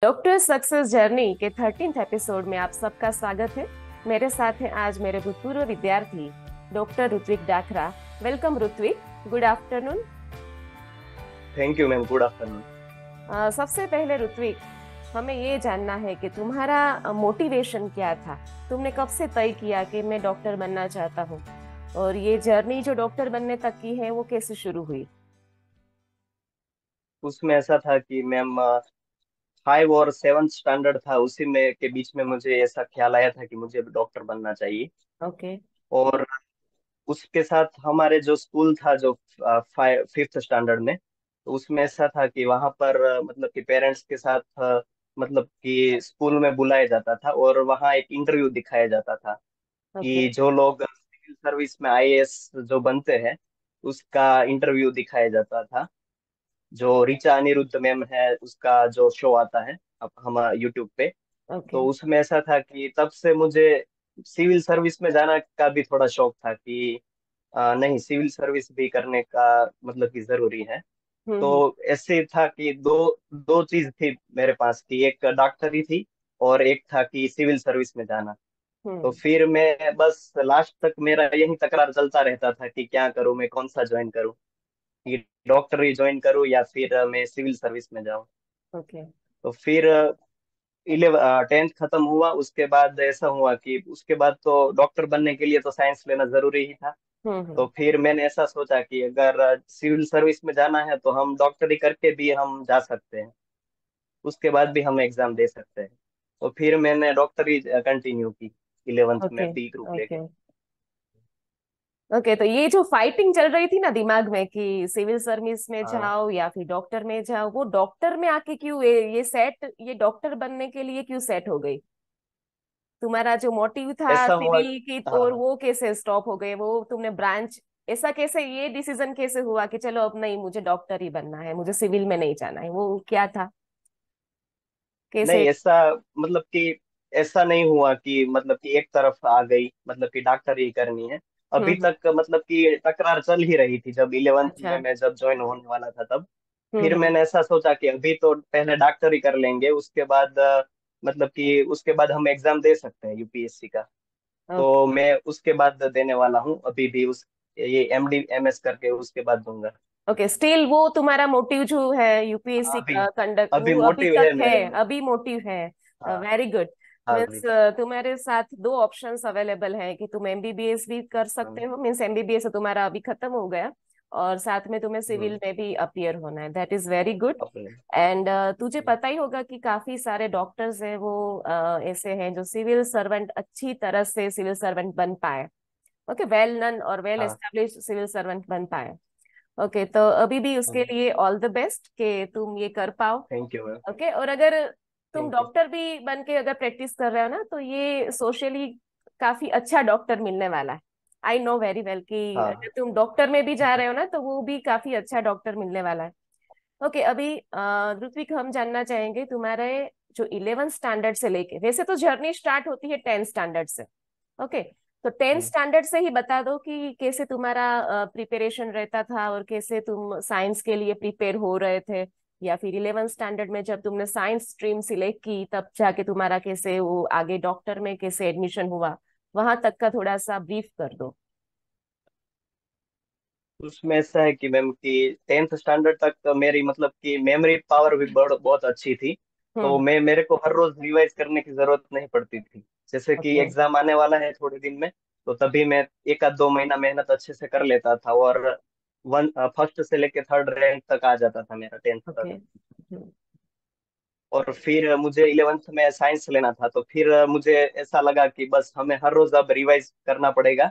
Doctor success journey के 13th episode में आप सबका स्वागत है। मेरे साथ हैं आज मेरे भूतपूर्व विद्यार्थी doctor Ritvik Dakra. Welcome Ritvik, good afternoon. Thank you ma'am, good afternoon. सबसे पहले ऋत्विक, हमें ये जानना है कि तुम्हारा मोटिवेशन क्या था। तुमने कब से तय किया कि मैं डॉक्टर बनना चाहता हूँ, और ये जर्नी जो डॉक्टर बनने तक की है वो कैसे शुरू हुई? उसमें ऐसा था कि मैम 5 और 7 स्टैंडर्ड था, उसी में के बीच में मुझे ऐसा ख्याल आया था कि मुझे डॉक्टर बनना चाहिए। ओके। और उसके साथ हमारे जो स्कूल था, जो 5th स्टैंडर्ड में, तो उसमें ऐसा था कि वहाँ पर मतलब कि पेरेंट्स के साथ मतलब कि स्कूल में बुलाया जाता था और वहाँ एक इंटरव्यू दिखाया जाता था ओके। कि जो लोग सिविल सर्विस में आईएएस जो बनते हैं उसका इंटरव्यू दिखाया जाता था। जो ऋचा अनिरुद्ध मैम है, उसका जो शो आता है अब हम यूट्यूब पे, ओके। तो उसमें ऐसा था कि तब से मुझे सिविल सर्विस में जाना का भी थोड़ा शौक था कि नहीं, सिविल सर्विस भी करने का मतलब कि जरूरी है। हम्म। तो ऐसे था कि दो दो चीज थी मेरे पास, कि एक डॉक्टरी थी और एक था कि सिविल सर्विस में जाना। तो हम्म। फिर मैं बस लास्ट तक मेरा यही तकरार चलता रहता था कि क्या करूं, मैं कौन सा ज्वाइन करूं, कि डॉक्टरी ज्वाइन करूं या फिर मैं सिविल सर्विस में जाऊं। ओके। तो फिर 10th खत्म हुआ, उसके बाद ऐसा हुआ कि उसके बाद तो डॉक्टर बनने के लिए तो साइंस लेना जरूरी ही था। तो हम्म। फिर मैंने ऐसा सोचा कि अगर सिविल सर्विस में जाना है तो हम डॉक्टरी करके भी हम जा सकते हैं, उसके बाद भी हम एग्जाम दे सकते हैं। तो फिर मैंने डॉक्टरी कंटिन्यू की 11th में ओके। बी ग्रुप लेके। ओके। ओके, तो ये जो फाइटिंग चल रही थी ना दिमाग में कि सिविल सर्विस में हाँ, जाओ या फिर डॉक्टर में जाओ, वो डॉक्टर में आके क्यों ये डॉक्टर बनने के लिए क्यों सेट हो गई? तुम्हारा जो मोटिव था ऐसा हुआ। सिविल की, और हाँ, वो कैसे स्टॉप हो गए? वो तुमने ब्रांच ऐसा कैसे, ये डिसीजन कैसे हुआ कि चलो अब नहीं, मुझे डॉक्टर ही बनना है, मुझे सिविल में नहीं जाना है? वो क्या था, कैसे? नहीं ऐसा, मतलब कि ऐसा नहीं हुआ कि मतलब कि एक तरफ आ गई, मतलब कि डॉक्टर ही करनी है। अभी हम्म। तक मतलब कि तकरार चल ही रही थी। जब 11th अच्छा। में मैं जब ज्वाइन होने वाला था तब फिर हम्म। मैंने ऐसा सोचा कि अभी तो पहले डॉक्टर ही कर लेंगे, उसके बाद मतलब कि उसके बाद हम एग्जाम दे सकते हैं यूपीएससी का। ओके। तो मैं उसके बाद देने वाला हूँ, अभी भी उस ये एमडी एमएस करके उसके बाद दूंगा। ओके, स्टिल वो तुम्हारा मोटिव जो है यूपीएससी अभी का कंडक्ट, अभी वो अभी मोटिव तक है है? मेरे में। अभी मोटिव है? हाँ, वेरी गुड। हाँ मीन्स अभी। तुम्हारे साथ दो ऑप्शंस अवेलेबल हैं कि तुम एमबीबीएस भी कर सकते हो, मीन्स एमबीबीएस तुम्हारा अभी खत्म हो गया, और साथ में तुम्हें सिविल हम्म, में भी अपीयर होना है। That is very good. अपने। एंड तुझे पता ही होगा कि काफी सारे डॉक्टर्स हैं वो ऐसे हैं जो सिविल सर्वेंट, अच्छी तरह से सिविल सर्वेंट बन पाए। ओके, वेल नन और वेल हाँ, एस्टेब्लिश्ड सिविल सर्वेंट बन पाए। ओके, तो अभी भी उसके लिए ऑल द बेस्ट कि तुम ये कर पाओ। Thank you ma'am. ओके, और अगर तुम थैंक यू। डॉक्टर भी बन के अगर प्रैक्टिस कर रहे हो ना, तो ये सोशली काफी अच्छा डॉक्टर मिलने वाला है। आई नो वेरी वेल कि अगर हाँ, तुम डॉक्टर में भी जा रहे हो ना, तो वो भी काफी अच्छा डॉक्टर मिलने वाला है। ओके, अभी ऋत्विक, हम जानना चाहेंगे तुम्हारे जो 11th स्टैंडर्ड से लेके, वैसे तो जर्नी स्टार्ट होती है 10th स्टैंडर्ड से। ओके, तो 10th हम्म। स्टैंडर्ड से ही बता दो कि कैसे तुम्हारा प्रिपरेशन रहता था, और कैसे तुम साइंस के लिए प्रिपेयर हो रहे थे, या फिर 11th स्टैंडर्ड में जब तुमने साइंस स्ट्रीम सिलेक्ट की तब जाके तुम्हारा कैसे वो आगे डॉक्टर में कैसे एडमिशन हुआ, वहां तक का थोड़ा सा ब्रीफ कर दो। उसमें ऐसा है कि मैम कि 10th स्टैंडर्ड तक तो मेरी मतलब कि मेमोरी पावर भी बहुत अच्छी थी। तो हम्म। मेरे को हर रोज रिवाइज करने की जरूरत नहीं पड़ती थी। जैसे कि ओके। एग्जाम आने वाला है थोड़े दिन में, तो तभी मैं एक आध 2 महीना मेहनत अच्छे से कर लेता था और वन फर्स्ट से लेके थर्ड रैंक तक आ जाता था मेरा 10th तक। ओके। और फिर मुझे 11th में साइंस लेना था, तो फिर मुझे ऐसा लगा कि बस हमें हर रोज अब रिवाइज करना पड़ेगा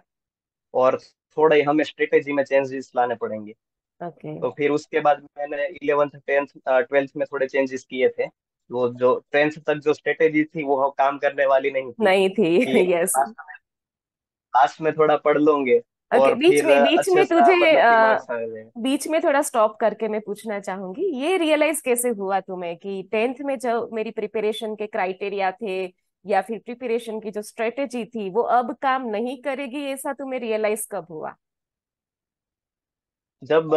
और थोड़े हमें स्ट्रेटेजी में चेंजेस लाने पड़ेंगे। ओके। तो फिर उसके बाद मैंने 11th 10th 12th में थोड़े चेंजेस किए थे। वो जो 10th तक जो स्ट्रेटेजी थी वो काम करने वाली नहीं थी, नहीं थी। कि यस। लास्ट में थोड़ा पढ़ लोगे ओके, और फिर बीच अच्छे में सा तुझे मतलब कि मार्क्स आ जाए। बीच में थोड़ा स्टॉप करके मैं पूछना चाहूंगी, ये रियलाइज कैसे हुआ तुम्हें कि 10th में जो मेरी प्रिपरेशन के क्राइटेरिया थे या फिर प्रिपरेशन की जो स्ट्रेटेजी थी वो अब काम नहीं करेगी, ऐसा तुम्हें रियलाइज कब हुआ? जब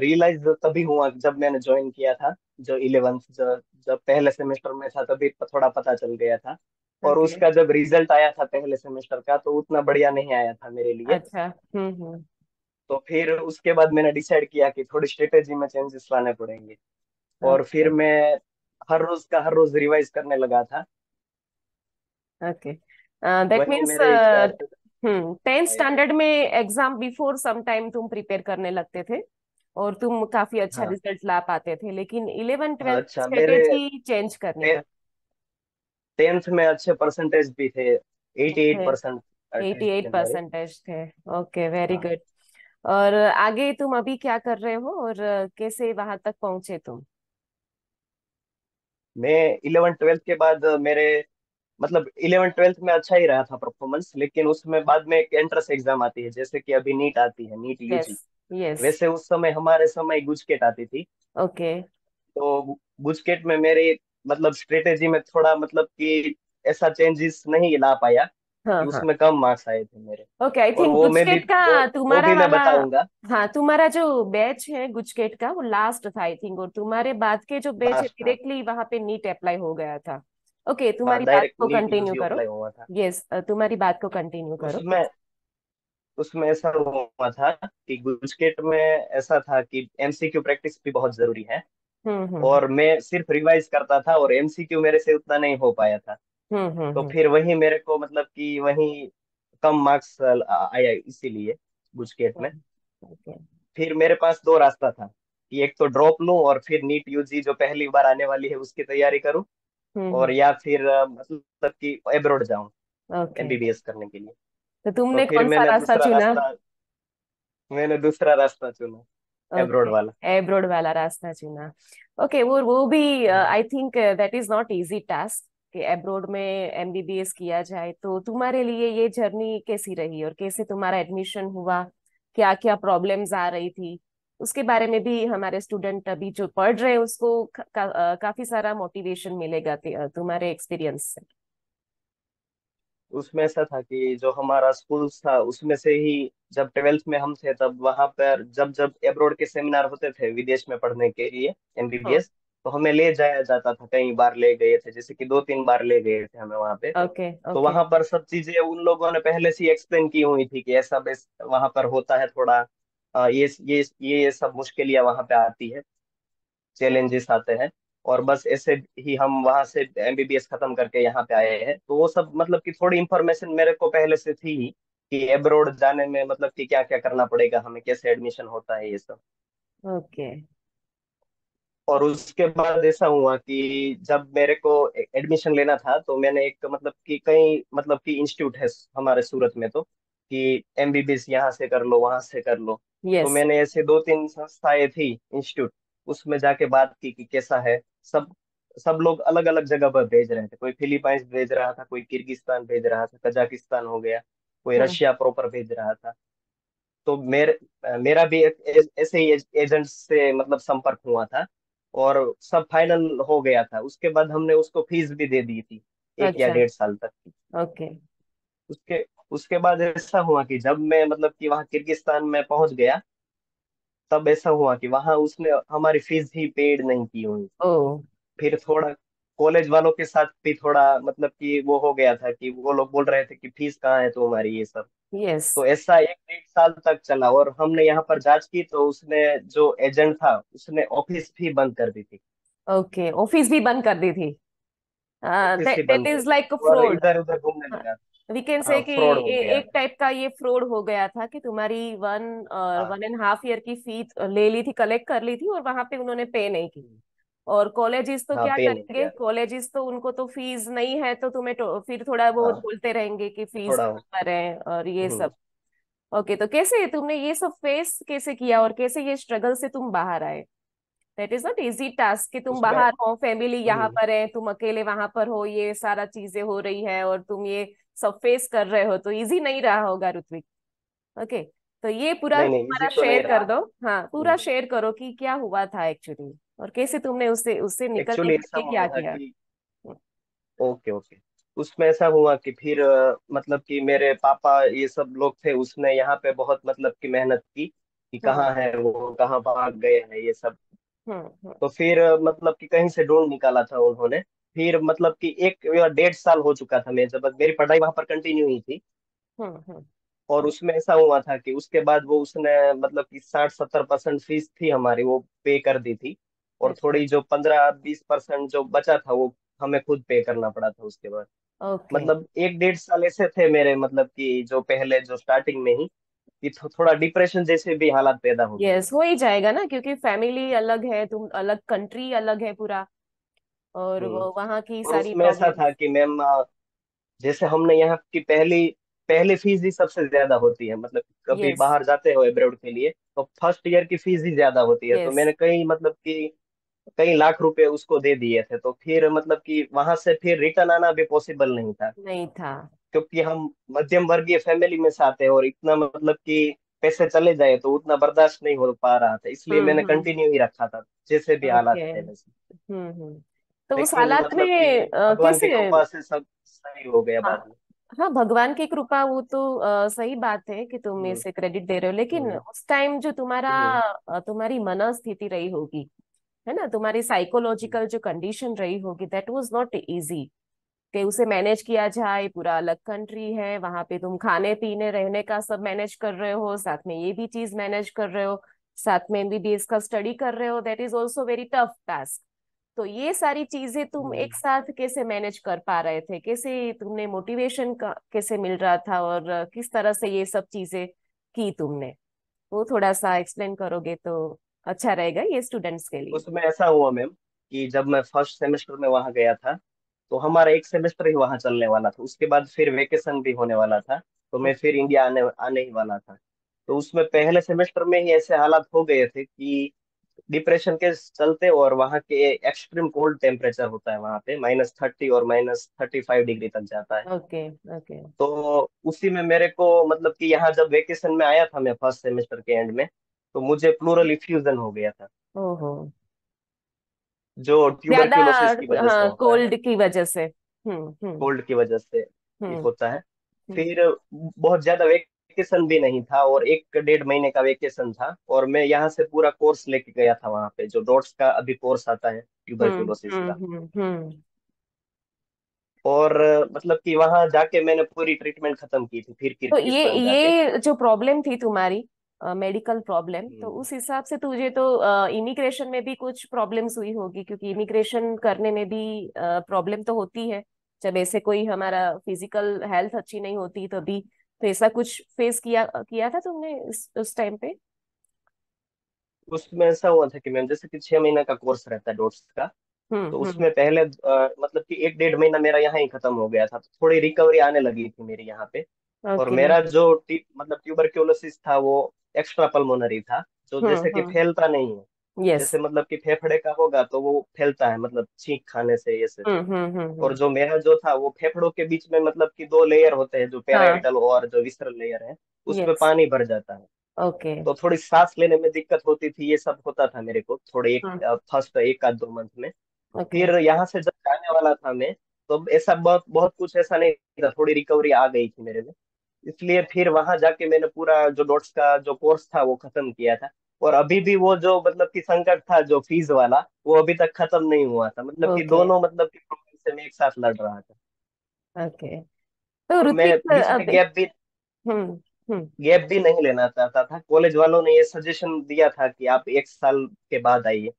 रियलाइज तभी हुआ जब मैंने ज्वाइन किया था जो 11th जब पहले सेमेस्टर में था तभी थोड़ा पता चल गया था। और ओके। उसका जब रिजल्ट आया था पहले सेमेस्टर का तो उतना बढ़िया नहीं आया था मेरे लिए। अच्छा। हम्म। तो फिर उसके बाद मैंने डिसाइड किया कि थोड़ी स्ट्रेटेजी में चेंजेस लाने पड़ेंगे। और फिर ओके। मैं हर रोज रिवाइज करने लगा था। ओके। दैट वही मीन्स मेरे एक टेंथ आए थे। स्टैंडर्ड में एग्जाम बिफोर सम टाइम तुम प्रिपेयर करने लगते थे और तुम काफी अच्छा हाँ रिजल्ट ला पाते थे, लेकिन इलेवन हाँ, ट्वेल्थ अच्छा मेरे स्ट्रेटेजी चेंज करनी पड़ी। 10th में अच्छे परसेंटेज भी थे, 88% एटी टेस्ट थे एट मेरे। परसेंटेज थे। ओके, वेरी हाँ, गुड। और आगे तुम अभी क्या कर रहे हो और कैसे वहां तक पहुंचे तुम? मैं 11th 12th के बाद मेरे मतलब 11th 12th में अच्छा ही रहा था परफॉर्मेंस, लेकिन उसमें बाद में एक एंट्रेंस एग्जाम आती है जैसे कि अभी नीट आती है, नीट यस। यूजी। यस। वैसे उस समय हमारे समय गुजकेट आती थी। ओके। तो गुजकेट में मेरे मतलब स्ट्रेटेजी में थोड़ा मतलब कि ऐसा चेंजेस नहीं ला पाया हाँ कि हाँ। उसमें कम मार्क्स आए थे मेरे। ओके, आई और थिंक वो मैं भी गुजकेट का वो तुम्हारा भी मैं वाला। बताऊंगा। हाँ, तुम्हारा जो बैच है गुजकेट का वो लास्ट था आई थिंक, और तुम्हारे बाद के जो बैच है लास्ट था। डायरेक्टली वहां पे नीट अप्लाई हो गया था। ओके, हाँ, तुम्हारी बात डायरेक्ट को नीट कंटिन्यू यूजी करो। अप्लाई हुआ था। यस, तुम्हारी बात को कंटिन्यू करो। उसमें उसमें ऐसा हुआ था कि गुजकेट में ऐसा था कि एमसीक्यू प्रैक्टिस भी बहुत जरूरी है। हम्म। और मैं सिर्फ रिवाइज करता था और एमसीक्यू मेरे से उतना नहीं हो पाया था। तो हम्म। फिर वही मेरे को मतलब कि वही कम मार्क्स आया इसीलिए गुजकेट में। ओके। फिर मेरे पास दो रास्ता था कि एक तो ड्रॉप लूं और फिर नीट यूजी जो पहली बार आने वाली है उसकी तैयारी करूं, और हम्म। या फिर मतलब कि एब्रोड जाऊं ओके, एमबीबीएस करने के लिए। तो तो तुमने फिर कौन सा रास्ता चुना? मैंने दूसरा रास्ता चुना, एब्रोड ओके, वाला। एब्रोड वाला रास्ता चुना। ओके, वो भी हाँ, I think that is not easy task कि एब्रोड में एमबीबीएस किया जाए। तो तुम्हारे लिए ये जर्नी कैसी रही और कैसे तुम्हारा एडमिशन हुआ? क्या क्या प्रॉब्लम्स आ रही थी? उसके बारे में भी हमारे स्टूडेंट अभी जो पढ़ रहे हैं उसको काफी सारा मोटिवेशन मिलेगा तुम्हारे एक्सपीरियंस से। उसमें ऐसा था कि जो हमारा स्कूल था उसमें से ही जब 12th में हम थे तब वहां पर जब जब एब्रोड के सेमिनार होते थे विदेश में पढ़ने के लिए हाँ। एमबीबीएस, तो हमें ले जाया जाता था। कई बार ले गए थे, जैसे कि 2 3 बार ले गए थे हमें वहां पे। ओके। तो ओके। वहां पर सब चीजें उन लोगों ने पहले से एक्सप्लेन की हुई थी कि ऐसा बेस वहां पर होता है थोड़ा। ये सब मुश्किलियां वहां पे आती है, चैलेंजेस आते हैं। और बस ऐसे ही हम वहां से एमबीबीएस खत्म करके यहाँ पे आए हैं। तो वो सब मतलब कि थोड़ी इन्फॉर्मेशन मेरे को पहले से थी ही कि एब्रोड जाने में मतलब कि क्या क्या करना पड़ेगा हमें, कैसे एडमिशन होता है ये सब। ओके। और उसके बाद ऐसा हुआ कि जब मेरे को एडमिशन लेना था तो मैंने एक मतलब कि कई मतलब कि इंस्टीट्यूट है हमारे सूरत में, तो कि एमबीबीएस यहाँ से कर लो वहां से कर लो। तो यस। मैंने ऐसे 2 3 संस्थाएं थी इंस्टीट्यूट, उसमें जाके बात की कि कैसा है। सब सब लोग अलग अलग जगह पर भेज रहे थे, कोई फिलीपाइंस भेज रहा था, कोई किर्गिस्तान भेज रहा था, कजाकिस्तान हो गया, कोई हम्म। रशिया प्रॉपर भेज रहा था। तो मेरा भी एक ऐसे ही एजेंट से मतलब संपर्क हुआ था और सब फाइनल हो गया था। उसके बाद हमने उसको फीस भी दे दी थी 1 या 1.5 साल तक की। ओके। उसके उसके बाद ऐसा हुआ कि जब मैं मतलब कि वहाँ किर्गिस्तान में पहुंच गया, तब ऐसा हुआ कि वहाँ उसने हमारी फीस ही पेड नहीं की हुई। ओ। फिर थोड़ा कॉलेज वालों के साथ भी थोड़ा मतलब कि वो हो गया था कि वो लोग बोल रहे थे कि फीस कहाँ है तुम्हारी ये सब। यस। तो ऐसा 1 1.5 साल तक चला और हमने यहाँ पर जांच की तो उसने जो एजेंट था उसने ऑफिस भी बंद कर दी थी। ओके, ऑफिस भी बंद कर दी थी? ऑफिस ही दैट बंद कर इज दी लाइक अ थी और फ्रॉड। इधर उधर घूमने लगा। वी कैन से हाँ, कि फ्रॉड हो गया एक था। टाइप का ये फ्रॉड हो गया था कि तुम्हारी हाँ 1.5 ईयर की फी ले ली थी, कलेक्ट कर ली थी, और वहां पे उन्होंने पे नहीं की। और कॉलेजेस तो हाँ, क्या पे नहीं करेंगे? किया। कॉलेजेस तो उनको तो फीस नहीं है तो तुम्हें तो फिर थोड़ा बहुत हाँ, बोलते रहेंगे कि फीस थोड़ा भरें और ये हम्म सब। ओके, तो कैसे तुमने ये सब फेस कैसे किया और कैसे ये स्ट्रगल से तुम बाहर आए? That is not easy task कि तुम उसमें बाहर हो, फैमिली यहाँ हम्म पर है, तुम अकेले वहां पर हो, ये सारा चीजें हो रही है और तुम ये सब फेस कर रहे हो, तो इजी नहीं रहा होगा ऋत्विक। ओके, तो ये पूरा नहीं नहीं, इजी तुम्हारा तो नहीं शेयर रहा। कर दो। हाँ, पूरा शेयर करो कि क्या हुआ था एक्चुअली और कैसे तुमने उससे उससे निकलने एक्चुअली के ऐसा लिए क्या हुआ था किया। कि ओके ओके, उसमें ऐसा हुआ कि फिर मतलब कि मेरे पापा ये सब लोग थे, उसने यहाँ पे बहुत मतलब कि मेहनत की कि हम्म। कहाँ है वो, कहाँ भाग गए हैं ये सब। हम्म। तो फिर मतलब कि कहीं से ढूंढ निकाला था उन्होंने। फिर मतलब कि एक या 1.5 साल हो चुका था मैं जब मेरी पढ़ाई वहां पर कंटिन्यू हुई थी। हम्म। और उसमें ऐसा हुआ था कि उसके बाद वो उसने मतलब कि 60-70% फीस थी हमारी वो पे कर दी थी। और अच्छा। थोड़ी जो 15-20% जो बचा था वो हमें खुद पे करना पड़ा था उसके बाद। ओके। मतलब 1-1.5 साल ऐसे थे मेरे मतलब कि जो पहले जो स्टार्टिंग में ही कि थोड़ा डिप्रेशन जैसे भी हालात पैदा हो गए यस, थे। हो ही जाएगा ना, क्योंकि फैमिली अलग है, तुम अलग, कंट्री अलग है पूरा, और हम्म। वो वहाँ की और सारी उसमें ऐसा था प्रॉब्लम्स। कि मैम जैसे हमने यहाँ की पहली पहली फीस ही सबसे ज्यादा होती है मतलब कभी यस। बाहर जाते हो अब्रॉड के लिए तो फर्स्ट ईयर की फीस ही ज्यादा होती है। तो यस। मैंने कई मतलब कि कई लाख रुपए उसको दे दिए थे। तो फिर मतलब कि वहां से फिर रिटर्न आना भी पॉसिबल नहीं था नहीं था। क्योंकि हम मध्यम वर्गीय फैमिली में से आते हैं और इतना मतलब कि पैसे चले जाए तो उतना बर्दाश्त नहीं हो पा रहा था इसलिए मैंने हम्म। कंटिन्यू ही रखा था जैसे भी हालात ओके। थे वैसे। हम्म। तो उस लेकिन हालात में मतलब कि भगवान कैसे? की कृपा से सब सही हो गया हाँ। बाद में। हाँ, भगवान की कृपा, वो तो सही बात है कि तुम हम्म। इसे क्रेडिट दे रहे हो, लेकिन हम्म। उस टाइम जो तुम्हारा हम्म। तुम्हारी मनस्थिति रही होगी, है ना, तुम्हारी साइकोलॉजिकल जो कंडीशन रही होगी, दैट वाज नॉट इजी कि उसे मैनेज किया जाए। पूरा अलग कंट्री है, वहां पे तुम खाने पीने रहने का सब मैनेज कर रहे हो, साथ में ये भी चीज मैनेज कर रहे हो, साथ में एमबीबीएस का स्टडी कर रहे हो, that is also very tough task. तो ये सारी चीजें तुम हम्म। एक साथ कैसे मैनेज कर पा रहे थे? कैसे तुमने मोटिवेशन का कैसे मिल रहा था, और किस तरह से ये सब चीजें की तुमने? वो थोड़ा सा एक्सप्लेन करोगे तो अच्छा रहेगा ये स्टूडेंट्स के लिए। उसमें ऐसा हुआ मैम कि जब मैं फर्स्ट सेमेस्टर में वहां गया था तो हमारा एक सेमेस्टर ही वहां चलने वाला था। उसके बाद फिर वेकेशन भी होने वाला था तो मैं फिर इंडिया आने आने ही वाला था। तो उसमें पहले सेमेस्टर में ही ऐसे हालात हो गए थे कि डिप्रेशन के चलते और वहाँ के एक्सट्रीम कोल्ड टेम्परेचर होता है वहाँ पे -30 और -35 डिग्री तक जाता है। ओके। ओके। तो उसी में मेरे को मतलब कि यहाँ जब वेकेशन में आया था मैं फर्स्ट सेमेस्टर के एंड में तो मुझे प्लूरल इफ्यूजन हो गया था ओहो। जो ज्यादा। ट्यूबरक्यूलोसिस की वजह से हाँ, होता है। कोल्ड की वजह से। हम्म। कोल्ड की वजह से ये हम्म। होता है। हम्म। फिर बहुत ज्यादा वेकेशन भी नहीं था और 1-1.5 महीने का वेकेशन था और मैं यहाँ से पूरा कोर्स लेके गया था वहाँ पे जो डॉट्स का अभी कोर्स आता है ट्यूबरक्यूलोसिस का। हम्म। और मतलब कि वहां जाके मैंने पूरी ट्रीटमेंट खत्म की थी फिर तो ये किर्गिस्तान जाके। ये जो प्रॉब्लम थी तुम्हारी, मेडिकल प्रॉब्लम, तो हम्म। उस हिसाब से तुझे तो इमिग्रेशन में भी कुछ प्रॉब्लम्स हुई होगी, क्योंकि इमिग्रेशन करने में भी प्रॉब्लम तो होती है जब ऐसे कोई हमारा फिजिकल हेल्थ अच्छी नहीं होती तभी। तो ऐसा कुछ फेस किया किया था तुमने उस टाइम पे? उसमें ऐसा हुआ था कि मैम जैसे कि 6 महीने का कोर्स रहता है डॉट्स का। तो हम्म। उसमें पहले मतलब कि 1-1.5 महीना मेरा यहाँ ही खत्म हो गया था तो थोड़ी रिकवरी आने लगी थी मेरी यहाँ पे। और ओके। मेरा जो मतलब ट्यूबरक्यूलोसिस था वो एक्स्ट्रा पल्मोनरी था जो जैसे कि हम्म। फैलता नहीं है। यस। जैसे मतलब कि फेफड़े का होगा तो वो फैलता है मतलब छींक खाने से ऐसे। और हम्म। जो मेरा जो था वो फेफड़ों के बीच में मतलब कि 2 लेयर होते हैं जो हाँ। पेराइटल और जो विसरल लेयर है उसमें यस। पानी भर जाता है। ओके। तो थोड़ी सांस लेने में दिक्कत होती थी ये सब होता था मेरे को थोड़े एक हम्म। फर्स्ट 1 आध 2 मंथ में। ओके। फिर यहाँ से जब जाने वाला था मैं तो ऐसा बहुत बहुत कुछ ऐसा नहीं था थोड़ी रिकवरी आ गई थी मेरे में। इसलिए फिर वहां जाके मैंने पूरा जो डॉट्स का जो कोर्स था वो खत्म किया था। और अभी भी वो जो मतलब कि संकट था जो फीस वाला वो अभी तक खत्म नहीं हुआ था मतलब कि ओके। दोनों मतलब कि प्रॉब्लम से मैं एक साथ लड़ रहा था। ओके। तो और मैं ऋत्विक, बीच में अब। हम्म, हम्म। गैप भी नहीं लेना चाहता था। कॉलेज वालों ने ये सजेशन दिया था कि आप 1 साल के बाद आइए ये।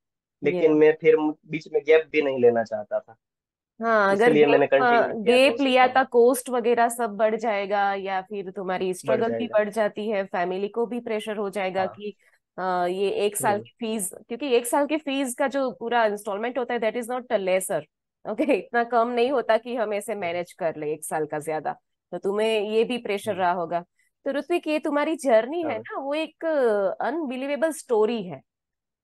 लेकिन मैं फिर बीच में गैप भी नहीं लेना चाहता था। हाँ, अगर इसलिए मैंने कंटिन्यू किया था गैप उसी लिया साल। था, कोस्ट वगैरह सब बढ़ जाएगा, या फिर तुम्हारी बढ़ स्ट्रगल भी जाएगा। बढ़ जाती है, फैमिली को भी प्रेशर हो जाएगा हाँ। कि ये एक साल हम्म। की फीस, क्योंकि एक साल की फीस का जो पूरा इंस्टॉलमेंट होता है, that is not lesser. Okay, इतना कम नहीं होता कि हम ऐसे मैनेज कर ले एक साल का ज्यादा। तो तुम्हें ये भी प्रेशर हम्म। रहा होगा। तो ऋत्विक, ये तुम्हारी जर्नी है हाँ। ना, वो एक अनबिलीवेबल स्टोरी है।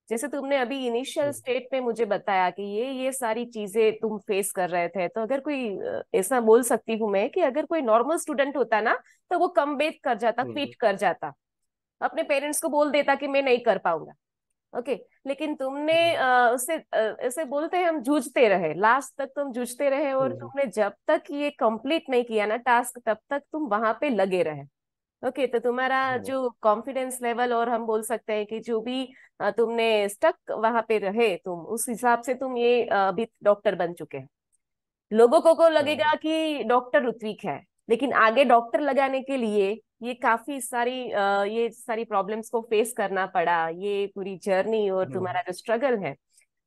जैसे तुमने अभी इनिशियल हम्म। स्टेट में मुझे बताया कि ये सारी चीजें तुम फेस कर रहे थे, तो अगर कोई ऐसा बोल सकती हूँ मैं कि अगर कोई नॉर्मल स्टूडेंट होता ना, तो वो कम बैक कर जाता, हम्म। क्विट कर जाता, अपने पेरेंट्स को बोल देता कि मैं नहीं कर पाऊंगा। ओके। लेकिन तुमने हम्म। उससे ऐसे बोलते हैं, हम जूझते रहे, लास्ट तक तुम जूझते रहे, और हम्म। तुमने जब तक ये कंप्लीट नहीं किया ना टास्क, तब तक तुम वहां पे लगे रहे। ओके, तो तुम्हारा हम्म। जो कॉन्फिडेंस लेवल, और हम बोल सकते हैं कि जो भी तुमने स्टक वहां पे रहे तुम, उस हिसाब से तुम ये अभी डॉक्टर बन चुके हैं। लोगों को हम्म। लगेगा कि डॉक्टर ऋत्विक है, लेकिन आगे डॉक्टर लगाने के लिए ये काफी सारी ये सारी प्रॉब्लम्स को फेस करना पड़ा, ये पूरी जर्नी और हम्म। तुम्हारा जो स्ट्रगल है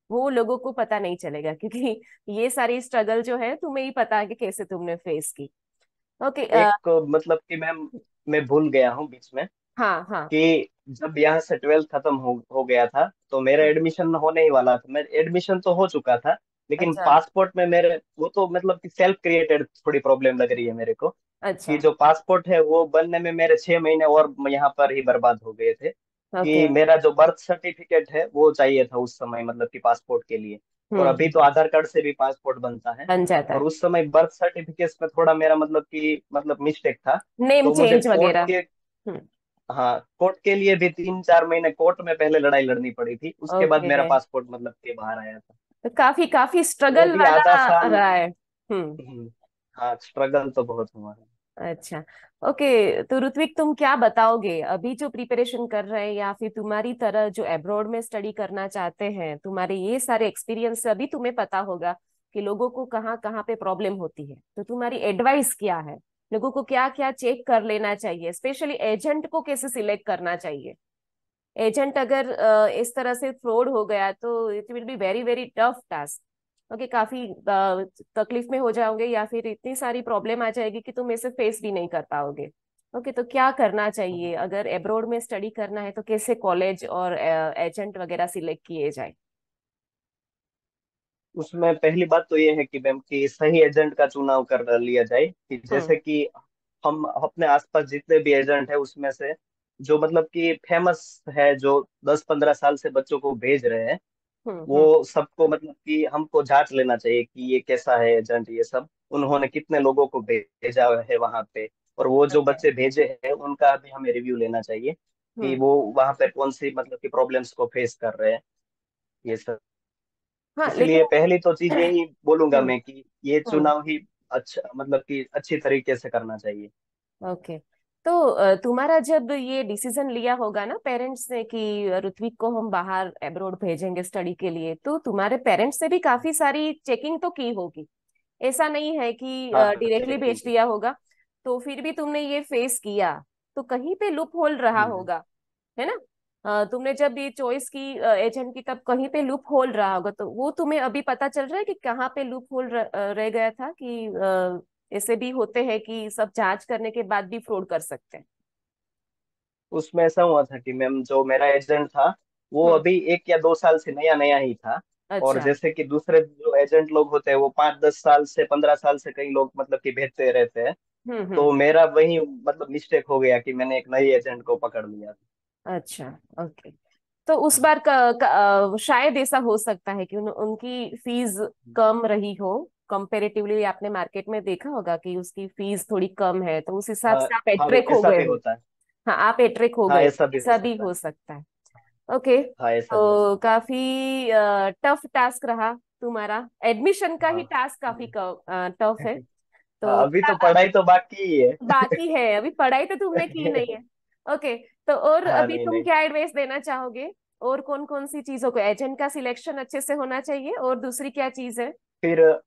वो लोगों को पता नहीं चलेगा, क्योंकि ये सारी स्ट्रगल जो है तुम्हें ही पता है कि कैसे तुमने फेस की। ओके। एक मतलब कि मैं भूल गया हूँ बीच में हाँ हाँ। कि जब यहाँ से 12th खत्म हो गया था तो मेरा एडमिशन होने ही वाला था। मैं एडमिशन तो हो चुका था, लेकिन अच्छा पासपोर्ट में मेरे वो तो मतलब कि सेल्फ क्रिएटेड थोड़ी प्रॉब्लम लग रही है मेरे को, अच्छा। कि जो पासपोर्ट है वो बनने में मेरे 6 महीने और यहाँ पर ही बर्बाद हो गए थे। ओके। कि मेरा जो बर्थ सर्टिफिकेट है वो चाहिए था उस समय, मतलब कि पासपोर्ट के लिए। और अभी तो हम्म। आधार कार्ड से भी पासपोर्ट बनता है। बन जाता और है। उस समय बर्थ सर्टिफिकेट में थोड़ा मेरा मतलब कि मतलब मिस्टेक था। नेम तो मुझे चेंज कोर्ट वगैरह। के, हम्म। हाँ, कोर्ट के लिए भी 3-4 महीने कोर्ट में पहले लड़ाई लड़नी पड़ी थी, उसके बाद ओके, मेरा पासपोर्ट मतलब के बाहर आया था। तो काफी काफी वो स्ट्रगल भी आधा वाला साल। रहा है। हम्म। हम्म, हाँ, स्ट्रगल तो बहुत हुआ है। अच्छा। ओके, तो ऋत्विक तुम क्या बताओगे, अभी जो प्रिपरेशन कर रहे हैं या फिर तुम्हारी तरह जो अब्रॉड में स्टडी करना चाहते हैं, तुम्हारे ये सारे एक्सपीरियंस से अभी तुम्हें पता होगा कि लोगों को कहाँ कहाँ पे प्रॉब्लम होती है, तो तुम्हारी एडवाइस क्या है? लोगों को क्या क्या चेक कर लेना चाहिए, स्पेशली एजेंट को कैसे सिलेक्ट करना चाहिए? एजेंट अगर इस तरह से फ्रॉड हो गया तो it will be very very tough task. Okay, काफी तकलीफ में हो जाओगे, या फिर इतनी सारी प्रॉब्लम आ जाएगी कि तुम इसे फेस भी नहीं कर पाओगे। ओके, तो क्या करना चाहिए अगर अब्रॉड में स्टडी करना है, तो कैसे कॉलेज और एजेंट वगैरह सिलेक्ट किए जाए? उसमें पहली बात तो ये है कि मैम कि सही एजेंट का चुनाव कर लिया जाए। कि हम्म जैसे कि हम अपने आसपास जितने भी एजेंट है उसमें से जो मतलब कि फेमस है, जो 10-15 साल से बच्चों को भेज रहे हैं, हम्म। वो सबको मतलब कि हमको जांच लेना चाहिए कि ये कैसा है एजेंट, ये सब उन्होंने कितने लोगों को भेजा है वहां पे। और वो जो ओके। बच्चे भेजे हैं उनका भी हमें रिव्यू लेना चाहिए कि हम्म। वो वहां पे कौन सी मतलब कि प्रॉब्लम्स को फेस कर रहे हैं, ये सब। हाँ लेकिन इसलिए पहली तो चीज यही बोलूंगा हम्म मैं कि ये हम्म। चुनाव ही अच्छा मतलब कि अच्छी तरीके से करना चाहिए। ओके, तो तुम्हारा जब ये डिसीजन लिया होगा ना पेरेंट्स ने कि ऋत्विक को हम बाहर अब्रॉड भेजेंगे स्टडी के लिए, तो तुम्हारे पेरेंट्स ने भी काफी सारी चेकिंग तो की होगी। ऐसा नहीं है कि हाँ हाँ, डायरेक्टली चेक की भेज थी। दिया होगा। तो फिर भी तुमने ये फेस किया, तो कहीं पे लूप होल रहा हम्म। होगा, है ना? तुमने जब ये चॉइस की एजेंट की, तब कहीं पे लूप होल रहा होगा, तो वो तुम्हें अभी पता चल रहा है कि कहाँ पे लूप होल रह गया था, कि ऐसे भी होते हैं कि सब जांच करने के बाद भी फ्रॉड कर सकते हैं? उसमें ऐसा हुआ था कि मैम जो मेरा एजेंट था वो हम्म। अभी 1 या 2 साल से नया नया ही था। और अच्छा। जैसे कि दूसरे जो एजेंट लोग होते हैं वो 5-10 साल से 15 साल से कई लोग मतलब कि भेजते रहते हैं। तो हम्म। मेरा वही मतलब मिस्टेक हो गया कि मैंने एक नई एजेंट को पकड़ लिया अच्छा। ओके, तो उस था। बार शायद ऐसा हो सकता है कि उनकी फीस कम रही हो कंपेरेटिवली, आपने मार्केट में देखा होगा कि उसकी फीस थोड़ी कम है, तो उस हिसाब हाँ से आप हाँ, एट्रेक हो ऐसा गए भी हो। होता है। हाँ, आप एट्रेक हो हाँ, गए, ऐसा भी हो ऐसा भी सकता हो है। सकता है। ओके, हाँ, ऐसा भी हो तो सकता काफी टफ टास्क रहा तुम्हारा, एडमिशन है। का ही हाँ। टास्क काफी टफ है। हाँ, तो अभी क्या तो पढ़ाई तो बाकी ही है। बाकी है? अभी पढ़ाई तो तुमने की नहीं है। ओके, तो और हाँ, अभी नहीं तुम नहीं। क्या एडवाइस देना चाहोगे? और कौन कौन सी चीजों को, एजेंट का सिलेक्शन अच्छे से होना चाहिए, और दूसरी क्या चीज है? फिर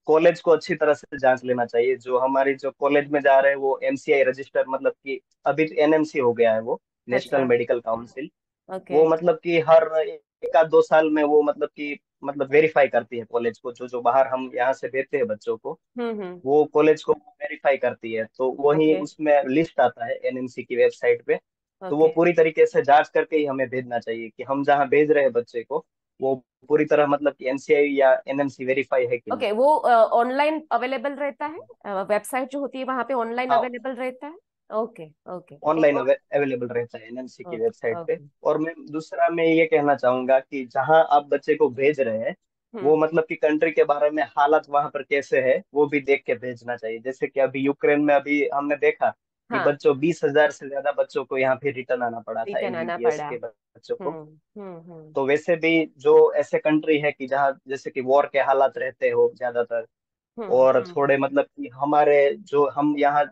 कॉलेज को अच्छी तरह से जांच लेना चाहिए। जो हमारी जो कॉलेज में जा रहे हैं वो एमसीआई रजिस्टर, मतलब कि अभी एनएमसी हो गया है वो, नेशनल अच्छा। Medical council. ओके। वो मतलब कि हर 1 आध 2 साल में वो मतलब कि मतलब वेरीफाई करती है कॉलेज को। जो जो बाहर हम यहाँ से भेजते हैं बच्चों को, हम्म। वो कॉलेज को वेरीफाई करती है। तो वही ओके। उसमें लिस्ट आता है एनएमसी की वेबसाइट पे। तो वो ओके। पूरी तरीके से जांच करके ही हमें भेजना चाहिए कि हम जहाँ भेज रहे हैं बच्चे को वो पूरी तरह मतलब कि एमसीआई या एनएमसी वेरीफाई है कि नहीं। ओके, वो ऑनलाइन अवेलेबल रहता है, वेबसाइट जो होती है वहां पे ऑनलाइन हाँ, अवेलेबल रहता है? ओके। ओके। ऑनलाइन अवेलेबल रहता है एनएमसी की ओके। वेबसाइट पे। ओके। और मैं दूसरा मैं ये कहना चाहूंगा कि जहां आप बच्चे को भेज रहे हैं वो हम्म। मतलब कि कंट्री के बारे में हालात वहां पर कैसे है वो भी देख के भेजना चाहिए। जैसे कि अभी यूक्रेन में अभी हमने देखा कि हाँ, बच्चों 20,000 से ज्यादा बच्चों को यहाँ पे रिटर्न आना पड़ा था, रिटर्न आना एमबीबीएस पड़ा। के बच्चों को। हम्म। तो वैसे भी जो ऐसे कंट्री है कि जहाँ जैसे कि वॉर के हालात रहते हो ज्यादातर, और हम्म। थोड़े मतलब कि हमारे जो हम यहाँ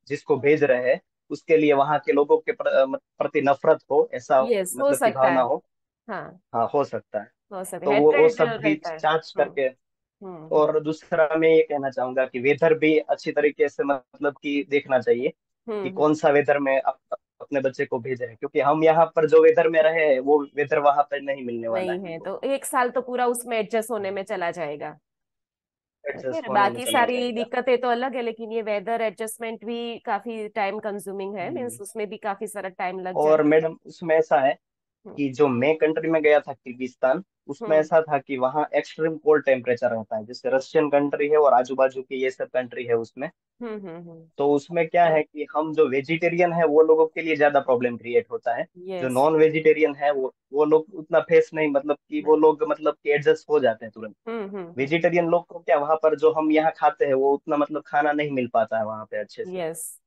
जिसको भेज रहे हैं उसके लिए वहां के लोगों के प्रति नफरत हो, ऐसा यस, हो मतलब की सकता भावना है। हो। हाँ, हाँ, हो सकता है। हो सकता है, तो वो हेट्रेड सब भी रहता है। जांच करके। हम्म। और दूसरा मैं ये कहना चाहूंगा कि वेदर भी अच्छी तरीके से मतलब कि देखना चाहिए कि कौन हम्म। सा वेदर में अपने बच्चे को भेज रहे हैं, क्योंकि हम यहाँ पर जो वेदर में रहे हैं वो वेदर वहां पर नहीं मिलने वाला नहीं है है हमको। तो एक साल तो पूरा उसमें एडजस्ट होने में चला जाएगा। ओके, एडजस्ट होने में बाकी चला सारी जाएगा। दिक्कतें तो अलग है, लेकिन ये वेदर एडजस्टमेंट भी काफी टाइम कंज्यूमिंग है, हम्म। मीन्स उसमें भी काफी सारा टाइम लग और जाएगा। मैडम उसमें ऐसा है हम्म। कि जो मैं कंट्री में गया था किर्गिस्तान, उसमें हम्म। ऐसा था कि वहाँ एक्सट्रीम कोल्ड टेम्परेचर रहता है, जैसे रशियन कंट्री है और आजू बाजू की ये सब कंट्री है उसमें। हम्म। तो उसमें क्या है कि हम जो वेजिटेरियन है वो लोगों के लिए ज्यादा प्रॉब्लम क्रिएट होता है। जो यस। नॉन वेजिटेरियन है वो लोग उतना फेस नहीं, मतलब कि वो लोग मतलब कि एडजस्ट हो जाते हैं तुरंत। हम्म। वेजिटेरियन लोग को क्या वहां पर जो हम यहाँ खाते हैं वो उतना मतलब खाना नहीं मिल पाता है वहां पे अच्छे से। यस।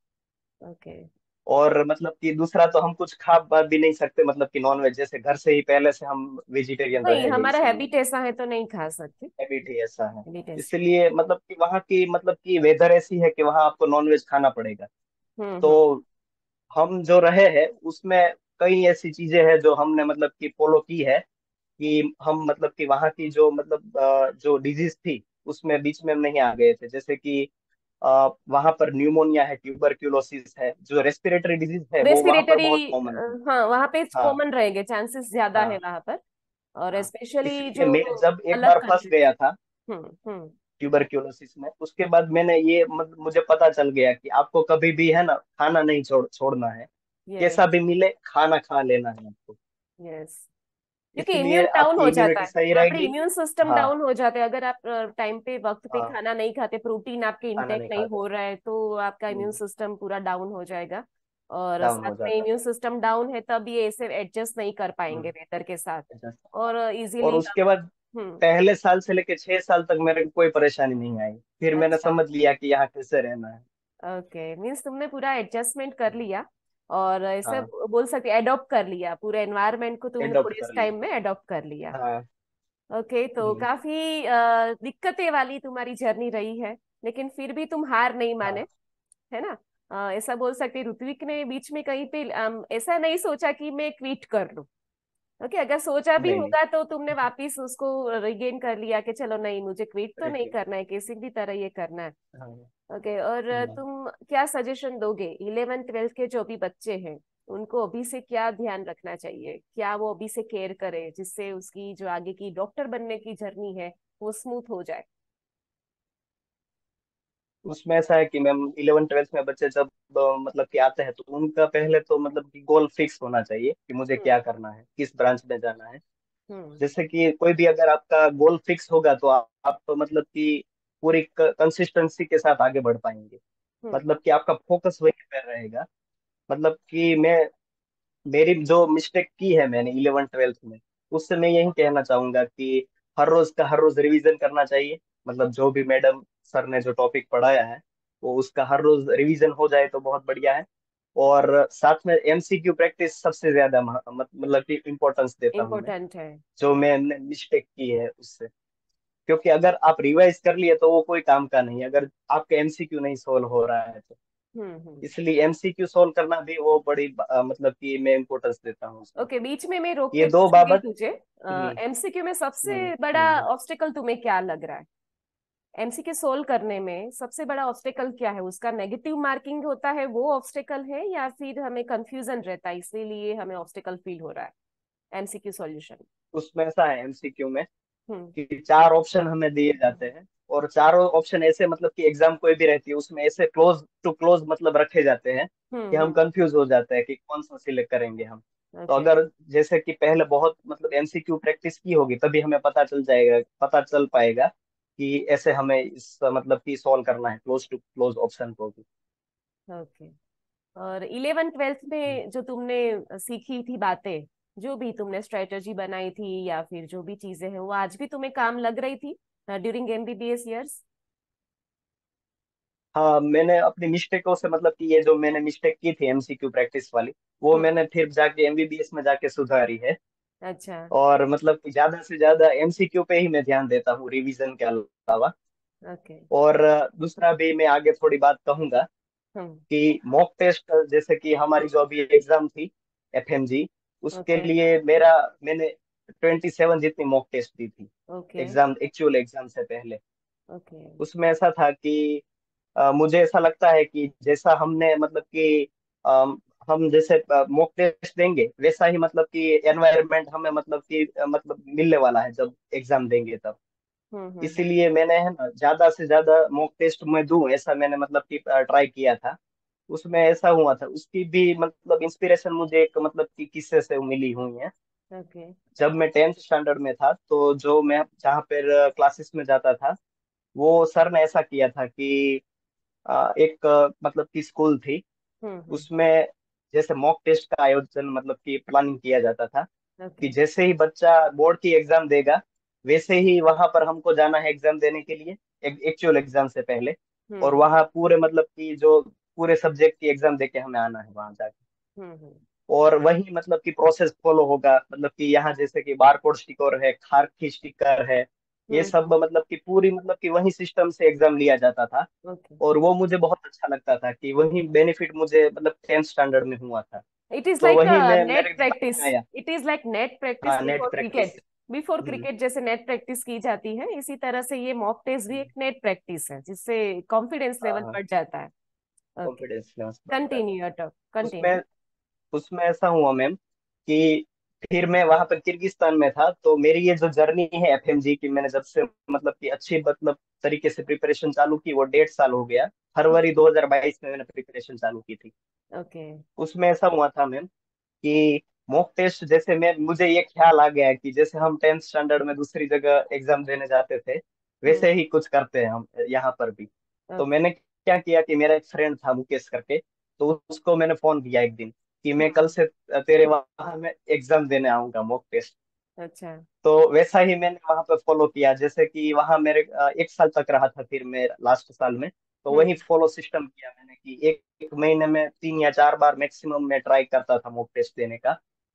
ओके। और मतलब कि दूसरा तो हम कुछ खा पा भी नहीं सकते, मतलब कि नॉन वेज, जैसे घर से ही पहले से हम वेजिटेरियन नहीं, रहे हैं हमारा इसीलिए। हैबिट ऐसा है तो नहीं खा सकते। हैबिट ही ऐसा है। हैबिट ऐसी। इसलिए मतलब कि वहाँ की मतलब कि वेदर ऐसी है कि वहाँ आपको नॉन वेज खाना पड़ेगा। तो हम्म। हम जो रहे हैं उसमें कई ऐसी चीजें हैं जो हमने मतलब कि फॉलो की है, कि हम मतलब कि वहाँ की जो मतलब जो डिजीज थी उसमें बीच में हम नहीं आ गए थे, जैसे कि वहाँ पर न्यूमोनिया है, ट्यूबरक्यूलोसिस है, जो रेस्पिरेटरी डिजीज है वो वहाँ पर रेस्पिरेटरी। बहुत कॉमन थी। हाँ, वहाँ पे हाँ। कॉमन रहेंगे, चांसेस ज्यादा है हाँ। वहाँ पर। और हाँ। स्पेशली इसलिए जो मैं जब एक अलग बार फंस कंट्रीज। गया था हम्म। ट्यूबरक्यूलोसिस में, उसके बाद मैंने ये मतलब मुझे पता चल गया कि आपको कभी भी है ना खाना नहीं छोड़ना है। कैसा यस। भी मिले खाना खा लेना है आपको। यस, क्योंकि इम्यून इसलिए डाउन आपकी हो जाता इम्यूनिटी है। सही आपके रहेगी। इम्यून सिस्टम हाँ। डाउन हो जाते हैं अगर आप टाइम पे वक्त पे हाँ। खाना नहीं खाते, प्रोटीन आपके खाना इंटेक नहीं नहीं खाता। हो रहा है, तो आपका इम्यून हम्म। सिस्टम पूरा डाउन हो जाएगा। और डाउन साथ हो में जाता इम्यून सिस्टम डाउन है तब ये ऐसे एडजस्ट नहीं कर है। पाएंगे वेदर के साथ। अच्छा। और और इजीली उसके बाद हम्म। पहले साल से लेकर 6 साल तक मेरे को कोई परेशानी नहीं आई। फिर मैंने अच्छा। समझ लिया कि यहाँ कैसे रहना है। ओके, मीन्स तुमने पूरा एडजस्टमेंट कर लिया, और ऐसे हाँ। बोल सकते एडॉप्ट कर लिया, पूरे एनवायरनमेंट को तुमने एडॉप्ट थोड़े इस कर टाइम लिया। में अडॉप्ट कर लिया। हाँ। ओके, तो हम्म। काफी दिक्कतें वाली तुम्हारी जर्नी रही है, लेकिन फिर भी तुम हार नहीं माने, हाँ। है ना। ऐसा बोल सकते ऋत्विक ने बीच में कहीं पे ऐसा नहीं सोचा कि मैं क्विट कर लूं। ओके, अगर सोचा भी नहीं नहीं। होगा तो तुमने वापिस उसको रिगेन कर लिया कि चलो नहीं, मुझे क्विट तो नहीं देखिए। करना है, किसी भी तरह ये करना है। हाँ। ओके, और हम्म। तुम क्या सजेशन दोगे 11th 12th के जो भी बच्चे हैं, उनको अभी से क्या ध्यान रखना चाहिए, क्या वो अभी से केयर करे जिससे उसकी जो आगे की डॉक्टर बनने की जर्नी है वो स्मूथ हो जाए। उसमें ऐसा है कि मैम 11th 12th में बच्चे जब मतलब कि आते हैं तो उनका पहले तो मतलब कि गोल फिक्स होना चाहिए कि मुझे हम्म। क्या करना है, किस ब्रांच में जाना है। हम्म। जैसे कि कोई भी अगर आपका गोल फिक्स होगा तो आप तो मतलब कि पूरी कंसिस्टेंसी के साथ आगे बढ़ पाएंगे। हम्म। मतलब कि आपका फोकस वहीं पर रहेगा। मतलब कि मेरी जो मिस्टेक की है मैंने 11th 12th में, उससे मैं यही कहना चाहूंगा कि हर रोज का हर रोज रिवीजन करना चाहिए। मतलब जो भी मैडम सर ने जो टॉपिक पढ़ाया है वो उसका हर रोज रिवीजन हो जाए तो बहुत बढ़िया है। और साथ में एमसीक्यू प्रैक्टिस सबसे ज्यादा मतलब कि इम्पोर्टेंस देता हूँ मैं, इम्पोर्टेंट है। जो मैंने मिस्टेक की है उससे। क्योंकि अगर आप रिवाइज कर लिए तो वो कोई काम का नहीं है अगर आपका एमसीक्यू नहीं सोल्व हो रहा है तो। हम्म। इसलिए एमसीक्यू सोल्व करना भी वो बड़ी मतलब कि मैं इम्पोर्टेंस देता हूँ उसमें। ओके, बीच में मैं रोक ये के दो पूछूंगी बाबत। तुझे, हम्म। एमसीक्यू में हम्म। सबसे बड़ा हम्म। ऑब्स्टिकल तुम्हें क्या लग रहा है? एमसीक्यू सोल्व करने में सबसे बड़ा ऑब्स्टेकल क्या है? उसका नेगेटिव मार्किंग होता है वो ऑब्स्टेकल है, या फिर हमें कंफ्यूजन रहता है इसीलिए हमें ऑब्स्टेकल फील हो रहा है एमसीक्यू सॉल्यूशन? उसमें ऐसा है एमसीक्यू में हम्म। कि 4 ऑप्शन हमें दिए जाते हैं, और चारों ऑप्शन ऐसे मतलब कि एग्जाम कोई भी रहती है उसमें ऐसे क्लोज टू क्लोज मतलब रखे जाते हैं कि हम हम्म। कंफ्यूज हो जाते हैं कि कौन सा सिलेक्ट करेंगे हम। तो ओके। अगर जैसे कि पहले बहुत मतलब एमसीक्यू प्रैक्टिस की होगी तभी हमें पता चल पाएगा कि ऐसे हमें इस मतलब कि सॉल्व करना है क्लोज टू क्लोज ऑप्शन को भी। ओके, और 11th 12th में जो तुमने सीखी थी बातें, जो भी तुमने स्ट्रेटजी बनाई थी या फिर जो भी चीजें हैं, वो आज भी तुम्हें काम लग रही थी ड्यूरिंग एमबीबीएस ईयर्स? हाँ, मैंने अपनी मिस्टेकों से मतलब कि ये जो मैंने मिस्टेक की थी एमसीक्यू प्रैक्टिस वाली, वो हम्म। मैंने फिर जाके एमबीबीएस में जाके सुधारी है। अच्छा। और मतलब कि ज्यादा से ज्यादा एमसीक्यू पे ही मैं ध्यान देता हूँ रिवीजन के अलावा। ओके। और दूसरा भी मैं आगे थोड़ी बात कहूंगा हम्म। कि मॉक टेस्ट जैसे कि हमारी जो अभी एग्जाम थी एफएमजी, उसके ओके। लिए मैंने 27 जितनी मॉक टेस्ट दी थी ओके। एग्जाम, एक्चुअल एग्जाम से पहले। ओके। उसमें ऐसा था कि मुझे ऐसा लगता है कि जैसा हमने मतलब कि हम जैसे मॉक टेस्ट देंगे वैसा ही मतलब कि एनवायरनमेंट हमें मतलब कि मतलब मिलने वाला है जब एग्जाम देंगे तब। हम्म। इसीलिए मैंने है ना ज्यादा से ज्यादा मॉक टेस्ट में दूं ऐसा मैंने मतलब कि ट्राई किया था। उसमें ऐसा हुआ था, उसकी भी मतलब इंस्पिरेशन मुझे एक मतलब कि किस्से से मिली हुई है। ओके। जब मैं 10th स्टैंडर्ड में था तो जो मैं जहाँ पर क्लासेस में जाता था, वो सर ने ऐसा किया था कि एक मतलब की स्कूल थी, हम्म। उसमें जैसे मॉक टेस्ट का आयोजन मतलब कि प्लानिंग किया जाता था कि ओके। जैसे ही बच्चा बोर्ड की एग्जाम देगा वैसे ही वहां पर हमको जाना है एग्जाम देने के लिए, एक्चुअल एग्जाम से पहले। और हम्म वहाँ पूरे मतलब कि जो पूरे सब्जेक्ट की एग्जाम देके हमें आना है वहां जाके। हम्म। और वही मतलब कि प्रोसेस फॉलो होगा, मतलब कि यहाँ जैसे कि बारकोड स्टिकर है, खारकी स्टिकर है, ये सब हम्म। मतलब कि पूरी मतलब कि वही सिस्टम से एग्जाम लिया जाता था। ओके। और वो मुझे बहुत अच्छा लगता था कि वही बेनिफिट मुझे मतलब 10th स्टैंडर्ड में हुआ था। इट इज तो लाइक वही मैं नेट मेरे दिमाग प्रैक्टिस। में आया। It is like net practice हाँ, net before cricket. Practice. Before hmm. Cricket जैसे नेट प्रैक्टिस की जाती है, इसी तरह से ये मॉक टेस्ट भी एक नेट प्रैक्टिस है, जिससे कॉन्फिडेंस हाँ लेवल हाँ, बढ़ जाता है। ओके। कॉन्फिडेंस लेवल बढ़ जाता कंटिन्यू है। योर टॉक, उसमें कंटिन्यू। उसमें ऐसा हुआ मैम कि फिर मैं वहां पर किर्गिस्तान में था, तो मेरी ये जो जर्नी है एफएमजी की, मैंने जब से मतलब कि अच्छी मतलब तरीके से प्रिपरेशन चालू की वो 1.5 साल हो गया। फरवरी 2022 में मैंने प्रिपरेशन चालू की थी। ओके। उसमें ऐसा हुआ था मैम कि मॉक टेस्ट जैसे मैं मुझे ये ख्याल आ गया है कि जैसे हम 10th स्टैंडर्ड में दूसरी जगह एग्जाम देने जाते थे हम्म। वैसे ही कुछ करते हैं हम यहाँ पर भी। तो ओके। मैंने क्या किया कि मेरा एक फ्रेंड था मुकेश करके, तो उसको मैंने फोन किया एक दिन कि मैं कल हम्म। से तेरे वहां में एग्जाम देने आऊंगा मॉक टेस्ट। अच्छा। तो वैसा ही मैंने वहां पे फॉलो किया, जैसे कि वहां मेरे 1 साल तक रहा था, फिर मैं लास्ट साल में तो वही हम्म। फॉलो सिस्टम किया मैंने कि एक महीने में 3 या 4 बार मैक्सिमम मैं ट्राई करता था मॉक टेस्ट देने का।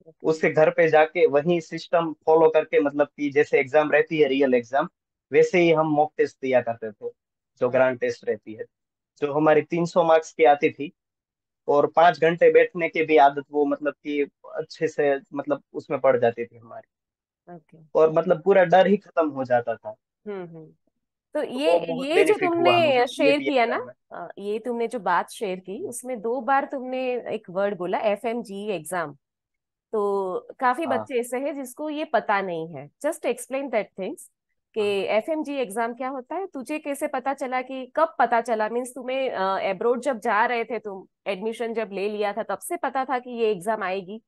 ओके। उसके घर पे जाके वही सिस्टम फॉलो करके मतलब कि जैसे एग्जाम रहती है रियल एग्जाम, वैसे ही हम मॉक टेस्ट दिया करते थे, जो ग्रांड टेस्ट रहती है, जो हमारी 300 मार्क्स की आती थी। और 5 घंटे बैठने की भी आदत वो मतलब कि अच्छे से मतलब उसमें पड़ जाती थी हमारी। ओके। और मतलब पूरा डर ही खत्म हो जाता था। हम्म। तो तो ये वो बहुत ये जो बेनिफिट हुआ मुझे तुमने ये शेयर भी किया ना, एग्जाम में। ये तुमने जो बात शेयर की उसमें दो बार तुमने एक वर्ड बोला, एफएमजी एग्जाम। तो काफी हाँ बच्चे ऐसे हैं जिसको ये पता नहीं है। जस्ट एक्सप्लेन दैट थिंग्स कि हाँ एफएमजी एग्जाम क्या होता है। तुझे कैसे पता चला, कि कब पता चला, मीन्स तुम्हें अब्रोड जब जा रहे थे, तुम एडमिशन जब ले लिया था तब से पता था कि ये एग्जाम आएगी?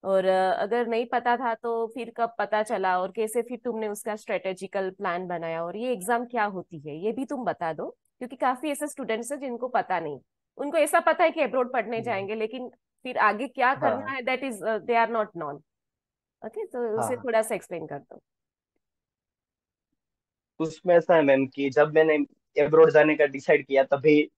और अगर नहीं पता था तो फिर कब पता चला, और कैसे फिर तुमने उसका स्ट्रेटेजिकल प्लान बनाया, और ये एग्जाम क्या होती है ये भी तुम बता दो, क्योंकि काफी ऐसे स्टूडेंट्स हैं जिनको पता नहीं। उनको ऐसा पता है कि अब्रोड पढ़ने हम्म, जाएंगे, लेकिन फिर आगे क्या करना हाँ है that is they are not known. Okay, तो उसे हाँ। थोड़ा सा एक्सप्लेन कर दो। उसमें ऐसा है मैम कि जब मैंने एब्रोड जाने का डिसाइड किया तभी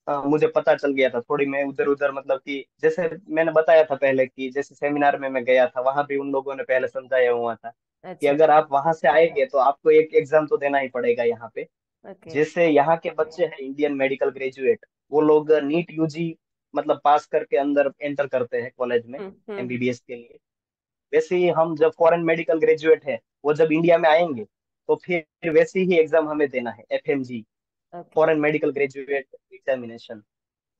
मुझे पता चल गया था थोड़ी, मैं उधर उधर मतलब कि जैसे मैंने बताया था पहले कि जैसे सेमिनार में मैं गया था वहां भी उन लोगों ने पहले समझाया हुआ था कि अच्छा। अगर आप वहां से आएंगे तो आपको एक एग्जाम तो देना ही पड़ेगा यहाँ पे। ओके। जैसे यहाँ के बच्चे हैं इंडियन मेडिकल ग्रेजुएट, वो लोग नीट यूजी मतलब पास करके अंदर एंटर करते हैं कॉलेज में हम्म। एमबीबीएस के लिए। वैसे ही हम जब फॉरेन मेडिकल ग्रेजुएट है वो जब इंडिया में आएंगे तो फिर वैसे ही एग्जाम हमें देना है, FMG, okay. Foreign medical graduate examination.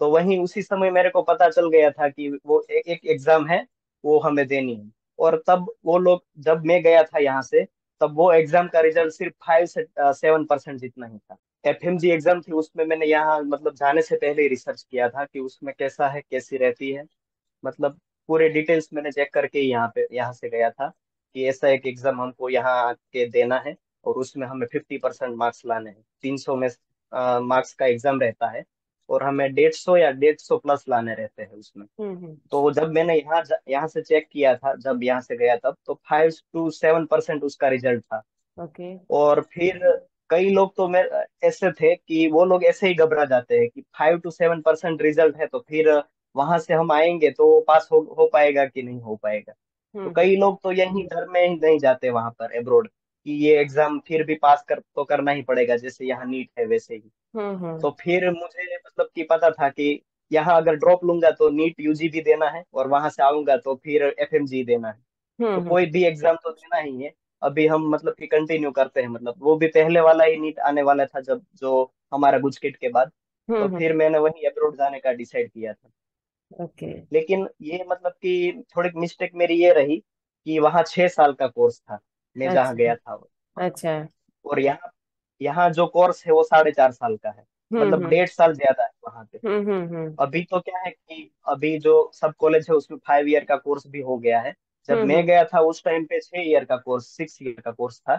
तो वहीं उसी समय मेरे को पता चल गया था कि वो एक एग्जाम है, वो हमें देनी है। और तब वो लोग, जब मैं गया था यहाँ से, तब वो एग्जाम का रिजल्ट सिर्फ 5 से 7% जितना ही था। एफएमजी एग्जाम थी, उसमें मैंने यहाँ मतलब जाने से पहले ही रिसर्च किया था कि उसमें कैसा है कैसी रहती है, मतलब पूरे डिटेल्स मैंने चेक करके ही यहाँ से गया था कि ऐसा एक एग्जाम हमको यहाँ आके देना है। और उसमें हमें 50% मार्क्स लाने हैं, 300 में मार्क्स का एग्जाम रहता है, और हमें 150 या 150 प्लस लाने रहते हैं उसमें। हम्म। तो जब मैंने यहाँ से चेक किया था, जब यहाँ से गया तब तो 5 to 7% उसका रिजल्ट था। ओके। और फिर कई लोग तो मैं ऐसे थे कि वो लोग ऐसे ही घबरा जाते हैं कि 5 to 7% रिजल्ट है तो फिर वहां से हम आएंगे तो वो पास हो पाएगा कि नहीं हो पाएगा। तो हम्म। कई लोग तो यही डर में ही नहीं जाते वहां पर एब्रोड कि ये एग्जाम फिर भी पास कर तो करना ही पड़ेगा, जैसे यहाँ नीट है वैसे ही। हम्म। तो फिर मुझे मतलब कि पता था कि यहाँ अगर ड्रॉप लूंगा तो नीट यूजी भी देना है, और वहां से आऊंगा तो फिर एफएमजी देना है। तो हम्म। कोई भी एग्जाम तो देना ही है। अभी हम मतलब कि कंटिन्यू करते हैं, मतलब वो भी पहले वाला ही नीट आने वाला था जब, जो हमारा गुजकेट के बाद। तो हम्म। फिर मैंने वही अब्रॉड जाने का डिसाइड किया था। ओके। लेकिन ये मतलब कि थोड़ी मिस्टेक मेरी ये रही कि वहाँ 6 साल का कोर्स था, मैं जहाँ अच्छा। गया था। अच्छा। और यहाँ यहाँ जो कोर्स है वो 4.5 साल का है, मतलब हम्म। 1.5 साल ज्यादा है वहाँ पे। हम्म। अभी तो क्या है कि अभी जो सब कॉलेज है उसमें 5 ईयर का कोर्स भी हो गया है। जब मैं हम्म। गया था उस टाइम पे 6 ईयर का कोर्स, 6 ईयर का कोर्स था।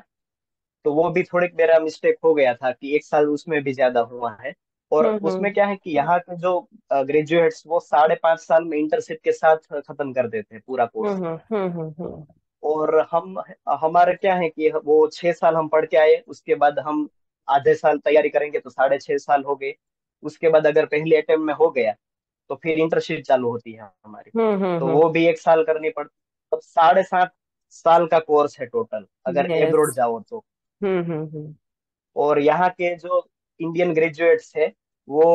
तो वो भी थोड़ी मेरा मिस्टेक हो गया था कि 1 साल उसमें भी ज्यादा हुआ है। और उसमें हम्म। क्या है कि यहाँ के जो ग्रेजुएट्स वो 5.5 साल में इंटर्नशिप के साथ खत्म कर देते हैं पूरा कोर्स। हम्म। और हम हमारा क्या है कि वो 6 साल हम पढ़ के आए, उसके बाद हम आधे साल तैयारी करेंगे तो 6.5 साल हो गए। उसके बाद अगर पहले अटेम्प्ट में हो गया तो फिर इंटर्नशिप चालू होती है हमारी। तो हम्म। वो भी 1 साल करनी पड़ती। अब 7.5 साल का कोर्स है टोटल अगर यस। एब्रोड जाओ तो। हम्म। और यहाँ के जो इंडियन ग्रेजुएट्स है वो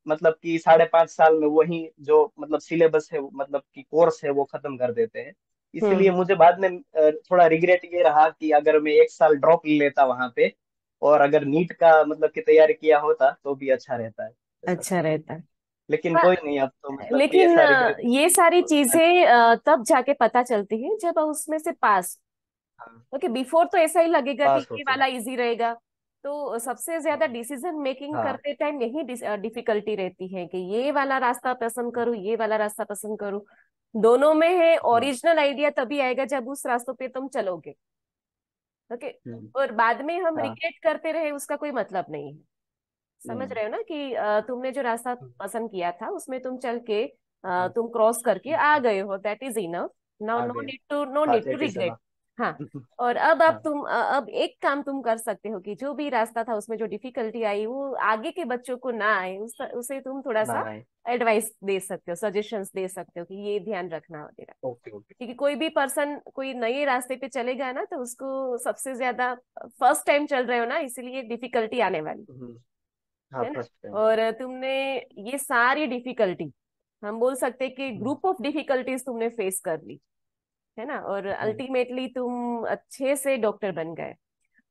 मतलब कि 5.5 साल में वही जो मतलब सिलेबस है, मतलब कि कोर्स है वो खत्म कर देते हैं। इसलिए हम्म। मुझे बाद में थोड़ा रिग्रेट ये रहा कि अगर मैं 1 साल ड्रॉप ले लेता वहां पे, और अगर नीट का मतलब कि तैयारी किया होता तो भी अच्छा रहता है ऐसा। अच्छा रहता है। लेकिन पर कोई नहीं, अब तो मतलब कि लेकिन ऐसा रिग्रेट। ये सारी चीजें तब जाके पता चलती है जब उसमें से पास। हाँ, ओके, बिफोर तो ऐसा ही लगेगा कि पास ये होते हैं। वाला इजी रहेगा। तो सबसे ज्यादा हाँ डिसीजन मेकिंग हाँ। करते टाइम यही डिफिकल्टी रहती है कि ये वाला रास्ता पसंद करूँ, ये वाला रास्ता पसंद करूँ। दोनों में है, हम्म ओरिजिनल आइडिया तभी आएगा जब उस रास्तों पे तुम चलोगे। ओके। हम्म। और बाद में हम हाँ। रिग्रेट करते रहे, उसका कोई मतलब नहीं है। समझ हम्म रहे हो ना कि तुमने जो रास्ता हम्म, पसंद किया था उसमें तुम चल के हाँ। तुम क्रॉस करके हम्म, आ गए हो, दैट इज इनफ। नाउ आ नो गए। नीड टू, नो हाँ, need to that is regret. Enough. हाँ। और अब हाँ। तुम अब एक काम तुम कर सकते हो कि जो भी रास्ता था उसमें जो डिफिकल्टी आई वो आगे के बच्चों को ना आए, उसे तुम थोड़ा सा नाइन। एडवाइस दे सकते हो, सजेशंस दे सकते हो कि ये ध्यान रखना वगैरह। Okay okay. क्योंकि कोई भी पर्सन कोई नए रास्ते पे चलेगा ना तो उसको सबसे ज्यादा, फर्स्ट टाइम चल रहे हो ना इसीलिए डिफिकल्टी आने वाली हाँ, है ना। First time. और तुमने ये सारी डिफिकल्टी, हम बोल सकते हैं कि ग्रुप ऑफ डिफिकल्टीज तुमने फेस कर ली, है ना। और अल्टीमेटली तुम अच्छे से डॉक्टर बन गए।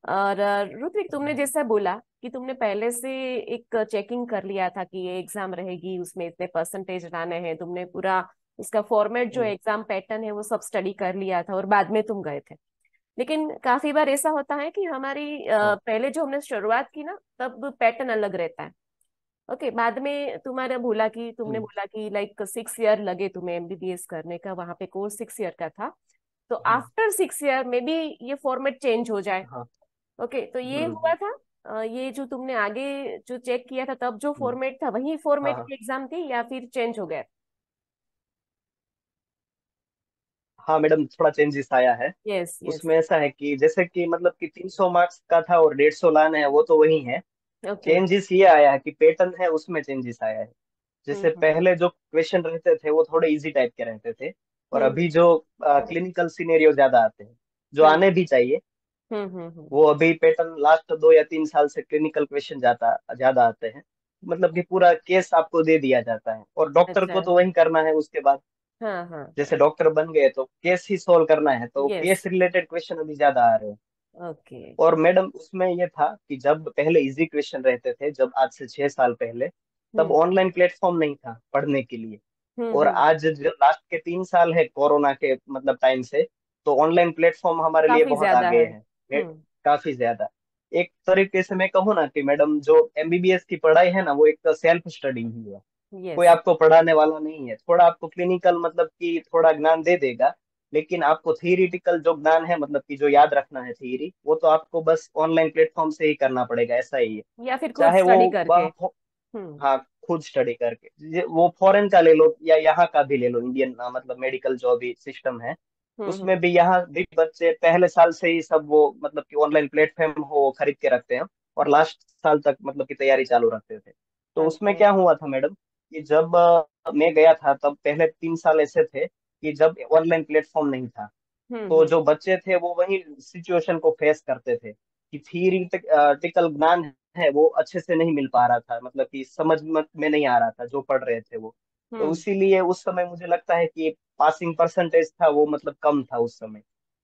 और ऋत्विक, तुमने जैसा बोला कि तुमने पहले से एक चेकिंग कर लिया था कि ये एग्जाम रहेगी, उसमें इतने परसेंटेज लाने हैं, तुमने पूरा उसका फॉर्मेट जो एग्जाम पैटर्न है वो सब स्टडी कर लिया था और बाद में तुम गए थे। लेकिन काफी बार ऐसा होता है कि हमारी हाँ। पहले जो हमने शुरुआत की ना तब पैटर्न अलग रहता है। ओके, बाद में तुम्हारा बोला कि तुमने हम्म बोला कि लाइक 6 ईयर लगे तुम्हें एमबीबीएस करने का, वहां पे कोर्स 6 ईयर का था। तो हम्म, आफ्टर 6 ईयर में भी ये फॉर्मेट चेंज हो जाए। हाँ। ओके, तो ये हुआ हम्म था। ये जो तुमने आगे जो चेक किया था तब जो हम्म, फॉर्मेट था वही हाँ फॉर्मेट हाँ। की एग्जाम थी या फिर चेंज हो गया? हाँ मैडम, थोड़ा चेंजेस आया है। Yes yes. उसमें ऐसा है कि जैसे कि मतलब कि 300 मार्क्स का था और 150 लाना है, वो तो वही है। ओके। चेंजेस ये आया है कि पैटर्न है उसमें चेंजेस आया है। जैसे हम्म। पहले जो क्वेश्चन रहते थे वो थोड़े इजी टाइप के रहते थे। और हम्म। अभी जो क्लिनिकल सिनेरियो ज्यादा आते हैं, जो हम्म। आने भी चाहिए, हम्म। वो अभी पैटर्न लास्ट 2 या 3 साल से क्लिनिकल क्वेश्चन जाता ज्यादा आते हैं। मतलब कि पूरा केस आपको दे दिया जाता है और डॉक्टर अच्छा। को तो वही करना है उसके बाद। हाँ हाँ। जैसे डॉक्टर बन गए तो केस ही सोल्व करना है, तो यस। केस रिलेटेड क्वेश्चन अभी ज्यादा आ रहे हैं। ओके। और मैडम उसमें ये था कि जब पहले इजी क्वेश्चन रहते थे, जब आज से 6 साल पहले, तब हम्म ऑनलाइन प्लेटफॉर्म नहीं था पढ़ने के लिए। और हम्म। आज जो लास्ट के 3 साल है कोरोना के मतलब टाइम से, तो ऑनलाइन प्लेटफॉर्म हमारे लिए काफी बहुत ज्यादा आगे है। हैं। हम्म। काफी ज्यादा। एक तरीके से मैं कहूँ ना कि मैडम जो एमबीबीएस की पढ़ाई है ना, वो एक सेल्फ स्टडी ही है। कोई यस। आपको पढ़ाने वाला नहीं है, थोड़ा आपको क्लिनिकल मतलब कि थोड़ा ज्ञान दे देगा। लेकिन आपको थियरिटिकल जो ज्ञान है, मतलब कि जो याद रखना है थियरी, वो तो आपको बस ऑनलाइन प्लेटफॉर्म से ही करना पड़ेगा, ऐसा ही है। या फिर खुद चाहे वो स्टडी करके। वह हम्म हाँ, खुद स्टडी करके। वो फॉरेन का ले लो या यहाँ का भी ले लो, इंडियन मतलब मेडिकल जो भी सिस्टम है, उसमें हम्म। भी यहाँ भी बच्चे पहले साल से ही सब वो मतलब कि ऑनलाइन प्लेटफॉर्म हो खरीद के रखते हैं, और लास्ट साल तक मतलब की तैयारी चालू रखते थे। तो उसमें ओके। क्या हुआ था मैडम कि जब मैं गया था तब पहले 3 साल ऐसे थे कि जब ऑनलाइन प्लेटफॉर्म नहीं था। तो हम्म। जो बच्चे थे वो वही सिचुएशन को फेस करते थे कि थियरिटिकल ज्ञान है वो अच्छे से नहीं मिल पा रहा था, मतलब कि समझ में नहीं आ रहा था जो पढ़ रहे थे वो। तो हम्म। इसीलिए उस समय मुझे लगता है कि पासिंग परसेंटेज था वो मतलब कम था उस समय।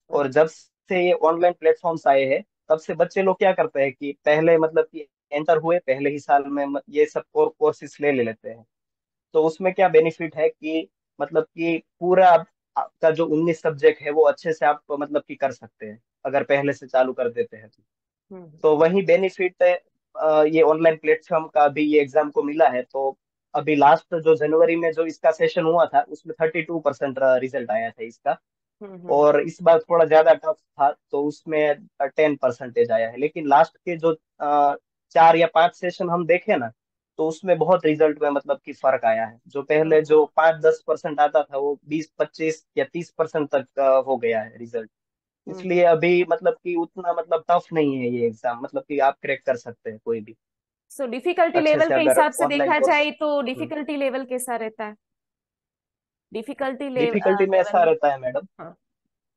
और अच्छा। जब से ये ऑनलाइन प्लेटफॉर्म्स आए हैं तब से बच्चे लोग क्या करते हैं कि पहले मतलब कि एंटर हुए पहले ही साल में ये सब कोर्सेज ले लेते हैं। तो उसमें क्या बेनिफिट है कि मतलब कि पूरा आपका जो 19 सब्जेक्ट है वो अच्छे से आप मतलब कि कर सकते हैं अगर पहले से चालू कर देते हैं तो। हम्म। तो वही बेनिफिट है ये ऑनलाइन प्लेटफॉर्म का भी ये एग्जाम को मिला है। तो अभी लास्ट जो जनवरी में जो इसका सेशन हुआ था उसमें 32% रिजल्ट आया था इसका। हम्म। और इस बार थोड़ा ज्यादा टफ था तो उसमें 10% आया है। लेकिन लास्ट के जो 4 या 5 सेशन हम देखे ना तो उसमें बहुत रिजल्ट में मतलब कि फर्क आया है। जो पहले जो 5-10% आता था वो 20-25 या 30% तक हो गया है रिजल्ट। हम्म। इसलिए अभी मतलब कि उतना मतलब टफ नहीं है ये एग्जाम, मतलब कि आप क्रैक कर सकते हैं कोई भी सो डिफिकल्टी अच्छे लेवल से के अगर हिसाब से ऑनलाइन देखा कोर्स। जाए तो डिफिकल्टी लेवल कैसा रहता है? डिफिकल्टी डिफिकल्टी में ऐसा लेवल। रहता है मैडम, हाँ।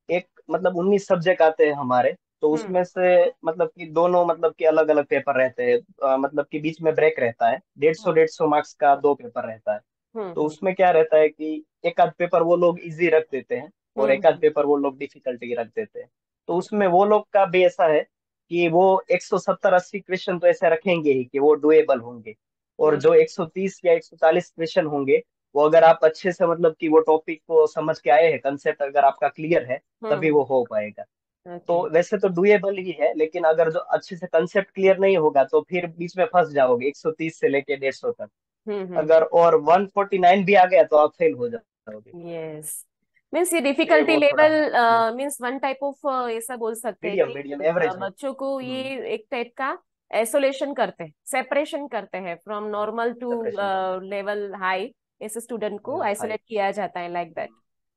एक मतलब 19 सब्जेक्ट आते हैं हमारे। तो हम्म। उसमें से मतलब कि दोनों मतलब कि अलग अलग पेपर रहते हैं। मतलब कि बीच में ब्रेक रहता है, 150 हाँ। 150 मार्क्स का 2 पेपर रहता है। तो हम्म। उसमें क्या रहता है कि एक आध पेपर वो लोग इजी रख देते हैं और एक आध हम्म। पेपर वो लोग डिफिकल्टी रख देते हैं। तो हम्म। उसमें वो लोग का भी ऐसा है कि वो 170-80 क्वेश्चन तो ऐसे रखेंगे ही कि वो डुएबल होंगे। और हम्म। जो 130 या 140 क्वेश्चन होंगे वो अगर आप अच्छे से मतलब कि वो टॉपिक को समझ के आए हैं, कंसेप्ट अगर आपका क्लियर है तभी हम्म। वो हो पाएगा। तो ओके। वैसे तो डुएबल ही है, लेकिन अगर जो अच्छे से कंसेप्ट क्लियर नहीं होगा तो फिर बीच में फंस जाओगे 130 से लेके 150 तक। हम्म। अगर और 149 भी आ गया तो आप फेल हो जाओगे। यस। मीन्स ये इसलिए डिफिकल्टी वो थोड़ा level means one type of ऐसा बोल सकते हैं मीडियम कि मीडियम एवरेज है। बच्चों को ये एक टाइप का आइसोलेशन करते हैं, सेपरेशन करते हैं फ्रॉम नॉर्मल टू सेपरेशन करते लेवल हाई। ऐसे स्टूडेंट को हैं हाई। आइसोलेट किया जाता है लाइक दैट।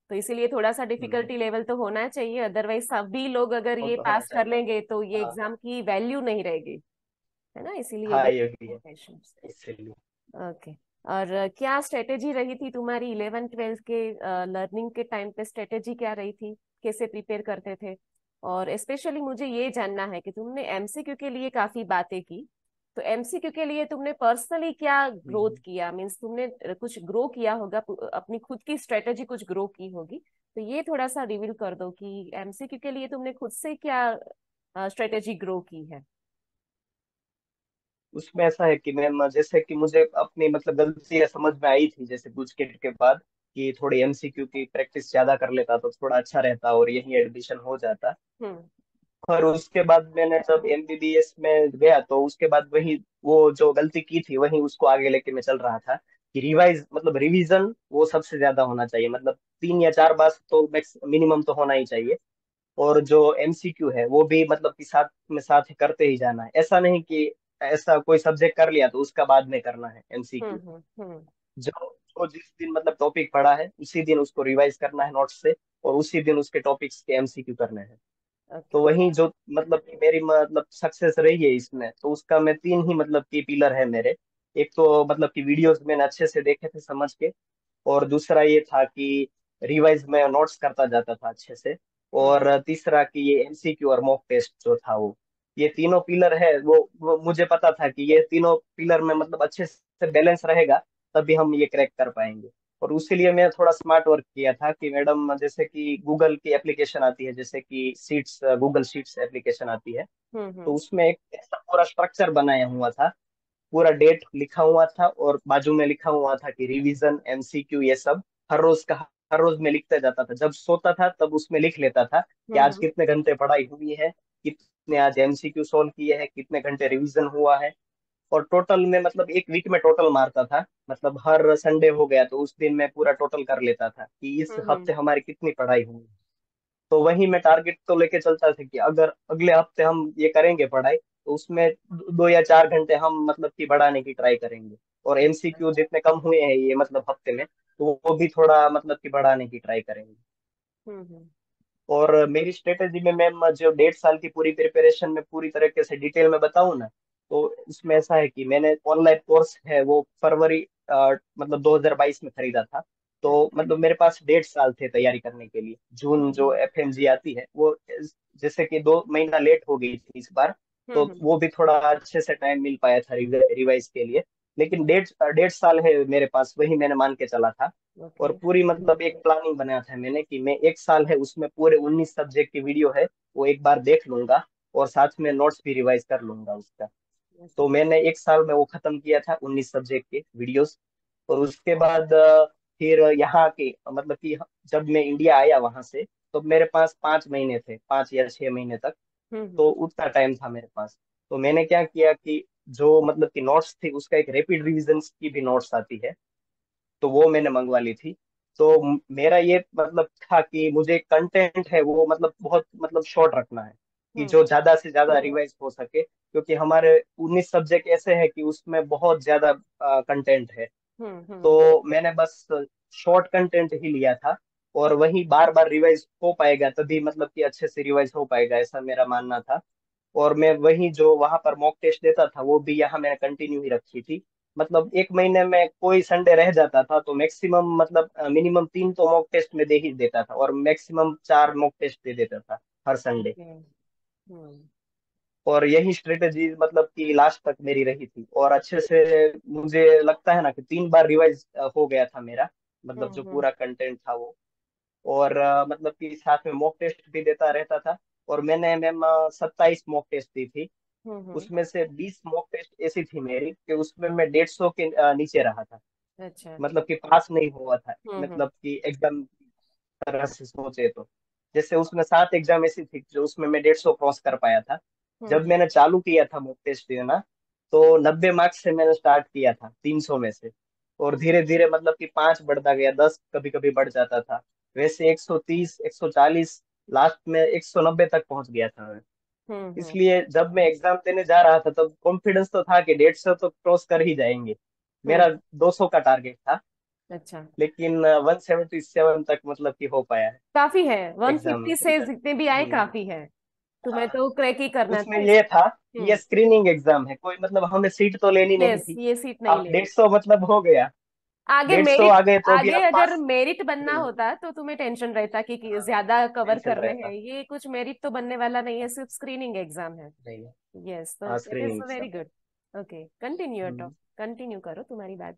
तो इसीलिए थोड़ा सा डिफिकल्टी लेवल तो होना चाहिए, अदरवाइज सभी लोग अगर वो ये तो होना पास कर चाहिए। लेंगे तो ये हाँ। एग्जाम की वैल्यू नहीं रहेगी, है ना, इसीलिए हाँ भी ये भी है patience। इसलिए। ओके। और क्या स्ट्रेटेजी रही थी तुम्हारी 11 12 के लर्निंग के टाइम पे? स्ट्रेटेजी क्या रही थी, कैसे प्रिपेयर करते थे? और स्पेशली मुझे ये जानना है कि तुमने एमसीक्यू के लिए काफी बातें की, तो एमसीक्यू के लिए तुमने पर्सनली क्या ग्रोथ हम्म। किया? मीन्स तुमने कुछ ग्रो किया होगा, अपनी खुद की स्ट्रेटेजी कुछ ग्रो की होगी, तो ये थोड़ा सा रिवील कर दो कि एमसीक्यू के लिए तुमने खुद से क्या स्ट्रेटेजी ग्रो की है। उसमें ऐसा है कि मैम जैसे कि मुझे अपनी मतलब गलतियां समझ में आई थी जैसे कुछ के बाद कि थोड़ी एमसीक्यू की प्रैक्टिस ज्यादा कर लेता तो थोड़ा अच्छा रहता और यही एडमिशन हो जाता। हम्म। और उसके बाद मैंने जब एमबीबीएस में गया तो उसके बाद वही वो जो गलती की थी वही उसको आगे लेके मैं चल रहा था कि रिवाइज मतलब रिवीजन वो सबसे ज्यादा होना चाहिए, मतलब 3 या 4 बार तो मैक्स मिनिमम तो होना ही चाहिए। और जो एमसीक्यू है वो भी मतलब कि साथ में साथ करते ही जाना है। ऐसा नहीं कि ऐसा कोई सब्जेक्ट कर लिया तो उसका बाद में करना है एमसीक्यू। हम्म। जो जो जिस दिन मतलब टॉपिक पढ़ा है उसी दिन उसको रिवाइज करना है नोट्स से और उसी दिन उसके टॉपिक्स के एमसीक्यू करने हैं। ओके। तो वही जो मतलब कि मेरी मतलब सक्सेस रही है इसमें तो उसका मैं 3 ही मतलब कि पिलर है मेरे। एक तो मतलब कि वीडियोस मैंने अच्छे से देखे थे समझ के। और दूसरा ये था कि रिवाइज में नोट्स करता जाता था अच्छे से। हम्म। और तीसरा कि ये एमसीक्यू और मॉक टेस्ट जो था वो ये तीनों पिलर है वो मुझे पता था कि ये तीनों पिलर में मतलब अच्छे से बैलेंस रहेगा तभी हम ये क्रैक कर पाएंगे। और उसी लिए मैं थोड़ा स्मार्ट वर्क किया था कि मैडम जैसे कि गूगल की एप्लीकेशन आती है जैसे कि सीट्स गूगल शीट्स एप्लीकेशन आती है। तो हम्म। उसमें एक ऐसा पूरा स्ट्रक्चर बनाया हुआ था, पूरा डेट लिखा हुआ था और बाजू में लिखा हुआ था कि रिवीजन एमसीक्यू ये सब हर रोज का हर रोज में लिखता जाता था। जब सोता था तब उसमें लिख लेता था कि आज हम्म। कितने घंटे पढ़ाई हुई है, कितने आज एमसीक्यू सॉल्व किए हैं, कितने घंटे रिवीजन हुआ है। और टोटल में मतलब एक वीक में टोटल मारता था, मतलब हर संडे हो गया तो उस दिन मैं पूरा टोटल कर लेता था कि इस हम्म। हफ्ते हमारी कितनी पढ़ाई हुई। तो वही मैं टारगेट तो लेके चलता था कि अगर अगले हफ्ते हम ये करेंगे पढ़ाई तो उसमें 2 या 4 घंटे हम मतलब कि बढ़ाने की ट्राई करेंगे। और एमसीक्यू जितने कम हुए हैं ये मतलब हफ्ते में तो वो भी थोड़ा मतलब कि बढ़ाने की ट्राई करेंगे। हम्म। और मेरी स्ट्रेटेजी में मैम जो 1.5 साल की पूरी प्रिपरेशन में पूरी तरीके से डिटेल में बताऊं ना तो इसमें ऐसा है कि मैंने ऑनलाइन कोर्स है वो फरवरी मतलब 2022 में खरीदा था। तो मतलब मेरे पास 1.5 साल थे तैयारी करने के लिए। जून जो हम्म एफएमजी आती है वो जैसे कि 2 महीना लेट हो गई थी इस बार, तो हम्म वो भी थोड़ा अच्छे से टाइम मिल पाया था रिवाइज के लिए। लेकिन 1.5 साल है मेरे पास, वही मैंने मान के चला था। ओके और पूरी मतलब एक प्लानिंग बनाया था मैंने कि मैं 1 साल है उसमें पूरे 19 सब्जेक्ट की वीडियो है वो एक बार देख लूंगा, और साथ में नोट्स भी रिवाइज कर लूंगा उसका। तो मैंने 1 साल में वो खत्म किया था 19 सब्जेक्ट के वीडियोस। और उसके बाद फिर यहाँ के मतलब कि जब मैं इंडिया आया वहां से, तो मेरे पास 5 महीने थे, 5 या 6 महीने तक। हम्म तो उतना टाइम था मेरे पास। तो मैंने क्या किया कि जो मतलब कि नोट्स थी उसका एक रैपिड रिवीजन की भी नोट्स आती है, तो वो मैंने मंगवा ली थी। तो मेरा ये मतलब था कि मुझे कंटेंट है वो मतलब बहुत मतलब शॉर्ट रखना है, कि हम्म जो ज्यादा से ज्यादा रिवाइज हो सके, क्योंकि हमारे 19 सब्जेक्ट ऐसे हैं कि उसमें बहुत ज्यादा कंटेंट है। हम्म तो मैंने बस शॉर्ट कंटेंट ही लिया था, और वही बार बार रिवाइज हो पाएगा तभी मतलब कि अच्छे से रिवाइज हो पाएगा, ऐसा मेरा मानना था। और मैं वही जो वहां पर मॉक टेस्ट देता था वो भी यहाँ मैंने कंटिन्यू ही रखी थी। मतलब एक महीने में कोई संडे रह जाता था तो मैक्सिमम मतलब मिनिमम 3 तो मॉक टेस्ट में दे ही देता था, और मैक्सिमम 4 मॉक टेस्ट दे देता था हर संडे। ओके हम्म और यही स्ट्रेटेजी मतलब कि लास्ट तक मेरी रही थी, और अच्छे से मुझे लगता है ना कि 3 बार रिवाइज हो गया था मेरा, मतलब जो हम्म पूरा कंटेंट था वो। और मतलब कि साथ में मॉक टेस्ट भी देता रहता था। और मैंने मैम 27 मॉक टेस्ट दी थी। हम्म। उसमें से 20 मॉक टेस्ट ऐसी थी मेरी कि उसमें मैं 150 के नीचे रहा था, अच्छा मतलब कि पास नहीं हुआ था, हम्म। मतलब कि एकदम तरह से सोचे तो। जैसे उसमें 7 एग्जाम ऐसी थी जो उसमें मैं 150 क्रॉस कर पाया था। जब हम्म मैंने चालू किया था मॉक टेस्ट देना, तो 90 मार्क्स से मैंने स्टार्ट किया था 300 में से। और धीरे धीरे मतलब कि 5 बढ़ता गया, 10 कभी कभी बढ़ जाता था। वैसे 130, 140, लास्ट में 190 तक पहुंच गया था मैं। हम्म। इसलिए जब मैं एग्जाम देने जा रहा था तब कॉन्फिडेंस तो था कि 150 तो क्रॉस कर ही जाएंगे। हम्म। मेरा 200 का टारगेट था, अच्छा लेकिन 177 तक मतलब कि हो पाया है काफी है, एग्जाम में 150 से रिजल्ट। जितने भी आए काफी है। तुम्हें हाँ, तो क्रैक ही करना उसमें था ये इसे। था कि ये हम्म। स्क्रीनिंग एग्जाम है, कोई मतलब हमें सीट तो लेनी नहीं यस, थी। ये सीट नहीं आप लेनी। 150 मतलब हो गया, आगे 150 मेरिट, आ गए तो भी आगे आप अगर पास। मेरिट बनना हम्म, होता तो तुम्हें टेंशन रहता कि हाँ, ज्यादा कवर टेंशन करने हैं, रहता। ये कुछ मेरिट तो बनने वाला नहीं है, सिर्फ स्क्रीनिंग एग्जाम है। नहीं है। यस, तो हाँ, it is screening very exam. Good. Okay, continue talk, continue करो तुम्हारी बात।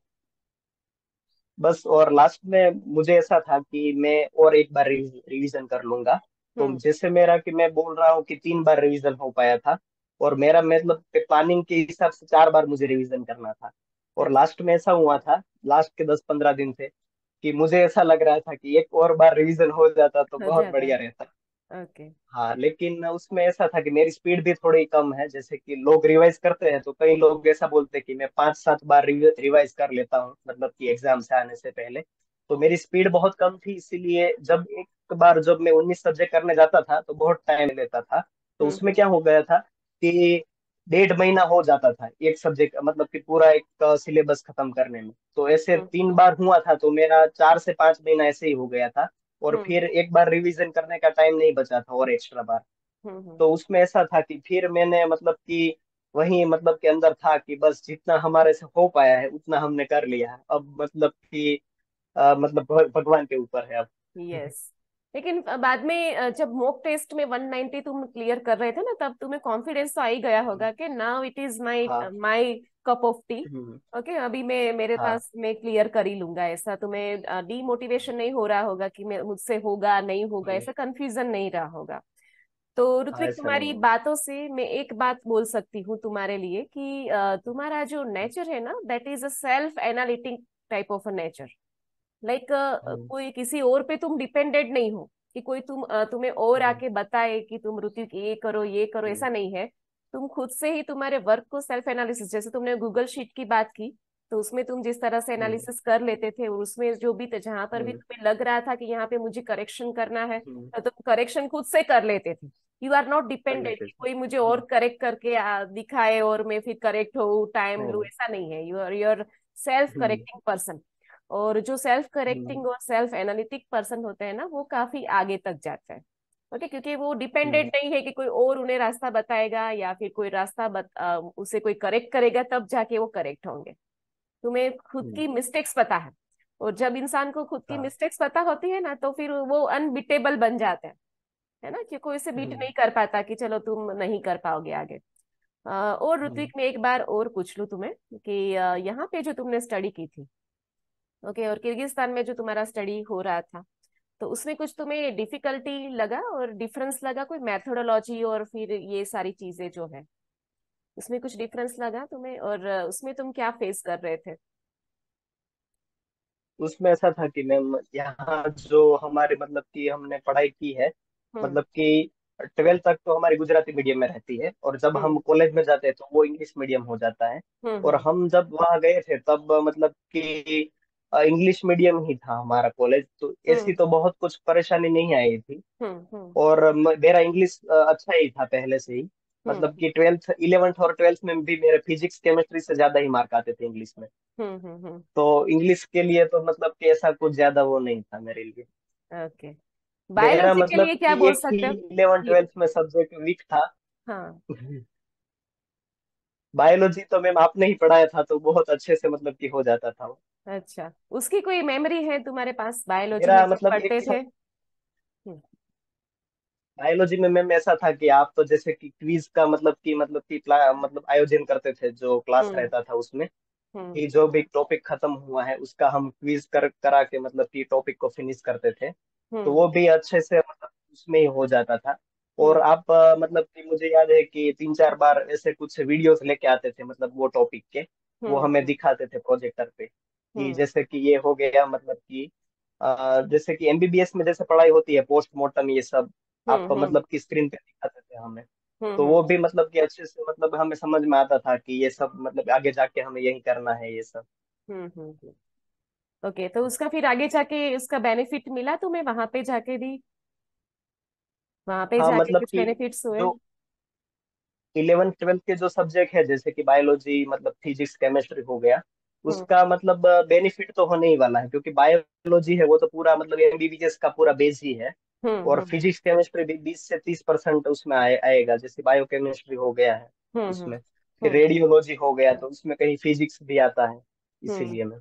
बस, और लास्ट में मुझे ऐसा था कि मैं और एक बार रिवीजन कर लूंगा। तो हम्म जैसे मेरा कि मैं बोल रहा हूँ कि 3 बार रिवीजन हो पाया था, और मेरा मतलब प्लानिंग के हिसाब से 4 बार मुझे रिवीजन करना था। और अच्छा लास्ट में ऐसा हुआ था, लास्ट के 10-15 दिन थे, कि मुझे ऐसा लग रहा था कि एक और बार रिवीजन हो जाता तो हो बहुत जाता बढ़िया है। रहता। ओके हाँ, लेकिन उसमें ऐसा था कि मेरी स्पीड भी थोड़ी कम है। जैसे कि लोग रिवाइज करते हैं तो कई लोग ऐसा बोलते हैं कि मैं 5-7 बार रिवाइज कर लेता हूँ, मतलब कि एग्जाम से आने से पहले। तो मेरी स्पीड बहुत कम थी, इसीलिए जब एक बार जब मैं 19 सब्जेक्ट करने जाता था तो बहुत टाइम लेता था। तो उसमें हम्म क्या हो गया था कि 1.5 महीना हो जाता था एक सब्जेक्ट, मतलब कि पूरा एक सिलेबस खत्म करने में। तो ऐसे हम्म 3 बार हुआ था तो मेरा 4 से 5 महीना ऐसे ही हो गया था। और हम्म फिर एक बार रिवीजन करने का टाइम नहीं बचा था और एक्स्ट्रा बार। हम्म। तो उसमें ऐसा था कि फिर मैंने मतलब कि वही मतलब के अंदर था कि बस जितना हमारे से हो पाया है उतना हमने कर लिया है, अब मतलब कि मतलब भगवान के ऊपर है अब। यस, लेकिन बाद में जब मॉक टेस्ट में 190 तुम क्लियर कर रहे थे ना, तब तुम्हें कॉन्फिडेंस तो आ ही गया होगा कि नाउ इट इज माय हाँ। My cup of T. Hmm, okay, अभी मैं मेरे हाँ, पास मैं क्लियर कर ही लूंगा, ऐसा तुम्हें डीमोटिवेशन नहीं हो रहा होगा कि मैं मुझसे होगा नहीं होगा, नहीं, ऐसा कंफ्यूजन नहीं रहा होगा। तो हाँ, ऋत्विक, ऐसा नहीं तुम्हारी है। बातों से मैं एक बात बोल सकती हूँ तुम्हारे लिए कि तुम्हारा जो नेचर है ना, that is a self analytic type of a nature. Like कोई किसी और पे तुम डिपेंडेंट नहीं हो कि कोई तुम्हें और हम्म, आके बताए कि तुम ऋतिक ये करो, हम्म, ऐसा नहीं है। तुम खुद से ही तुम्हारे वर्क को सेल्फ एनालिसिस, जैसे तुमने गूगल शीट की बात की, तो उसमें तुम जिस तरह से हम्म, एनालिसिस कर लेते थे, और उसमें जो भी जहां पर भी हम्म, तुम्हें लग रहा था कि यहाँ पे मुझे करेक्शन करना है, हम्म, तो तुम करेक्शन खुद से कर लेते थे। यू आर नॉट कर डिपेंडेंट लेते कि थे। कोई मुझे और करेक्ट करके दिखाए और मैं फिर करेक्ट हो टाइम लू, नहीं। ऐसा नहीं है। You are self hmm, correcting person. और जो सेल्फ हम्म, करेक्टिंग और सेल्फ एनालिटिक पर्सन होते हैं ना, वो काफी आगे तक जाते हैं। ओके, क्योंकि वो डिपेंडेंट हम्म, नहीं है कि कोई और उन्हें रास्ता बताएगा या फिर कोई रास्ता उसे कोई करेक्ट करेगा तब जाके वो करेक्ट होंगे। तुम्हें खुद हम्म, की मिस्टेक्स पता है, और जब इंसान को खुद की हाँ। मिस्टेक्स पता होती है ना, तो फिर वो अनबिटेबल बन जाता है ना, कि कोई से बीट हम्म। नहीं कर पाता कि चलो तुम नहीं कर पाओगे आगे। और हम्म। ऋत्विक, मैं एक बार और पूछ लूं तुम्हें कि यहाँ पे जो तुमने स्टडी की थी, ओके, और किर्गिस्तान में जो तुम्हारा स्टडी हो रहा था, तो उसमें कुछ तुम्हें डिफिकल्टी लगा और डिफरेंस लगा, कोई मेथोडोलॉजी और फिर ये सारी चीजें जो है, उसमें कुछ डिफरेंस लगा तुम्हें, और उसमें तुम क्या फेस कर रहे थे? उसमें ऐसा था कि मैम यहाँ जो हमारे मतलब कि हमने पढ़ाई की है, हम्म। मतलब कि 12th तक तो हमारी गुजराती मीडियम में रहती है, और जब हम हम्म। कॉलेज में जाते हैं तो वो इंग्लिश मीडियम हो जाता है। और हम्म। हम जब वहाँ गए थे तब मतलब कि इंग्लिश मीडियम ही था हमारा कॉलेज, तो ऐसी हम्म। तो बहुत कुछ परेशानी नहीं आई थी। हम्म। हम्म। और मेरा इंग्लिश अच्छा ही था पहले से ही। मतलब हम्म। कि 12th 11th और 12th में भी मेरे फिजिक्स केमिस्ट्री से ज्यादा ही मार्क आते थे इंग्लिश में। हम्म। हम्म। तो इंग्लिश के लिए तो मतलब कि ऐसा कुछ ज्यादा वो नहीं था मेरे लिए। ओके। मेरा बायोलॉजी के मतलब लिए क्या कि बोल एक ही सकते हो? 11 ये- 12th में सब्जेक्ट वीक था। हाँ। बायोलॉजी तो मैम आपने ही पढ़ाया था तो बहुत अच्छे से मतलब कि हो जाता था वो। अच्छा, उसकी कोई मेमोरी है तुम्हारे पास, बायोलॉजी में मेरा जब मतलब एक पढ़ते थे? हम्म। बायोलॉजी में मैम ऐसा था कि आप तो जैसे कि क्विज का मतलब कि मतलब आयोजन करते थे, जो क्लास हम्म। रहता था उसमें, हम्म। कि जो भी टॉपिक खत्म हुआ है उसका हम क्विज करा के मतलब कि टॉपिक को फिनिश करते थे। तो हम्म। वो भी अच्छे से मतलब उसमें ही हो जाता था। और हम्म। आप मतलब कि मुझे याद है कि 3 4 बार ऐसे कुछ वीडियोस लेके आते थे, मतलब वो टॉपिक के, वो हम्म। हमें दिखाते थे प्रोजेक्टर पे, कि हम्म। जैसे कि ये हो गया मतलब कि जैसे कि एमबीबीएस में जैसे पढ़ाई होती है पोस्टमार्टम ये सब, हम्म। आप हम्म। मतलब की स्क्रीन पे दिखाते थे हमें। हम्म। तो वो भी मतलब कि अच्छे से मतलब हमें समझ में आता था कि ये सब मतलब आगे जाके हमें यही करना है ये सब। हम्म। ओके, तो उसका फिर आगे जाके उसका बेनिफिट मिला तुम्हें वहां पे जाके भी? वहां पे हाँ जाके मतलब कुछ कि बेनिफिट्स हुए? जो 11th 12th के जो सब्जेक्ट है जैसे कि बायोलॉजी मतलब फिजिक्स केमिस्ट्री हो गया, हम्म। उसका मतलब बेनिफिट तो होने ही वाला है, क्योंकि बायोलॉजी है वो तो पूरा मतलब एमबीबीएस का पूरा बेस ही है। हम्म। और फिजिक्स केमिस्ट्री भी 20 से 30% उसमें आएगा, जैसे बायो केमिस्ट्री हो गया है हम्म। उसमें। फिर हम्म। रेडियोलॉजी हो गया तो उसमें कहीं फिजिक्स भी आता है, हम्म। इसीलिए मैं,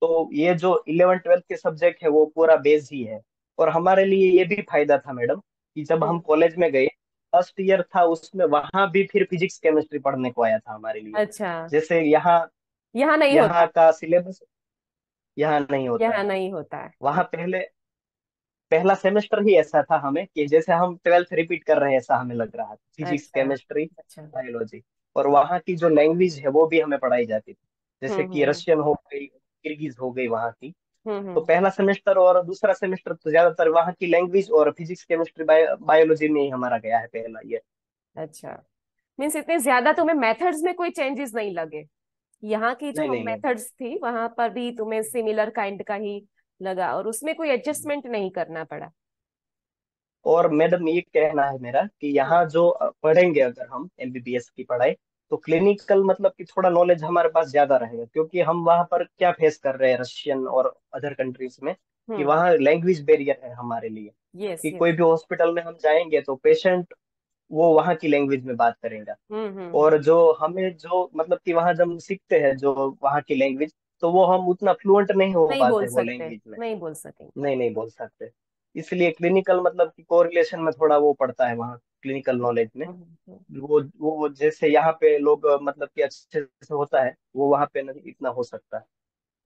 तो ये जो 11th 12th के सब्जेक्ट है वो पूरा बेस ही है। और हमारे लिए ये भी फायदा था मैडम, कि जब हम हम्म। कॉलेज में गए, फर्स्ट ईयर था उसमें, वहां भी फिर फिजिक्स केमिस्ट्री पढ़ने को आया था हमारे लिए। अच्छा, जैसे यहाँ, यहाँ नहीं यहाँ होता? का सिलेबस यहाँ नहीं होता यहाँ है। नहीं होता है। वहाँ पहले पहला सेमेस्टर ही ऐसा था हमें कि जैसे हम 12th रिपीट कर रहे हैं ऐसा हमें लग रहा था, फिजिक्स अच्छा। केमिस्ट्री अच्छा। बायोलॉजी। और वहाँ की जो लैंग्वेज है वो भी हमें पढ़ाई जाती थी, जैसे हम्म। कि हम्म। रशियन हो गई, किर्गिज हो गई वहाँ की। हम्म। तो पहला सेमेस्टर और दूसरा सेमेस्टर तो ज्यादातर वहाँ की लैंग्वेज और फिजिक्स केमिस्ट्री बायोलॉजी में ही हमारा गया है पहला ईयर। अच्छा, मीन्स इतने ज्यादा तुम्हें मेथड्स में कोई चेंजेस नहीं लगे? यहाँ की नहीं जो नहीं नहीं। मेथड्स थी वहां पर भी तुम्हें सिमिलर काइंड का ही लगा, और उसमें कोई एडजस्टमेंट नहीं करना पड़ा? और मैडम ये कहना है मेरा कि हम्म। यहाँ जो पढ़ेंगे अगर हम एमबीबीएस की पढ़ाई, तो क्लिनिकल मतलब कि थोड़ा नॉलेज हमारे पास ज्यादा रहेगा, क्योंकि हम वहाँ पर क्या फेस कर रहे हैं रशियन और अदर कंट्रीज में, कि हम्म। वहाँ लैंग्वेज बैरियर है हमारे लिए। यस, कि यस। कोई भी हॉस्पिटल में हम जाएंगे तो पेशेंट वो वहाँ की लैंग्वेज में बात करेगा। हम्म। और जो हमें जो मतलब कि वहाँ जब हम सीखते हैं जो वहाँ की लैंग्वेज, तो वो हम उतना फ्लुएंट नहीं हो नहीं बोल पाते वो सकते, लैंग्वेज में। नहीं बोल सकेंगे। नहीं नहीं बोल सकते। इसलिए क्लिनिकल मतलब कि कोरिलेशन में थोड़ा वो पड़ता है वहाँ क्लिनिकल नॉलेज में। हम्म। हम्म। वो जैसे यहाँ पे लोग मतलब कि अच्छे से होता है, वो वहाँ पे नहीं इतना हो सकता है।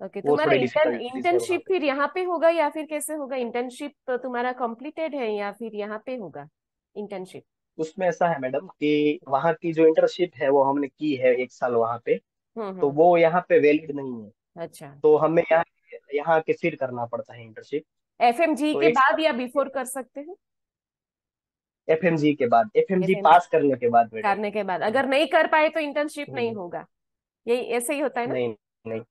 ओके, वो तुम्हारा थोड़ी डिफिकल्टीज है वहाँ इंटर्नशिप पे। फिर यहाँ पे होगा या फिर कैसे होगा? इंटर्नशिप तो तुम्हारा कंप्लीटेड है या फिर यहाँ पे होगा इंटर्नशिप? उसमें ऐसा है मैडम कि वहाँ की जो इंटर्नशिप है वो हमने की है 1 साल वहाँ पे, तो हम्म। वो यहाँ पे वैलिड नहीं है। अच्छा, तो हमें यहाँ यहाँ आके फिर करना पड़ता है इंटर्नशिप। एफएमजी तो के एक बाद साल या बिफोर कर सकते हो? एफएमजी के बाद, एफएमजी एफएमजी पास करने के बाद मैडम। करने के बाद अगर नहीं कर पाए तो इंटर्नशिप नहीं हम्म। होगा? यही ऐसे ही होता है ना? नहीं नहीं,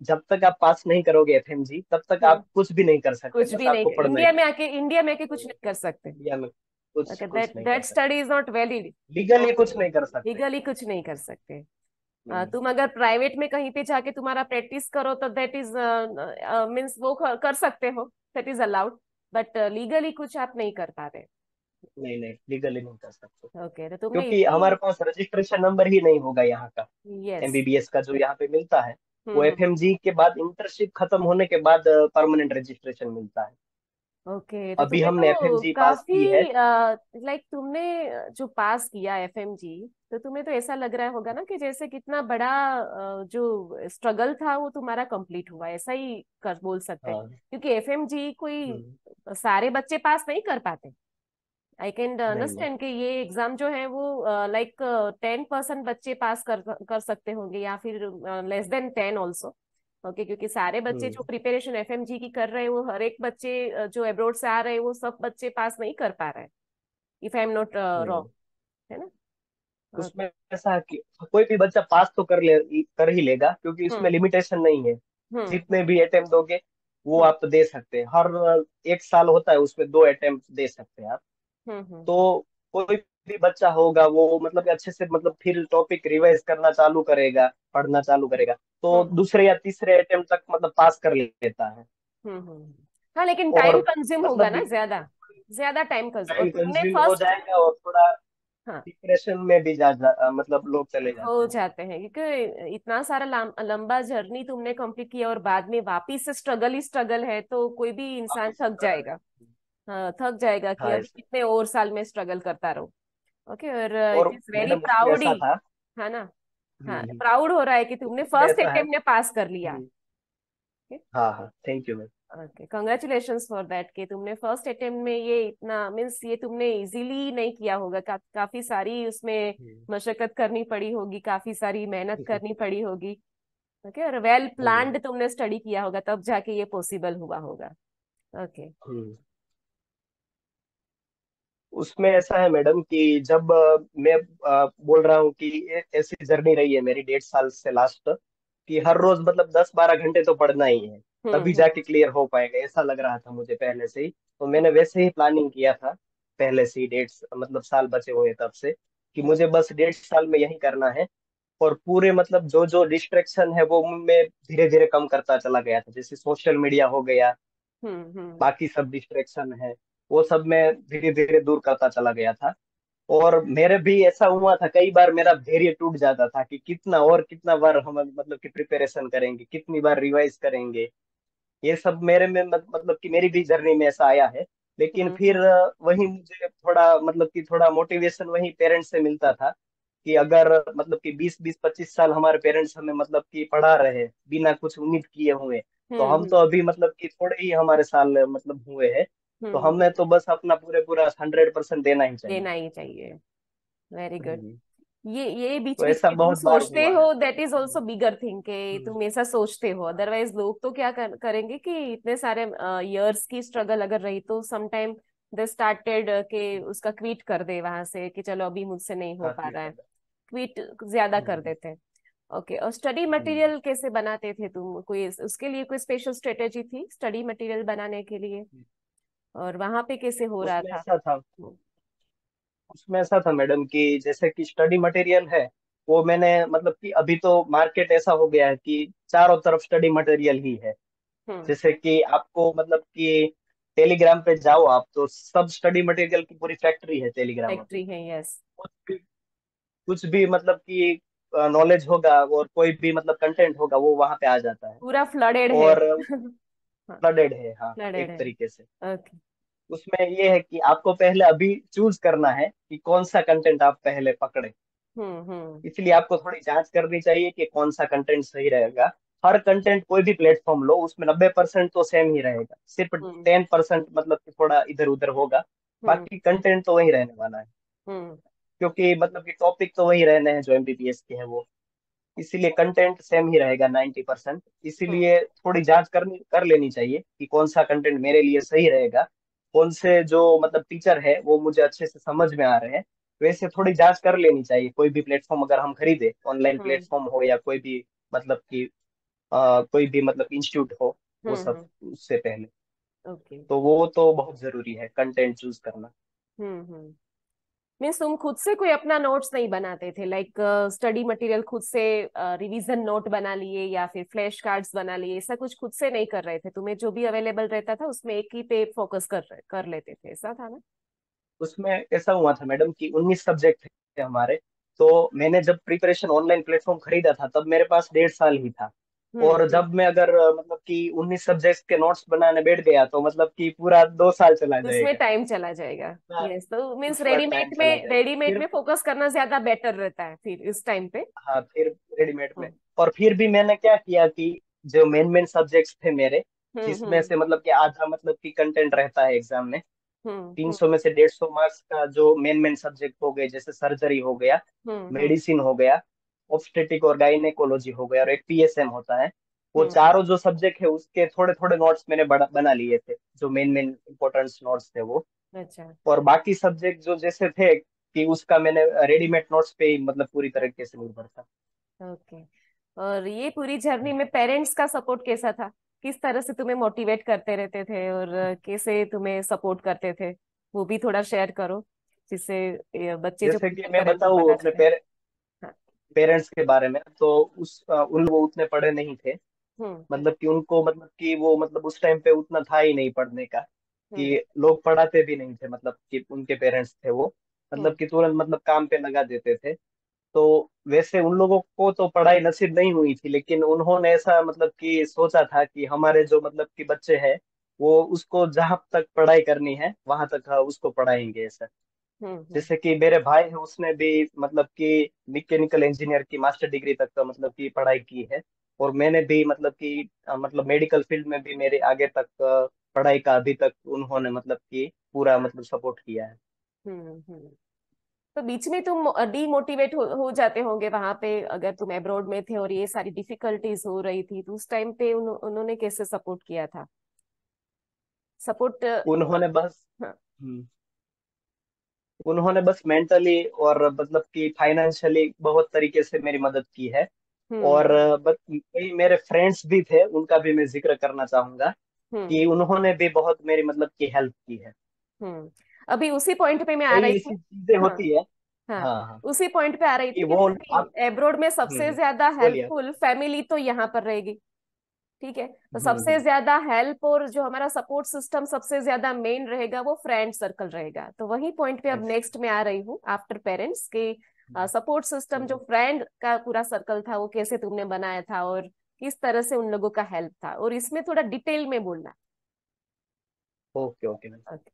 जब तक आप पास नहीं करोगे एफएमजी तब तक हम्म। आप कुछ भी नहीं कर सकते, कुछ बस भी नहीं, आपको पढ़ना ही पड़ेगा। इंडिया में आके कुछ नहीं कर सकते? इंडिया में कुछ ओके, कुछ दैट नहीं कर दैट सकते, study is not valid. Legally कुछ नहीं कर सकते। लीगली कुछ नहीं कर सकते। नहीं। तुम अगर प्राइवेट में कहीं पे जाके तुम्हारा प्रैक्टिस करो तो दैट इज मीन्स वो कर सकते हो, that is allowed, but legally कुछ आप नहीं कर पा रहे। नहीं नहीं, लीगली नहीं कर सकते, ओके, तो तुमने क्योंकि इतनी। हमारे पास रजिस्ट्रेशन नंबर ही नहीं होगा यहाँ का, यस। एमबीबीएस का जो यहाँ पे मिलता है, वो हम्म। एफएमजी के बाद इंटर्नशिप खत्म होने के बाद परमानेंट रजिस्ट्रेशन मिलता है। ओके, तो अभी तुम्हें हमने तो एफएमजी पास काफी की है। लाइक तुमने जो पास किया एफएमजी, तो तुम्हें तो ऐसा लग रहा होगा ना कि जैसे कितना बड़ा जो स्ट्रगल था वो तुम्हारा कंप्लीट हुआ, ऐसा ही कर बोल सकते हैं। हाँ। क्योंकि एफएमजी कोई हम्म। सारे बच्चे पास नहीं कर पाते। आई कैन नहीं नहीं। अंडरस्टैंड कि ये एग्जाम जो है वो लाइक 10% बच्चे पास कर सकते होंगे, या फिर लेस देन 10 ऑल्सो। ओके, क्योंकि सारे बच्चे हम्म। जो प्रिपरेशन एफएमजी की कर रहे हैं, वो हर एक बच्चे जो अब्रॉड से आ रहे हैं वो सब बच्चे पास नहीं कर पा रहे हैं, if I am not wrong, hmm. है ना? उसमें ऐसा है कि कोई भी बच्चा पास तो कर ही लेगा, क्योंकि हम्म उसमें लिमिटेशन नहीं है। हम्म जितने भी अटेम्प्ट दोगे वो हम्म आप दे सकते हैं। हर एक साल होता है, उसमें 2 अटेम्प्ट दे सकते हैं आप। हम्म। तो कोई भी बच्चा होगा वो मतलब कि अच्छे से मतलब फिर टॉपिक रिवाइज करना चालू करेगा, पढ़ना चालू करेगा, तो हम्म दूसरे या तीसरे अटेम्प्ट तक मतलब पास कर लेता है। हाँ, लेकिन और टाइम कंज्यूम होगा मतलब ना कि ज्यादा, ज्यादा टाइम कंज्यूम, और टाइम तुमने कंज्यूम हो फर्स्ट। जाएगा, और थोड़ा हाँ, डिप्रेशन में भी मतलब लोग चले जाते हो हैं। जाते हैं, क्योंकि इतना सारा लंबा जर्नी तुमने कंप्लीट किया और बाद में वापिस से स्ट्रगल ही स्ट्रगल है, तो कोई भी इंसान वापिस से थक struggle जाएगा। है। हाँ, थक जाएगा कि हाँ अभी ऐसा। कितने और साल में स्ट्रगल करता रहूं। ओके, और और इट इज वेरी मैडम उसमें प्राउड, ऐसा था। है ना? हाँ, हम्म। प्राउड हो रहा है कि तुमने उसमें फर्स्ट ऐसा है। अटेम्प्ट में पास कर लिया। हाँ हाँ, thank you ma'am. Okay, congratulations for that कि तुमने फर्स्ट अटेम्प्ट में ये इतना मीन्स ये तुमने इजीली नहीं किया होगा, काफी सारी उसमें मशक्कत करनी पड़ी होगी, काफी सारी मेहनत करनी पड़ी होगी। ओके, और वेल हम्म। प्लान्ड तुमने स्टडी किया होगा, तब जाके ये पॉसिबल हुआ होगा। ओके। हम्म। उसमें ऐसा है मैडम कि जब मैं बोल रहा हूँ कि ऐसी जर्नी रही है मेरी 1.5 साल से लास्ट, कि हर रोज मतलब 10-12 घंटे तो पढ़ना ही है, तभी हम्म। जाके क्लियर हो पाएगा, ऐसा लग रहा था मुझे पहले से ही। तो हम्म मैंने वैसे ही प्लानिंग किया था पहले से ही, 1.5 मतलब साल बचे हुए तब से, कि मुझे बस 1.5 साल में यही करना है। और पूरे मतलब जो जो डिस्ट्रैक्शन है वो मैं धीरे धीरे कम करता चला गया था, जैसे सोशल मीडिया हो गया, हम्म। बाकी सब डिस्ट्रैक्शन है, वो सब मैं धीरे धीरे दूर करता चला गया था। और मेरे भी ऐसा हुआ था, कई बार मेरा धैर्य टूट जाता था कि कितना और कितना बार हम मतलब कि प्रिपरेशन करेंगे, कितनी बार रिवाइज करेंगे। ये सब मेरे में मतलब कि मेरी भी जर्नी में ऐसा आया है। लेकिन फिर हम्म वही मुझे थोड़ा मतलब कि थोड़ा मोटिवेशन वही पेरेंट्स से मिलता था, कि अगर मतलब कि 20-20-25 साल हमारे पेरेंट्स हमें मतलब कि पढ़ा रहे बिना कुछ उम्मीद किए हुए, तो हम तो हम्म अभी मतलब कि थोड़े ही हमारे साल मतलब हुए हैं, तो हम्म। हमें तो बस अपना पूरे पूरा 100% देना ही देना चाहिए। ही चाहिए। Very good. हम्म। ये बीच तो बीच ऐसा में तुम बहुत बार सोचते हुआ है। हो, that is also bigger thing कि हम्म। तुम ऐसा सोचते हो, हाँ। अदरवाइज लोग तो क्या करेंगे कि इतने सारे इयर्स की स्ट्रगल अगर रही तो सम टाइम दे स्टार्टेड के उसका क्विट कर दे वहां से कि चलो अभी मुझसे नहीं हो हाँ, पा रहा है, ठीक क्विट ज्यादा कर है। देते हैं। ओके, और स्टडी हम्म। मटेरियल कैसे बनाते थे तुम? कोई उसके लिए कोई स्पेशल स्ट्रेटेजी थी स्टडी मटेरियल बनाने के लिए? और वहां पे कैसे हो रहा उसमें था? ऐसा था उसमें ऐसा था मैडम कि जैसे कि स्टडी मटेरियल है, वो मैंने मतलब कि अभी तो मार्केट ऐसा हो गया है कि चारों तरफ स्टडी मटेरियल ही है। हम्म। जैसे कि आपको मतलब कि टेलीग्राम पे जाओ आप, तो सब स्टडी मटेरियल की पूरी फैक्ट्री है टेलीग्राम अभी। फैक्ट्री है, यस। कुछ भी मतलब कि नॉलेज होगा और कोई भी मतलब कंटेंट होगा वो वहां पे आ जाता है। पूरा फ्लडेड है। और हाँ, फ्लडेड है, हाँ, फ्लडेड एक है। तरीके से। ओके। उसमें ये है कि आपको पहले अभी चूज करना है कि कौन सा कंटेंट आप पहले पकड़े। हम्म। इसलिए आपको थोड़ी जांच करनी चाहिए कि कौन सा कंटेंट सही रहेगा। हर कंटेंट कोई भी प्लेटफॉर्म लो, उसमें 90% तो सेम ही रहेगा, सिर्फ हम्म 10% मतलब कि थोड़ा इधर उधर होगा। हम्म बाकी कंटेंट तो वही रहने वाला है, हम्म क्योंकि मतलब कि टॉपिक तो वही रहने हैं जो एमबीबीएस के हैं वो। इसीलिए कंटेंट सेम ही रहेगा 90%। हम्म इसीलिए थोड़ी जांच कर लेनी चाहिए कि कौन सा कंटेंट मेरे लिए सही रहेगा, कौन से जो मतलब टीचर है वो मुझे अच्छे से समझ में आ रहे हैं। वैसे थोड़ी जांच कर लेनी चाहिए, कोई भी प्लेटफॉर्म अगर हम खरीदे, ऑनलाइन हम्म प्लेटफॉर्म हो या कोई भी मतलब कि कोई भी मतलब इंस्टीट्यूट हो, वो सब हम्म। उससे पहले। ओके। तो वो तो बहुत जरूरी है कंटेंट चूज करना। हम्म। मीन्स तुम खुद से कोई अपना नोट्स नहीं बनाते थे, लाइक स्टडी मटेरियल खुद से रिवीजन नोट बना लिए या फिर फ्लैश कार्ड्स बना लिए, ऐसा कुछ खुद से नहीं कर रहे थे? तुम्हें जो भी अवेलेबल रहता था उसमें एक ही पे फोकस कर लेते थे, ऐसा था ना? उसमें ऐसा हुआ था मैडम कि 19 सब्जेक्ट थे हमारे। तो मैंने जब प्रिपरेशन ऑनलाइन प्लेटफॉर्म खरीदा था तब मेरे पास 1.5 साल ही था। और हम्म। जब मैं अगर मतलब कि 19 सब्जेक्ट्स के नोट्स बनाने बैठ गया तो मतलब कि पूरा 2 साल चला उसमें जाएगा। टाइम चला जाएगा। हाँ, यस, तो मीन्स पूरा टाइम चला जाएगा रेडीमेड फिर। में फोकस करना ज्यादा बेटर रहता है फिर इस टाइम पे। हाँ, फिर रेडीमेड में। हम्म और फिर भी मैंने क्या किया कि जो मेन मेन सब्जेक्ट्स थे मेरे, जिसमें हम्म से मतलब कि आधा मतलब कि कंटेंट रहता है एग्जाम में, तीन हम्म सौ में से 150 मार्क्स का जो मेन मेन सब्जेक्ट हो गए, जैसे सर्जरी हो गया, हम्म मेडिसिन हो गया, ऑब्स्टेटिक और गायनेकोलॉजी हो गया, और एक पीएसएम होता है। वो हम्म। चारों जो सब्जेक्ट है उसके थोड़े थोड़े नोट्स मैंने बना लिए थे, जो मेन मेन इंपॉर्टेंट नोट्स थे वो। अच्छा। और बाकी सब्जेक्ट जो जैसे थे कि उसका मैंने रेडीमेड नोट्स पे ही मतलब पूरी तरीके से निर्भर था। ओके। और ये पूरी जर्नी में पेरेंट्स का सपोर्ट कैसा था? किस तरह से तुम्हें मोटिवेट करते रहते थे और कैसे तुम्हें सपोर्ट करते थे? वो भी थोड़ा शेयर करो, जिससे ये बच्चे जो जैसे कि प्रिपेयर मैं करें उनको बताऊँ पता अपने चले। हाँ। पेरेंट्स के बारे में, तो उन वो उतने पढ़े नहीं थे। हम्म मतलब कि उनको मतलब कि वो मतलब उस टाइम पे उतना था ही नहीं पढ़ने का, हम्म कि लोग पढ़ाते भी नहीं थे। मतलब कि उनके पेरेंट्स थे वो हम्म मतलब कि तुरंत मतलब काम पे लगा देते थे। तो वैसे उन लोगों को तो पढ़ाई नसीब नहीं हुई थी, लेकिन उन्होंने ऐसा मतलब कि सोचा था कि हमारे जो मतलब कि बच्चे हैं, वो उसको जहां तक पढ़ाई करनी है वहां तक उसको पढ़ाएंगे ऐसा। हम्म। जैसे कि मेरे भाई है, उसने भी मतलब कि मैकेनिकल इंजीनियर की मास्टर डिग्री तक का मतलब कि पढ़ाई की है। और मैंने भी मतलब कि मतलब मेडिकल फील्ड में भी मेरे आगे तक पढ़ाई का अभी तक उन्होंने मतलब कि पूरा मतलब सपोर्ट किया है। हम्म। तो बीच में तुम डीमोटिवेट हो जाते होंगे वहां पे, अगर तुम अब्रॉड में थे और ये सारी डिफिकल्टीज हो रही थी, तो उस टाइम पे उन्होंने कैसे सपोर्ट किया था? सपोर्ट। उन्होंने बस हाँ। हम्म, उन्होंने बस मेंटली और मतलब कि फाइनेंशियली बहुत तरीके से मेरी मदद की है। हम्म और बस कई मेरे फ्रेंड्स भी थे, उनका भी मैं जिक्र करना चाहूंगा हम्म कि उन्होंने भी बहुत मेरी मतलब की हेल्प की है। हम्म। अभी उसी पॉइंट पे मैं आ कई रही हूँ। ऐसी चीजें हाँ होती है। हाँ। हाँ हाँ। उसी पॉइंट पे आ रही कि थी कि वो आप एब्रोड में सबसे ज्यादा बोलिए आप। हेल्पफुल फैमिली तो यहाँ पर रहेगी। ठीक है, तो सबसे हम्म। ज्यादा हेल्प और जो हमारा सपोर्ट सिस्टम सबसे ज्यादा मेन रहेगा वो फ्रेंड सर्कल रहेगा। तो वही पॉइंट पे अब यस। नेक्स्ट में आ रही हूँ, आफ्टर पेरेंट्स के सपोर्ट सिस्टम, जो फ्रेंड का पूरा सर्कल था वो कैसे तुमने बनाया था और किस तरह से उन लोगों का हेल्प था, और इसमें थोड़ा डिटेल में बोलना। Okay okay. ओके।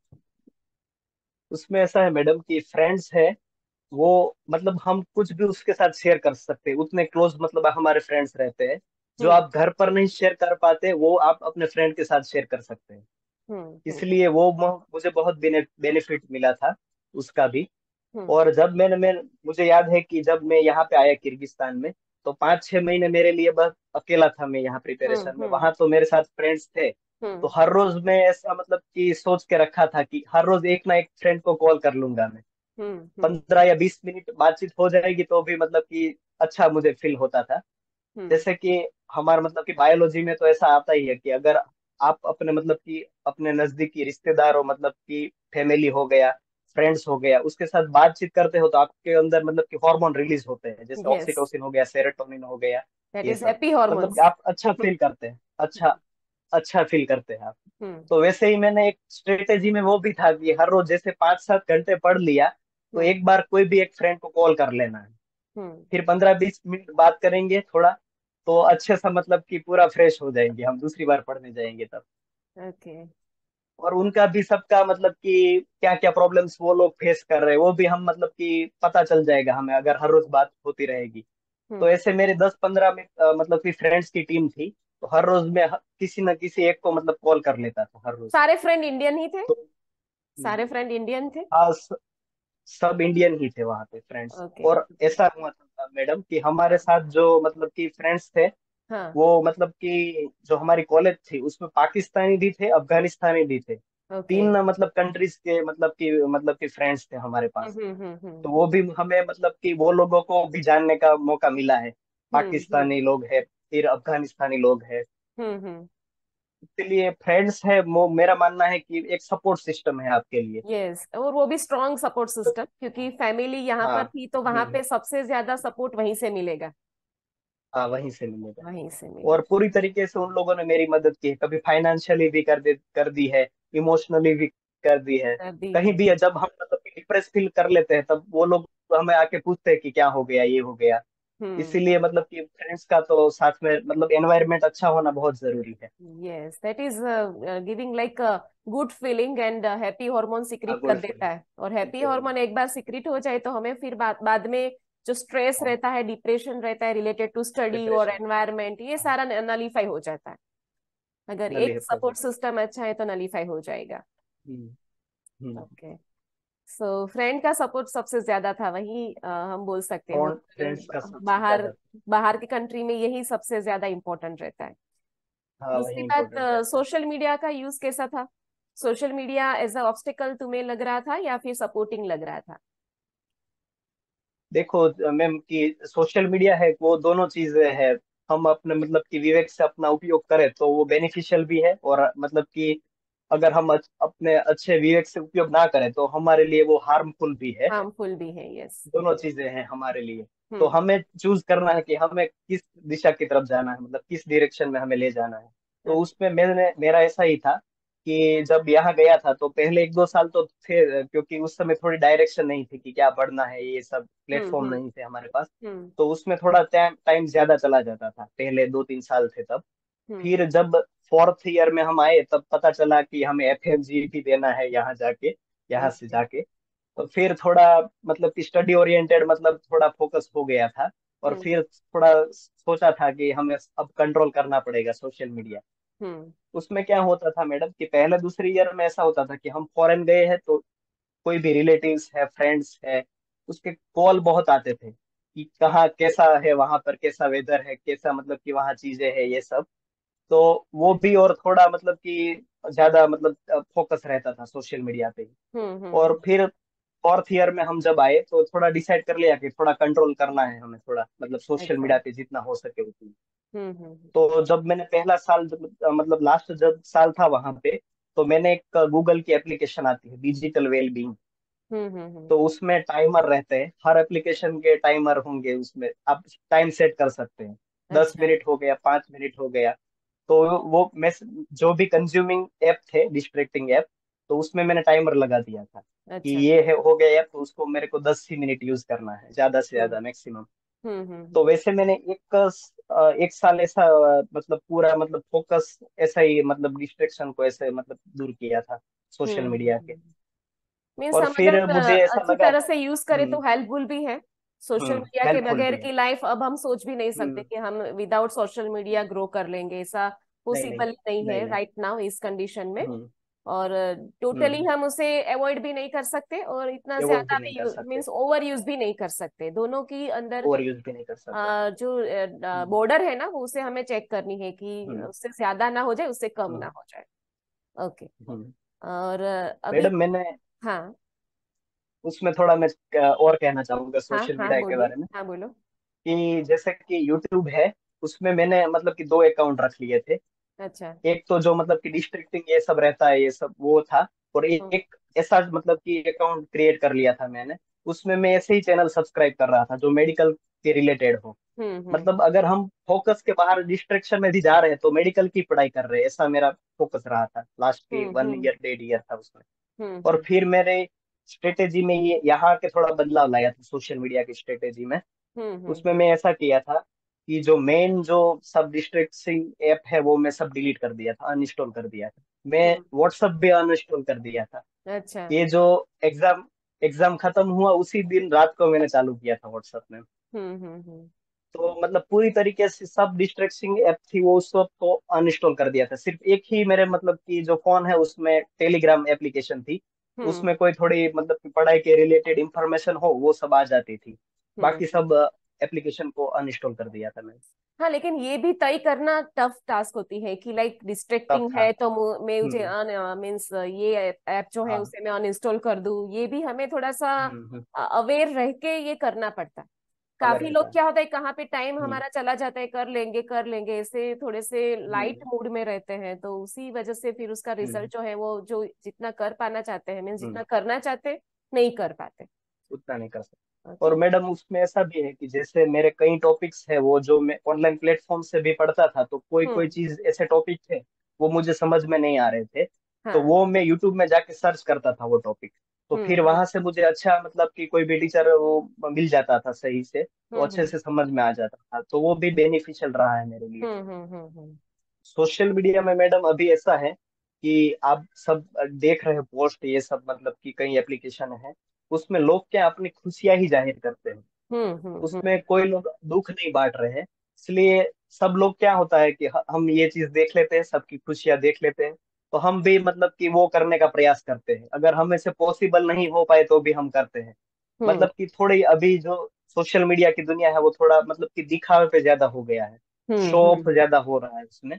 उसमें ऐसा है मैडम कि फ्रेंड्स है वो मतलब हम कुछ भी उसके साथ शेयर कर सकते हैं, उतने क्लोज मतलब हमारे फ्रेंड्स रहते हैं। जो हम्म आप घर पर नहीं शेयर कर पाते वो आप अपने फ्रेंड के साथ शेयर कर सकते हैं। हम्म इसलिए वो मुझे बहुत बेनिफिट मिला था उसका भी। हम्म और जब मैं मुझे याद है कि जब मैं यहाँ पे आया किर्गिस्तान में, तो 5-6 महीने मेरे लिए बस अकेला था मैं यहाँ हम्म प्रिपरेशन में। हम्म वहां तो मेरे साथ फ्रेंड्स थे। तो हम्म हर रोज मैं ऐसा मतलब कि सोच के रखा था कि हर रोज एक ना एक फ्रेंड को कॉल कर लूंगा मैं। हम्म हम्म 15 या 20 मिनट बातचीत हो जाएगी तो भी मतलब कि अच्छा मुझे फील होता था। हम्म जैसे कि हमारा मतलब कि बायोलॉजी में तो ऐसा आता ही है कि अगर आप अपने मतलब कि अपने नजदीकी रिश्तेदार हो, मतलब कि फैमिली हो गया, फ्रेंड्स हो गया, उसके साथ बातचीत करते हो तो आपके अंदर मतलब कि हार्मोन रिलीज होते हैं, जैसे यस, ऑक्सीटोसिन हो गया, सेरोटोनिन हो गया। दैट ये इज सब हैप्पी मतलब कि हॉर्मोन्स। आप अच्छा फील करते हैं। अच्छा, अच्छा फील करते हैं आप। हम्म तो वैसे ही मैंने एक स्ट्रेटेजी में वो भी था कि हर रोज जैसे 5-7 घंटे पढ़ लिया, तो हम्म एक बार कोई भी एक फ्रेंड को कॉल कर लेना है। हम्म। फिर 15-20 मिनट बात करेंगे थोड़ा, तो अच्छे सा मतलब कि पूरा फ्रेश हो जाएंगे, हम दूसरी बार पढ़ने जाएंगे तब। ओके। और उनका भी सबका मतलब कि क्या क्या प्रॉब्लम्स वो लोग फेस कर रहे हैं वो भी हम मतलब कि पता चल जाएगा हमें, अगर हर रोज बात होती रहेगी। तो हम्म। ऐसे मेरे 10-15 में मतलब कि फ्रेंड्स की टीम थी। तो हर रोज मैं किसी न किसी एक को मतलब कॉल कर लेता था हर रोज। सारे फ्रेंड इंडियन ही थे? तो सारे फ्रेंड इंडियन थे? हाँ, सब इंडियन ही थे वहाँ पे फ्रेंड्स। ओके। और ऐसा हुआ था मैडम कि हमारे साथ जो मतलब कि फ्रेंड्स थे, हाँ। वो मतलब कि जो हमारी कॉलेज थी उसमें पाकिस्तानी भी थे, अफगानिस्तानी भी थे। ओके। तीन मतलब कंट्रीज के मतलब कि फ्रेंड्स थे हमारे पास। तो हम्म। वो भी हमें मतलब कि वो लोगों को भी जानने का मौका मिला है। हम्म पाकिस्तानी लोग हैं, फिर अफगानिस्तानी लोग हैं। हम्म। इसलिए फ्रेंड्स है वो मेरा मानना है कि एक सपोर्ट सिस्टम है आपके लिए। यस, और वो भी स्ट्रॉन्ग सपोर्ट तो सिस्टम, क्योंकि फैमिली यहाँ हाँ। पर थी तो वहां पे सबसे ज्यादा सपोर्ट वहीं से मिलेगा। हाँ, वहीं से मिलेगा। वहीं से और मिलेगा। पूरी तरीके से उन लोगों ने मेरी मदद की है, कभी फाइनेंशियली भी कर दी है, इमोशनली भी कर दी है। सर्दी कहीं है। भी है, जब हम मतलब डिप्रेस फील कर लेते हैं तब वो लोग हमें आके पूछते हैं कि क्या हो गया, ये हो गया। हम्म। इसीलिए मतलब कि फ्रेंड्स का तो साथ में मतलब एनवायरनमेंट अच्छा होना बहुत जरूरी है। Yes, that is giving like good feeling, and happy hormone हाँ, सिक्रीट कर गुड देता फीलिंग। है। और हैप्पी ओके। हार्मोन एक बार सिक्रीट हो जाए तो हमें फिर बाद में जो स्ट्रेस हाँ, रहता है, डिप्रेशन रहता है रिलेटेड टू स्टडी और डिप्रेशन। एनवायरनमेंट, ये हाँ, सारा नलीफाई हो जाता है। अगर नली एक पे हो सपोर्ट जाता सिस्टम अच्छा है तो नलीफाई हो जाएगा। है। हम्म। ओके। सो फ्रेंड का सपोर्ट सबसे ज्यादा था, वही हम बोल सकते हैं कौन होस्टल फ्रेंड्स का सबसे बाहर, ज्यादा? बाहर की कंट्री में यही सबसे ज्यादा इम्पोर्टेंट रहता है। हाँ, दूसरी वही बात, इम्पोर्टेंट रहता है। सोशल मीडिया का यूज कैसा था? Social media as a obstacle तुम्हें लग रहा था या फिर सपोर्टिंग लग रहा था? देखो मैम कि सोशल मीडिया है वो दोनों चीजें हैं। हम अपने मतलब कि विवेक से अपना उपयोग करें तो वो बेनिफिशियल भी है, और मतलब कि अगर हम अपने अच्छे विवेक से उपयोग ना करें तो हमारे लिए वो हार्मफुल भी है। हार्मफुल भी है, यस। दोनों चीजें हैं हमारे लिए। तो हम्म। हमें चूज करना है कि हमें किस दिशा की तरफ जाना है, मतलब किस डायरेक्शन में हमें ले जाना है। तो अच्छा। उसमें मेरा ऐसा ही था कि जब यहाँ गया था तो पहले 1-2 साल तो थे, क्योंकि उस समय थोड़ी डायरेक्शन नहीं थी कि क्या पढ़ना है, ये सब प्लेटफॉर्म हम्म। नहीं थे हमारे पास। हम्म। तो उसमें थोड़ा टाइम टाइम ज्यादा चला जाता था, पहले 2-3 साल थे तब। हम्म। फिर जब फोर्थ ईयर में हम आए तब पता चला कि हमें एफएमजी भी देना है यहाँ जाके, यहाँ से ओके। जाके। तो फिर थोड़ा मतलब कि स्टडी ओरिएंटेड मतलब थोड़ा फोकस हो गया था। और हम्म। फिर थोड़ा सोचा था कि हमें अब कंट्रोल करना पड़ेगा सोशल मीडिया। हम्म। उसमें क्या होता था मैडम कि पहले दूसरी ईयर में ऐसा होता था कि हम फॉरेन गए हैं तो कोई भी रिलेटिव्स है, फ्रेंड्स है, उसके कॉल बहुत आते थे कि कहाँ कैसा है, वहां पर कैसा वेदर है, कैसा मतलब कि वहाँ चीजें है, ये सब। तो वो भी और थोड़ा मतलब कि ज्यादा मतलब फोकस रहता था सोशल मीडिया पे ही। हम्म। और फिर फोर्थ ईयर में हम जब आए तो थोड़ा डिसाइड कर लिया कि थोड़ा कंट्रोल करना है हमें, थोड़ा मतलब सोशल अच्छा। मीडिया पे जितना हो सके उतना। हम्म। तो जब मैंने पहला साल मतलब लास्ट जब साल था वहां पे, तो मैंने एक गूगल की एप्लीकेशन आती है डिजिटल वेलबींग। हम्म। तो उसमें टाइमर रहते हैं, हर एप्लीकेशन के टाइमर होंगे, उसमें आप टाइम सेट कर सकते हैं। दस अच्छा। मिनट हो गया, 5 मिनट हो गया। तो वो मैं जो भी कंज्यूमिंग ऐप थे, डिस्ट्रैक्टिंग ऐप, तो उसमें मैंने टाइमर लगा दिया था कि अच्छा। ये है हो गया ऐप, तो उसको मेरे को 10 ही मिनट यूज करना है, ज्यादा से हम्म। ज्यादा मैक्सिमम। तो हम्म। वैसे मैंने एक साल ऐसा मतलब पूरा मतलब फोकस ऐसा ही मतलब डिस्ट्रैक्शन को ऐसे मतलब दूर किया था सोशल मीडिया के। मीन्स और हम फिर अगर मुझे ऐसा अच्छी लगा। तरह से यूज करें तो हेल्पफुल भी है। सोशल मीडिया के हेल्पफुल बगैर भी है। की लाइफ अब हम सोच भी नहीं सकते हम्म। कि हम विदाउट सोशल मीडिया ग्रो कर लेंगे, ऐसा नहीं नहीं। पॉसिबल नहीं नहीं है नहीं। राइट नाउ इस कंडीशन में। हम्म। और टोटली हम्म। हम उसे अवॉइड भी नहीं कर सकते और इतना ये वो भी ज्यादा नहीं कर भी सकते। मीन्स ओवर यूज भी नहीं कर सकते। दोनों की अंदर ओवर यूज भी नहीं कर सकते। जो हम्म। बॉर्डर है ना, वो उसे हमें चेक करनी है कि हम्म। उससे ज्यादा ना हो जाए, उससे कम ना हम्म। हो जाए। ओके। हम्म। और अभी। मैडम मैंने हाँ। उसमें थोड़ा मैं और कहना चाहूंगा हाँ सोशल हाँ मीडिया के बोलिए, बारे में। हाँ बोलो। कि जैसे कि यूट्यूब है, उसमें मैंने मतलब कि 2 अकाउंट रख लिए थे। अच्छा। एक तो जो मतलब कि डिस्ट्रिक्टिंग ये सब रहता है, ये सब वो था। और हम्म। एक ऐसा मतलब कि अकाउंट क्रिएट कर लिया था मैंने। उसमें मैं ऐसे ही चैनल सब्सक्राइब कर रहा था जो मेडिकल के रिलेटेड हो। हम्म। मतलब अगर हम फोकस के बाहर डिस्ट्रैक्शन में भी जा रहे हैं तो मेडिकल की पढ़ाई कर रहे हैं, ऐसा मेरा फोकस रहा था लास्ट के हम्म। 1 ईयर 1.5 ईयर था उसमें। और हम्म। फिर मेरे स्ट्रेटेजी में ये यहाँ के थोड़ा बदलाव लाया था सोशल मीडिया की स्ट्रेटेजी में। उसमें हम्म। मैं ऐसा किया था कि जो मेन जो सब डिस्ट्रैक्टिंग ऐप है वो मैं सब डिलीट कर दिया था, अनइंस्टॉल कर दिया था। मैं हम्म। व्हाट्सएप भी अनइंस्टॉल कर दिया था। अच्छा। ये जो एग्जाम एग्जाम खत्म हुआ उसी दिन रात को मैंने चालू किया था व्हाट्सएप में। हम्म। तो मतलब पूरी तरीके से सब डिस्ट्रैक्टिंग ऐप थी वो उस वक्त को अनइंस्टॉल कर दिया था। सिर्फ एक ही मेरे मतलब कि जो फोन है उसमें टेलीग्राम एप्लीकेशन थी। हम्म। उसमें कोई थोड़ी मतलब कि पढ़ाई के रिलेटेड इंफॉर्मेशन हो वो सब आ जाती थी। बाकी हम्म। सब एप्लीकेशन को अनइंस्टॉल कर दिया था मैंने। हाँ, लेकिन ये भी तय करना टफ टास्क होती है कि लाइक तब डिस्ट्रैक्टिंग था। है तो मैं मुझे हम्म। मीन्स ये ऐप जो है हाँ। उसे मैं अनइंस्टॉल कर दूं, ये भी हमें थोड़ा सा हम्म। अवेयर रह के ये करना पड़ता है। अगर काफी रहता लोग है। क्या होता है, कहाँ पे टाइम हम्म। हमारा चला जाता है, कर लेंगे कर लेंगे, ऐसे थोड़े से लाइट हम्म। मूड में रहते हैं, तो उसी वजह से फिर उसका हम्म। रिजल्ट जो है वो जो जितना कर पाना चाहते हैं मीन्स हम्म। जितना करना चाहते हैं, नहीं कर पाते। उतना नहीं कर सकता। और ओके। मैडम उसमें ऐसा भी है कि जैसे मेरे कई टॉपिक्स है वो जो मैं ऑनलाइन प्लेटफॉर्म से भी पढ़ता था, तो कोई कोई हम्म। चीज ऐसे टॉपिक थे वो मुझे समझ में नहीं आ रहे थे। तो हाँ। वो मैं यूट्यूब में जाके सर्च करता था वो टॉपिक। तो फिर वहां से मुझे अच्छा मतलब कि कोई भी टीचर वो मिल जाता था सही से, तो हम्म अच्छे से समझ में आ जाता था, तो वो भी बेनिफिशियल रहा है मेरे लिए। हम्म। सोशल मीडिया में मैडम अभी ऐसा है कि आप सब देख रहे हैं पोस्ट ये सब, मतलब कि कई एप्लीकेशन है, उसमें लोग क्या अपनी खुशियां ही जाहिर करते हैं, हम्म। उसमें कोई लोग दुख नहीं बांट रहे हैं। इसलिए सब लोग क्या होता है कि हम ये चीज देख लेते हैं, सबकी खुशियां देख लेते हैं, तो हम भी मतलब कि वो करने का प्रयास करते हैं, अगर हमें से पॉसिबल नहीं हो पाए तो भी हम करते हैं। हम्म मतलब कि थोड़ी अभी जो सोशल मीडिया की दुनिया है वो थोड़ा मतलब कि दिखावे पे ज्यादा हो गया है, शो ऑफ हम्म ज्यादा हो रहा है उसमें,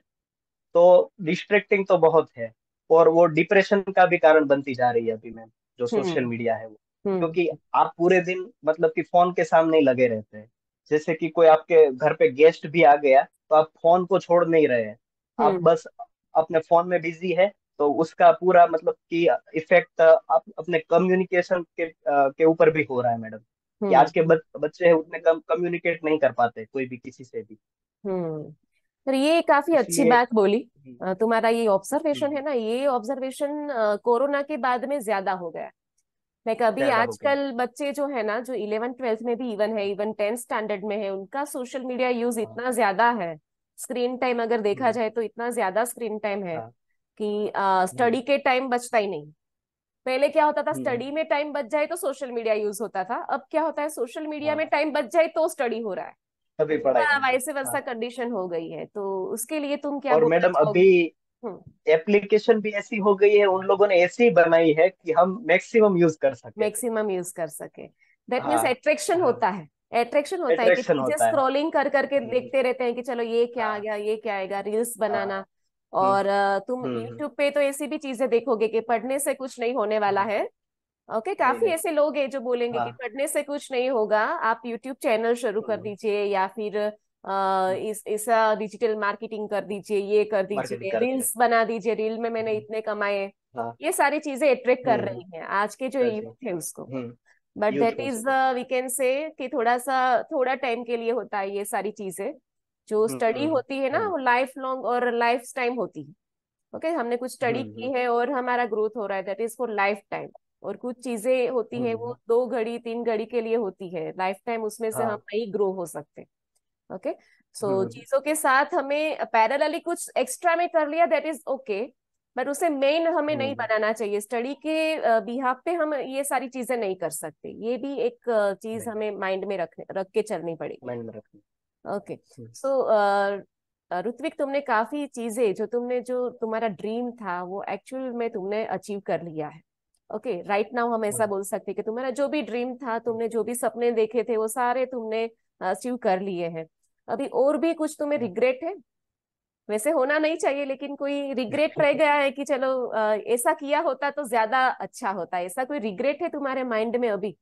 तो डिस्ट्रैक्टिंग तो बहुत है। और वो डिप्रेशन का भी कारण बनती जा रही है अभी मैम, जो सोशल हम्म मीडिया है वो, क्योंकि हम्म आप पूरे दिन मतलब कि फोन के सामने ही लगे रहते हैं। जैसे कि कोई आपके घर पे गेस्ट भी आ गया तो आप फोन को छोड़ नहीं रहे हैं, आप हम्म बस अपने फोन में बिजी है, तो उसका पूरा मतलब कि इफेक्ट आप अपने कम्युनिकेशन के ऊपर भी हो रहा है मैडम, कि आज के हम्म बच्चे हैं उतने कम कम्युनिकेट नहीं कर पाते कोई भी किसी से भी। हम्म। पर ये काफी अच्छी इसलिए बात बोली। हम्म, तुम्हारा ये ऑब्जर्वेशन है हम्म, ना, ये ऑब्जर्वेशन कोरोना के बाद में ज्यादा हो गया। लाइक अभी ज्यादा हो गया। आजकल बच्चे जो है ना, जो 11th 12th में भी इवन है, इवन 10th स्टैंडर्ड में है, उनका सोशल मीडिया यूज हाँ। इतना ज्यादा है। स्क्रीन टाइम अगर देखा हम्म, जाए तो इतना ज्यादा स्क्रीन टाइम है हाँ। कि हम्म, स्टडी के टाइम बचता ही नहीं। पहले क्या होता था, हम्म, स्टडी में टाइम बच जाए तो सोशल मीडिया यूज होता था। अब क्या होता है, सोशल मीडिया में हाँ, टाइम बच जाए तो स्टडी हो रहा है। तभी पढ़ाई पूरा होगी। वैसे वैसा हाँ। कंडीशन हो गई है, तो उसके लिए तुम क्या और बोलना मैडम चाहोगे? अभी हम्म। एप्लीकेशन भी ऐसी हो गई है, उन लोगों ने ऐसी बनाई है कि हम मैक्सिमम यूज कर सके। मैक्सिमम यूज कर सके। दैट मीन्स हाँ, एट्रैक्शन हाँ। होता है। एट्रैक्शन होता है कि अट्रैक्शन चीजें होता है। स्क्रॉलिंग कर करके हम्म, देखते रहते हैं कि चलो ये क्या आ हाँ, गया, ये क्या आएगा, रील्स हाँ। बनाना। हम्म, और तुम हम्म, यूट्यूब पे तो ऐसी भी चीजें देखोगे कि पढ़ने से कुछ नहीं होने वाला हाँ। है। ओके, नहीं, काफी नहीं। ऐसे लोग हैं जो बोलेंगे कि हाँ। पढ़ने से कुछ नहीं होगा, आप यूट्यूब चैनल शुरू कर हम्म, दीजिए, या फिर हम्म, इस ऐसा डिजिटल मार्केटिंग कर दीजिए, ये कर मार्केटिंग दीजिए, करके। रील्स बना दीजिए, रील में मैंने हम्म, इतने कमाए। हाँ। ये सारी चीजें अट्रैक्ट कर हम्म, रही हैं आज के जो कर दी। यूथ है उसको। हम्म, बट यूज दैट है इज उसको। वी कैन से कि थोड़ा टाइम के लिए होता है ये सारी चीजें। जो स्टडी हम्म, होती है ना, हम्म, वो लाइफ लॉन्ग और लाइफ टाइम होती है। ओके, हमने कुछ स्टडी हम्म, की है और हमारा ग्रोथ हो रहा है, that is for life time. और कुछ चीजें होती है वो हम्म, 2 घड़ी 3 घड़ी के लिए होती है, लाइफ टाइम उसमें से हम हाँ। नहीं ग्रो हो सकते। ओके, सो हम्म, चीजों के साथ हमें पैरेलली कुछ एक्स्ट्रा में कर लिया, दैट इज ओके। बट उसे मेन हमें नहीं हम्म, बनाना चाहिए, स्टडी के बिहाफ पे हम ये सारी चीजें नहीं कर सकते। ये भी एक चीज नहीं, हमें माइंड में रख के चलनी पड़ेगी। माइंड में रखना। ओके, हम्म, सो ऋत्विक, तुमने काफी चीजें, जो तुम्हारा ड्रीम था वो एक्चुअल में तुमने अचीव कर लिया है। ओके, राइट नाउ हम ऐसा हम्म, बोल सकते हैं कि तुम्हारा जो भी ड्रीम था, तुमने जो भी सपने देखे थे, वो सारे तुमने अचीव कर लिए हैं। अभी और भी कुछ तुम्हें हाँ। रिग्रेट है? वैसे होना नहीं चाहिए, लेकिन कोई रिग्रेट रह गया है कि चलो ऐसा किया होता तो ज्यादा अच्छा होता, ऐसा कोई रिग्रेट है तुम्हारे माइंड में अभी?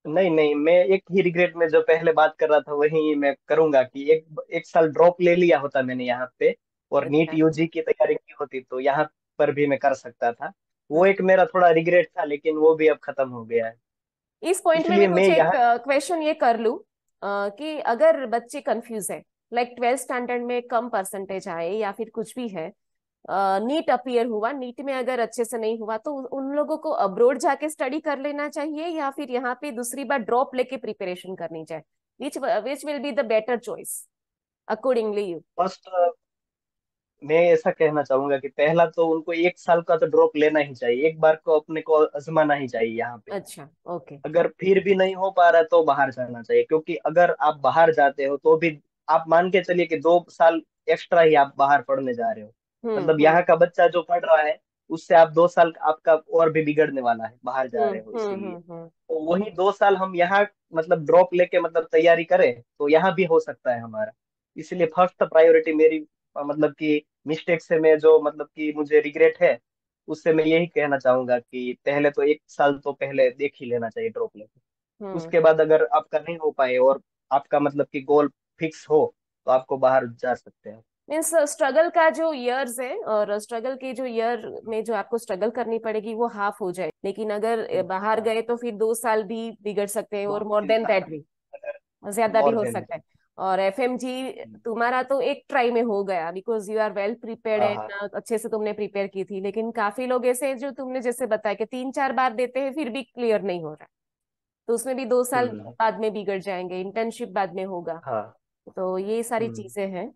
नहीं, नहीं, मैं एक ही रिग्रेट में जो पहले बात कर रहा था वही मैं करूंगा कि एक एक साल ड्रॉप ले लिया होता मैंने यहाँ पे, और नीट अच्छा। यूजी की तैयारी की होती तो यहाँ पर भी मैं कर सकता था। वो अच्छा, एक मेरा थोड़ा रिग्रेट था, लेकिन वो भी अब खत्म हो गया है। इस पॉइंट में मैं इसलिए मैं तुझे एक यहाँ। क्वेश्चन ये कर लूं, कि अगर बच्चे कंफ्यूज है, लाइक 12th स्टैंडर्ड में कम परसेंटेज आए या फिर कुछ भी है, नीट अपीयर हुआ, नीट में अगर अच्छे से नहीं हुआ, तो उन लोगों को अब्रोड जाके स्टडी कर लेना चाहिए या फिर यहाँ पे दूसरी बार ड्रॉप लेके प्रिपरेशन करनी चाहिए? Which will be the better choice accordingly you? First मैं ऐसा कहना चाहूंगा कि पहला तो उनको एक साल का तो ड्रॉप लेना ही चाहिए, एक बार को अपने को आजमाना ही चाहिए यहाँ पे। अच्छा, ओके। अगर फिर भी नहीं हो पा रहा तो बाहर जाना चाहिए, क्योंकि अगर आप बाहर जाते हो तो भी आप मान के चलिए कि 2 साल एक्स्ट्रा ही आप बाहर पढ़ने जा रहे हो। मतलब हम्म यहाँ का बच्चा जो पढ़ रहा है उससे आप 2 साल आपका और भी बिगड़ने वाला है, बाहर जा रहे हो इसीलिए। हम्म। तो वही 2 साल हम यहाँ मतलब ड्रॉप लेके मतलब तैयारी करें तो यहाँ भी हो सकता है हमारा। इसलिए फर्स्ट प्रायोरिटी मेरी मतलब कि मिस्टेक से मैं जो मतलब कि मुझे रिग्रेट है, उससे मैं यही कहना चाहूंगा कि पहले तो एक साल तो पहले देख ही लेना चाहिए ड्रॉप लेके। हम्म। उसके बाद अगर आपका नहीं हो पाए और आपका मतलब कि गोल फिक्स हो तो आपको बाहर जा सकते हैं। मीन्स स्ट्रगल का जो इयर्स है, और स्ट्रगल के जो ईयर में जो आपको स्ट्रगल करनी पड़ेगी वो हाफ हो जाए, लेकिन अगर बाहर हाँ, गए तो फिर 2 साल भी बिगड़ सकते हैं, दो और मोर तीन देन साल दैट भी, ज्यादा भी मोर हो देन। सकता है। और एफएमजी तुम्हारा तो एक ट्राई में हो गया, because you are well prepared हाँ हाँ। एंड अच्छे से तुमने प्रिपेयर की थी। लेकिन काफी लोग ऐसे हैं जो तुमने जैसे बताया कि 3-4 बार देते हैं फिर भी क्लियर नहीं हो रहा, तो उसमें भी 2 साल हम्म। बाद में बिगड़ जाएंगे, इंटर्नशिप बाद में होगा। हाँ। तो ये सारी हम्म। चीजें हैं।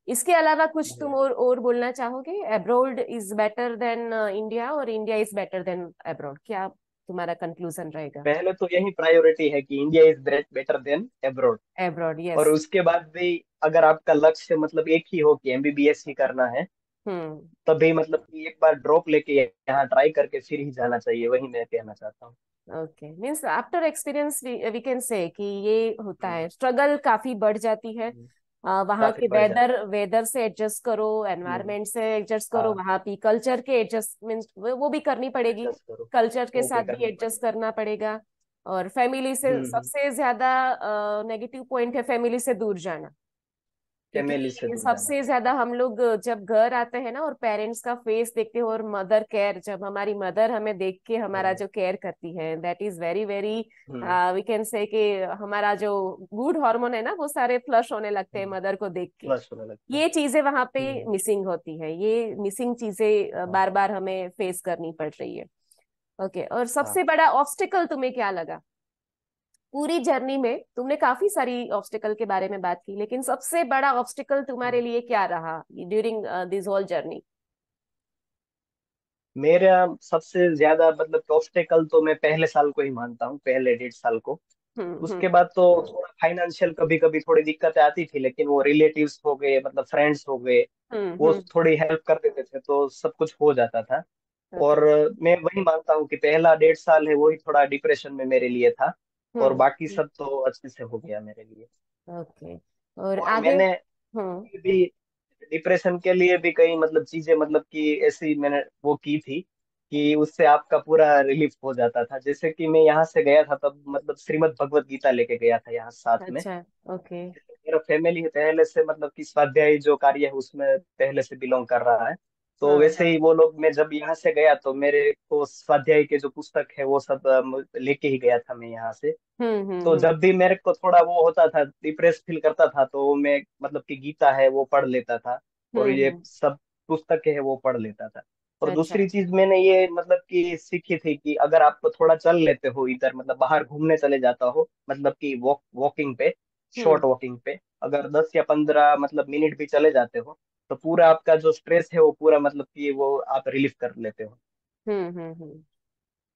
इसके अलावा कुछ तुम जी। और बोलना चाहोगे? Abroad is better than India और India is better than abroad, क्या तुम्हारा कंक्लूजन रहेगा? पहले तो यही प्रायोरिटी है कि India is better than abroad. Abroad, और यस। उसके बाद भी अगर आपका लक्ष्य मतलब एक ही हो कि एमबीबीएस ही करना है, हम्म। तभी मतलब कि एक बार ड्रॉप लेके यहाँ ट्राई करके फिर ही जाना चाहिए, वही मैं कहना चाहता हूँ। Okay, means after experience we can say कि ये होता हम्म। है, स्ट्रगल काफी बढ़ जाती है। हम्म। वहाँ काफी के बढ़ जाता वेदर है। वेदर से एडजस्ट करो, हम्म। एनवायरनमेंट से एडजस्ट करो, हाँ। वहाँ की कल्चर के एडजस्टमेंट वो भी करनी पड़ेगी, एडजस्ट करो। कल्चर के वो भी साथ भी करनी एडजस्ट पड़ेगी। करना पड़ेगा। और फैमिली से हम्म। सबसे ज्यादा नेगेटिव पॉइंट है फैमिली से दूर जाना। फैमिली से क्योंकि दूर जाना। सबसे ज्यादा हम लोग जब घर आते हैं ना और पेरेंट्स का फेस देखते हैं, और मदर केयर, जब हमारी मदर हमें देख के हमारा हम्म। जो केयर करती है, that is very very, hmm. We can say कि हमारा जो गुड हार्मोन है ना वो सारे फ्लश होने लगते हैं मदर को देख के। फ्लश होने लगता है। ये चीजें वहां पे हम्म। मिसिंग होती है, ये मिसिंग चीजें हाँ। बार बार हमें फेस करनी पड़ रही है। ओके, और हाँ। सबसे बड़ा ऑब्स्टिकल तुम्हें क्या लगा पूरी जर्नी में? तुमने काफी सारी ऑब्स्टिकल के बारे में बात की, लेकिन सबसे बड़ा ऑब्स्टिकल तुम्हारे लिए क्या रहा ड्यूरिंग दिस होल जर्नी? मेरा सबसे ज्यादा मतलब ऑब्स्टेकल तो मैं पहले साल को ही मानता हूँ, पहले 1.5 साल को। हम्म। उसके बाद तो थोड़ा फाइनेंशियल कभी कभी थोड़ी दिक्कतें आती थी, लेकिन वो रिलेटिव्स हो गए, मतलब फ्रेंड्स हो गए, वो हम्म। थोड़ी हेल्प कर देते थे तो सब कुछ हो जाता था। ओके। और मैं वही मानता हूँ कि पहला 1.5 साल है वही थोड़ा डिप्रेशन में मेरे लिए था। और बाकी हम्म। सब तो अच्छे से हो गया मेरे लिए। ओके, और और आगे? मैंने हम्म। भी डिप्रेशन के लिए भी कई मतलब चीजें मतलब कि ऐसी मैंने वो की थी कि उससे आपका पूरा रिलीफ हो जाता था। जैसे कि मैं यहाँ से गया था तब मतलब श्रीमद् भगवत गीता लेके गया था यहाँ साथ में। अच्छा। ओके। मेरा फैमिली पहले से मतलब कि स्वाध्याय जो कार्य है उसमें पहले से बिलोंग कर रहा है। तो हाँ वैसे हाँ। ही वो लोग, मैं जब यहाँ से गया तो मेरे को स्वाध्याय के जो पुस्तक है वो सब लेके ही गया था मैं यहाँ से। तो हम्म। जब भी मेरे को थोड़ा वो होता था, डिप्रेस फील करता था, तो मैं मतलब कि गीता है वो पढ़ लेता था। और ये हम्म। सब पुस्तकें है वो पढ़ लेता था। और अच्छा। दूसरी चीज मैंने ये मतलब कि सीखी थी कि अगर आप थोड़ा चल लेते हो, इधर मतलब बाहर घूमने चले जाता हो, मतलब कि वॉकिंग पे, शॉर्ट हम्म वॉकिंग पे अगर 10 या 15 मतलब मिनट भी चले जाते हो, तो पूरा आपका जो स्ट्रेस है वो पूरा मतलब कि वो आप रिलीफ कर लेते हो। हम्म।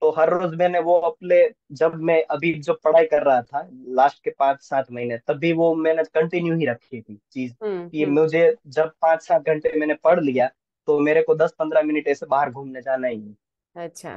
तो हर रोज मैंने वो अपने, जब मैं अभी जो पढ़ाई कर रहा था लास्ट के 5-7 महीने, तभी वो मैंने कंटिन्यू ही रखी थी चीज कि हम्म। मुझे जब 5-7 घंटे मैंने पढ़ लिया तो मेरे को 10-15 मिनट ऐसे बाहर घूमने जाना ही है। अच्छा।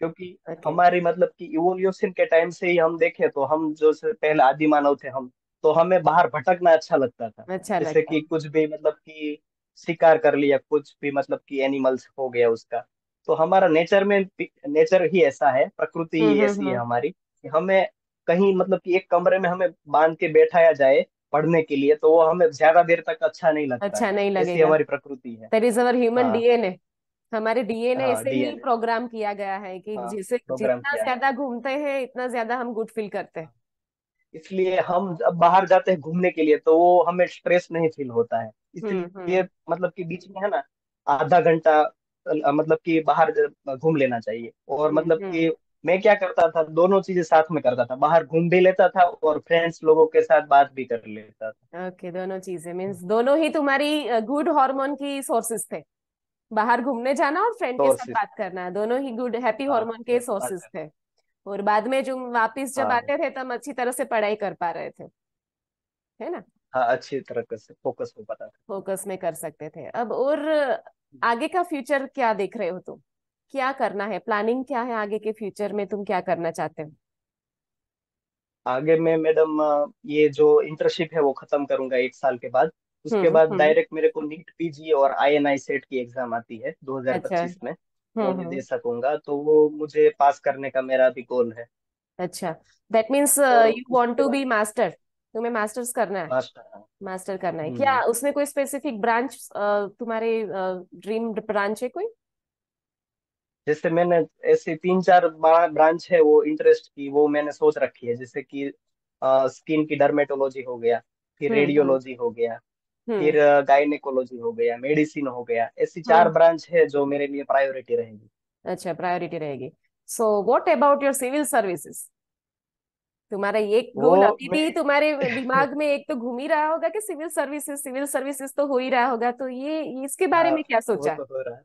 क्योंकि ओके। हमारी मतलब कि इवोल्यूशन के टाइम से ही हम देखें तो हम जो से पहले आदि मानव थे हम, तो हमें बाहर भटकना अच्छा लगता था। अच्छा जैसे लगता कि है। कुछ भी मतलब कि शिकार कर लिया, कुछ भी मतलब कि एनिमल्स हो गया उसका। तो हमारा नेचर में, नेचर ही ऐसा है, प्रकृति ही ऐसी है हम्म। हमारी कि हमें कहीं मतलब कि एक कमरे में हमें बांध के बैठाया जाए पढ़ने के लिए, तो वो हमें ज्यादा देर तक अच्छा नहीं लगता अच्छा है। नहीं ऐसी लगेगा। हमारी प्रकृति है। दैट इज अवर ह्यूमन हाँ। डीएनए। हमारे डीएनए हाँ, ऐसे ही डीएनए। प्रोग्राम किया गया है कि हाँ, जिसे प्रोग्राम जितना किया है। ज्यादा घूमते हैं इतना ज्यादा हम गुड फील करते हैं। इसलिए हम जब बाहर जाते हैं घूमने के लिए तो वो हमें स्ट्रेस नहीं फील होता है। इसलिए हम्म। मतलब कि बीच में है ना आधा घंटा मतलब कि बाहर घूम लेना चाहिए। और मतलब हम्म। कि मैं क्या करता था, दोनों चीजें साथ में करता था, बाहर घूम भी लेता था और फ्रेंड्स लोगों के साथ बात भी कर लेता था। ओके, दोनों चीजें मीन्स दोनों ही तुम्हारी गुड हार्मोन की सोर्सेस थे। बाहर घूमने जाना और फ्रेंड के साथ सोर्सेस। बात करना, दोनों ही गुड हैप्पी हाँ, हार्मोन के फ्रेंड से बात सोर्सेस करना। थे। और बाद में जो वापस जब हाँ। आते थे तब अच्छी तरह से पढ़ाई कर पा रहे थे, है ना? हाँ, अच्छी तरह से फोकस हो पाता था। फोकस में कर सकते थे। अब और आगे का फ्यूचर क्या देख रहे हो तुम? क्या करना है, प्लानिंग क्या है आगे के फ्यूचर में, तुम क्या करना चाहते हो? आगे मैं मैडम ये जो इंटर्नशिप है वो खत्म करूंगा 1 साल के बाद। उसके बाद हम्म। डायरेक्ट मेरे को नीट पीजी और आईएनआई सेट की एग्जाम आती है अच्छा। 2025 में। वो मैं दे सकूंगा, तो वो मुझे पास करने का मेरा भी गोल है। अच्छा, दैट मीन्स और यू वांट उसके टू बाद बी मास्टर, तुम्हें मास्टर्स करना है? मास्टर। हाँ। मास्टर करना है क्या? हम्म। उसमें कोई स्पेसिफिक ब्रांच तुम्हारे ड्रीम ब्रांच है कोई? जैसे मैंने ऐसे 3-4 ब्रांच है वो इंटरेस्ट की, वो मैंने सोच रखी है, जैसे कि स्किन की डर्मेटोलॉजी हो गया, फिर हम्म। रेडियोलॉजी हो गया, हम्म। फिर गायनेकोलॉजी हो गया, मेडिसिन हो गया। ऐसी चार हम्म। ब्रांच है जो मेरे लिए प्रायोरिटी रहेगी। अच्छा, प्रायोरिटी रहेगी। So what about your civil services? तुम्हारा ये वो गोल अभी मैं भी तुम्हारे दिमाग में एक तो घूम ही रहा होगा कि सिविल सर्विसेज तो हो ही रहा होगा, तो ये इसके बारे हाँ, में क्या वो सोचा? तो हो रहा है।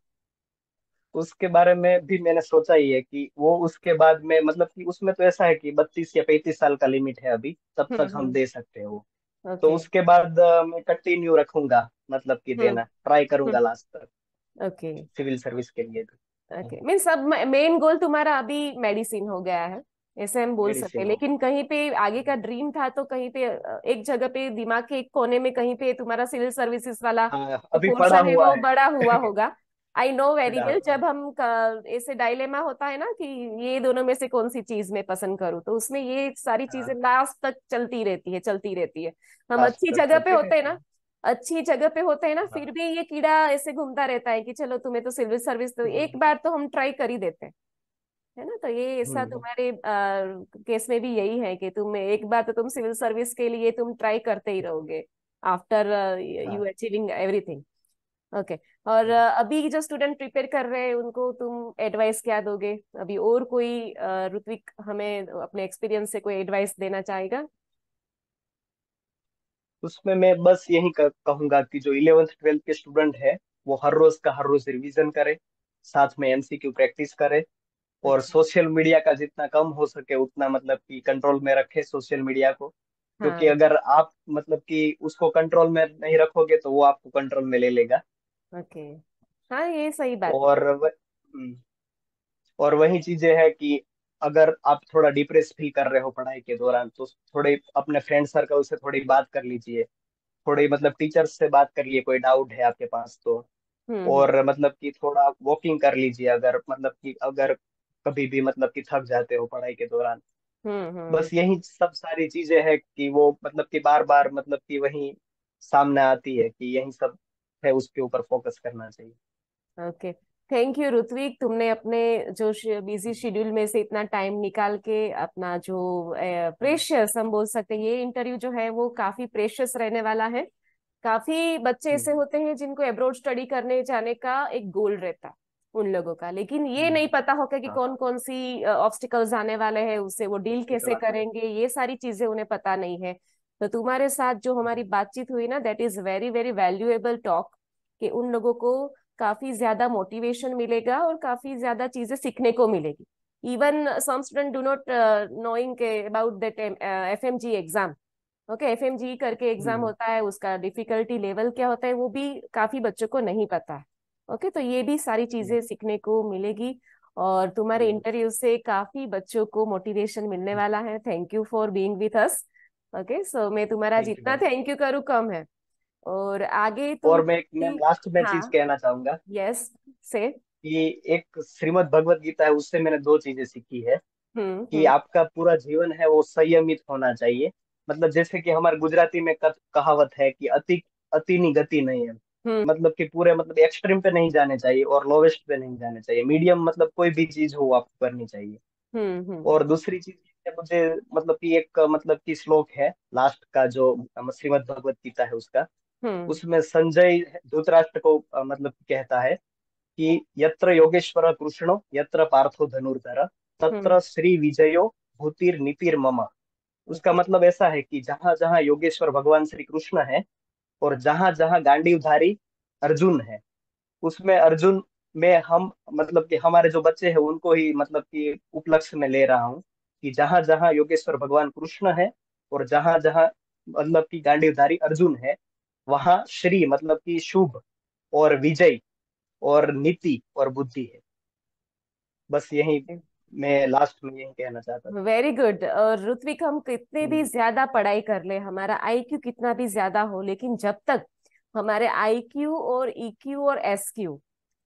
उसके बारे में भी मैंने सोचा ही है कि वो उसके बाद में मतलब कि उसमें तो ऐसा है कि 32 या 35 साल का लिमिट है अभी, तब तक हम हम्म। दे सकते हैं वो। तो ओके। उसके बाद मैं कंटिन्यू रखूंगा, मतलब कि हम्म। देना ट्राई हम्म। करूंगा लास्ट तक ओके। सिविल सर्विस के लिए भी। ओके, मीन सब मेन गोल तुम्हारा अभी मेडिसिन हो गया है, ऐसे हम बोल सकते मेडिसिन हैं, हो लेकिन कहीं पे आगे का ड्रीम था तो कहीं पे एक जगह पे दिमाग के एक कोने में कहीं पे तुम्हारा सिविल सर्विसेज वाला गया। हाँ, जो अभी पड़ा पोर्शन है हुआ वो है। बड़ा हुआ होगा। आई नो वेरी पड़ा वेल, हुआ है। जब हम ऐसे डायलेमा होता है ना कि ये दोनों में से कौन सी चीज मैं पसंद करूँ, तो उसमें ये सारी चीजें हाँ, लास्ट तक चलती रहती है, चलती रहती है। हम लास्ट अच्छी तक जगह पे चलती होते हैं रहती ना, है। अच्छी जगह पे होते हैं ना, फिर हाँ। भी ये कीड़ा ऐसे घूमता रहता है कि चलो तुम्हें तो सिविल सर्विस, तो हम्म। एक बार तो हम ट्राई कर ही देते हैं, है ना? तो ये ऐसा हम्म। तुम्हारे केस में भी यही है कि तुम एक बार तो तुम सिविल सर्विस के लिए तुम ट्राई करते ही रहोगे आफ्टर यू हाँ। Achieving everything. ओके। और अभी जो स्टूडेंट प्रिपेयर कर रहे हैं उनको तुम एडवाइस क्या दोगे अभी, और कोई ऋत्विक हमें अपने एक्सपीरियंस से कोई एडवाइस देना चाहेगा? उसमें मैं बस यही कहूंगा कि जो 11th 12th के स्टूडेंट है वो हर रोज रिवीजन करे, साथ में एमसीक्यू प्रैक्टिस करे, और अच्छा। सोशल मीडिया का जितना कम हो सके उतना मतलब कि कंट्रोल में रखे सोशल मीडिया को। क्योंकि हाँ। अगर आप मतलब कि उसको कंट्रोल में नहीं रखोगे तो वो आपको कंट्रोल में ले लेगा। ओके। हाँ, ये सही बात है। और और वही चीजें है कि अगर आप थोड़ा डिप्रेस फील कर रहे हो पढ़ाई के दौरान तो थोड़े अपने फ्रेंड सर्कल से थोड़ी बात कर लीजिए, थोड़ी मतलब टीचर्स से बात करिए, कोई डाउट है आपके पास तो। हम्म। और मतलब कि थोड़ा वॉकिंग कर लीजिए, अगर मतलब कि अगर कभी भी मतलब कि थक जाते हो पढ़ाई के दौरान। हम्म। बस यही सब सारी चीजें हैं कि वो मतलब कि बार बार मतलब कि वही सामने आती है कि यही सब है, उसके ऊपर फोकस करना चाहिए। ओके। थैंक यू ऋत्विक, तुमने अपने जो बिजी शेड्यूल में से इतना टाइम निकाल के अपना जो हम्म। प्रेशियस हम बोल सकते हैं, ये इंटरव्यू जो है वो काफी प्रेशियस रहने वाला है। काफी बच्चे ऐसे हम्म। होते हैं जिनको अब्रॉड स्टडी करने जाने का एक गोल रहता है उन लोगों का, लेकिन ये हम्म। नहीं पता होगा कि हाँ, कौन कौन सी ऑब्स्टिकल्स आने वाले हैं, उससे वो डील कैसे ऑब्स्टिकल आते हैं। करेंगे, ये सारी चीजें उन्हें पता नहीं है। तो तुम्हारे साथ जो हमारी बातचीत हुई ना, that is very very valuable talk, कि उन लोगों को काफी ज्यादा मोटिवेशन मिलेगा और काफी ज्यादा चीजें सीखने को मिलेगी। Even some student do not knowing about that FMG exam. Okay, FMG करके एग्जाम हम्म। होता है, उसका डिफिकल्टी लेवल क्या होता है वो भी काफी बच्चों को नहीं पता है। ओके, तो ये भी सारी हम्म। चीजें सीखने को मिलेगी, और तुम्हारे मिलेगी। इंटरव्यू से काफी बच्चों को मोटिवेशन मिलने वाला है। Thank you for being with us. Okay, so मैं तुम्हारा थैंक यू जितना मैम। थैंक यू करूँ कम है। और आगे तुम और मैं एक मैम लास्ट में चीज हाँ। कहना चाहूंगा यस। से। कि एक श्रीमद् भगवत गीता है, उससे मैंने दो चीजें सीखी है कि हम्म। आपका पूरा जीवन है वो संयमित होना चाहिए। मतलब जैसे कि हमारे गुजराती में कहावत है कि अति अति नी गति नहीं है। हम्म। मतलब कि पूरे मतलब एक्सट्रीम पे नहीं जाने चाहिए और लोवेस्ट पे नहीं जाने चाहिए, मीडियम मतलब कोई भी चीज हो आपको करनी चाहिए। हम्म। और दूसरी चीज ये मुझे मतलब कि एक मतलब कि श्लोक है लास्ट का जो श्रीमद् भगवत गीता है उसका, हम्म। उसमें संजय धृतराष्ट्र को मतलब कहता है कि यत्र योगेश्वर कृष्णो यत्र पार्थो धनुर्धर हम्म। तत्र श्री विजयो भूतिर नीतिर मम। उसका ओके। मतलब ऐसा है कि जहां जहां योगेश्वर भगवान श्री कृष्ण है और जहां जहां गांडीवधारी अर्जुन है, उसमें अर्जुन में हम मतलब कि हमारे जो बच्चे हैं उनको ही मतलब कि उपलक्ष्य में ले रहा हूँ कि जहां जहां योगेश्वर भगवान कृष्ण है और जहां जहां मतलब कि गांडीवधारी अर्जुन है, वहां श्री मतलब कि शुभ और विजय और नीति और बुद्धि है। बस यही मैं लास्ट में यही कहना चाहता था। Very good. और ऋत्विक, हम कितने भी हम्म। ज्यादा पढ़ाई कर ले, हमारा आईक्यू कितना भी ज्यादा हो, लेकिन जब तक हमारे आईक्यू और ईक्यू और एसक्यू,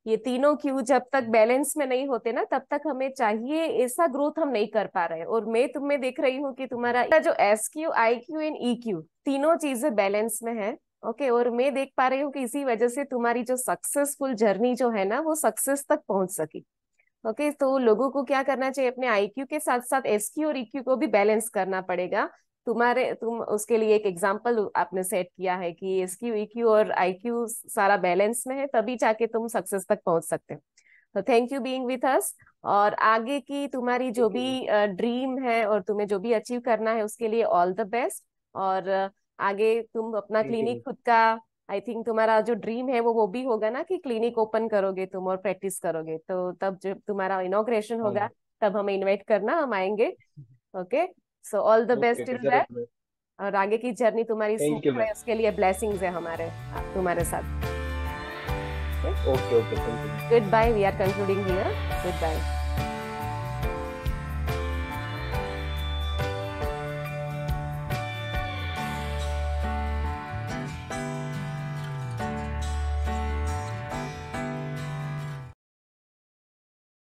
ये तीनों क्यू जब तक बैलेंस में नहीं होते ना, तब तक हमें चाहिए ऐसा ग्रोथ हम नहीं कर पा रहे। और मैं तुम्हें देख रही हूँ कि तुम्हारा जो एसक्यू आईक्यू एंड ईक्यू तीनों चीजें बैलेंस में है। ओके, और मैं देख पा रही हूँ कि इसी वजह से तुम्हारी जो सक्सेसफुल जर्नी जो है ना, वो सक्सेस तक पहुंच सकी। ओके, तो लोगों को क्या करना चाहिए, अपने आईक्यू के साथ साथ एसक्यू और ईक्यू को भी बैलेंस करना पड़ेगा, तुम उसके लिए एक एग्जाम्पल आपने सेट किया है कि एसक्यू ईक्यू और आईक्यू सारा बैलेंस में है, तभी जाके तुम सक्सेस तक पहुंच सकते हो। तो थैंक यू बीइंग विथ अस। और आगे की तुम्हारी जो ठीक भी है। ड्रीम है और तुम्हें जो भी अचीव करना है उसके लिए ऑल द बेस्ट। और आगे तुम अपना थैंक क्लिनिक यू। खुद का, आई थिंक तुम्हारा जो ड्रीम है वो भी होगा ना कि क्लिनिक ओपन करोगे तुम और प्रैक्टिस करोगे, तो तब जब तुम्हारा इनॉग्रेशन होगा हाँ। तब हमें इनवाइट करना, हम आएंगे। Okay. So all the okay best okay, till that. जरूर जरूर। और आगे की जर्नी तुम्हारी थैंक यू स्मूथ मैम। रहे उसके लिए ब्लेसिंग्स है हमारे तुम्हारे साथ। Okay okay, thank you. Goodbye, we are concluding here. Good bye.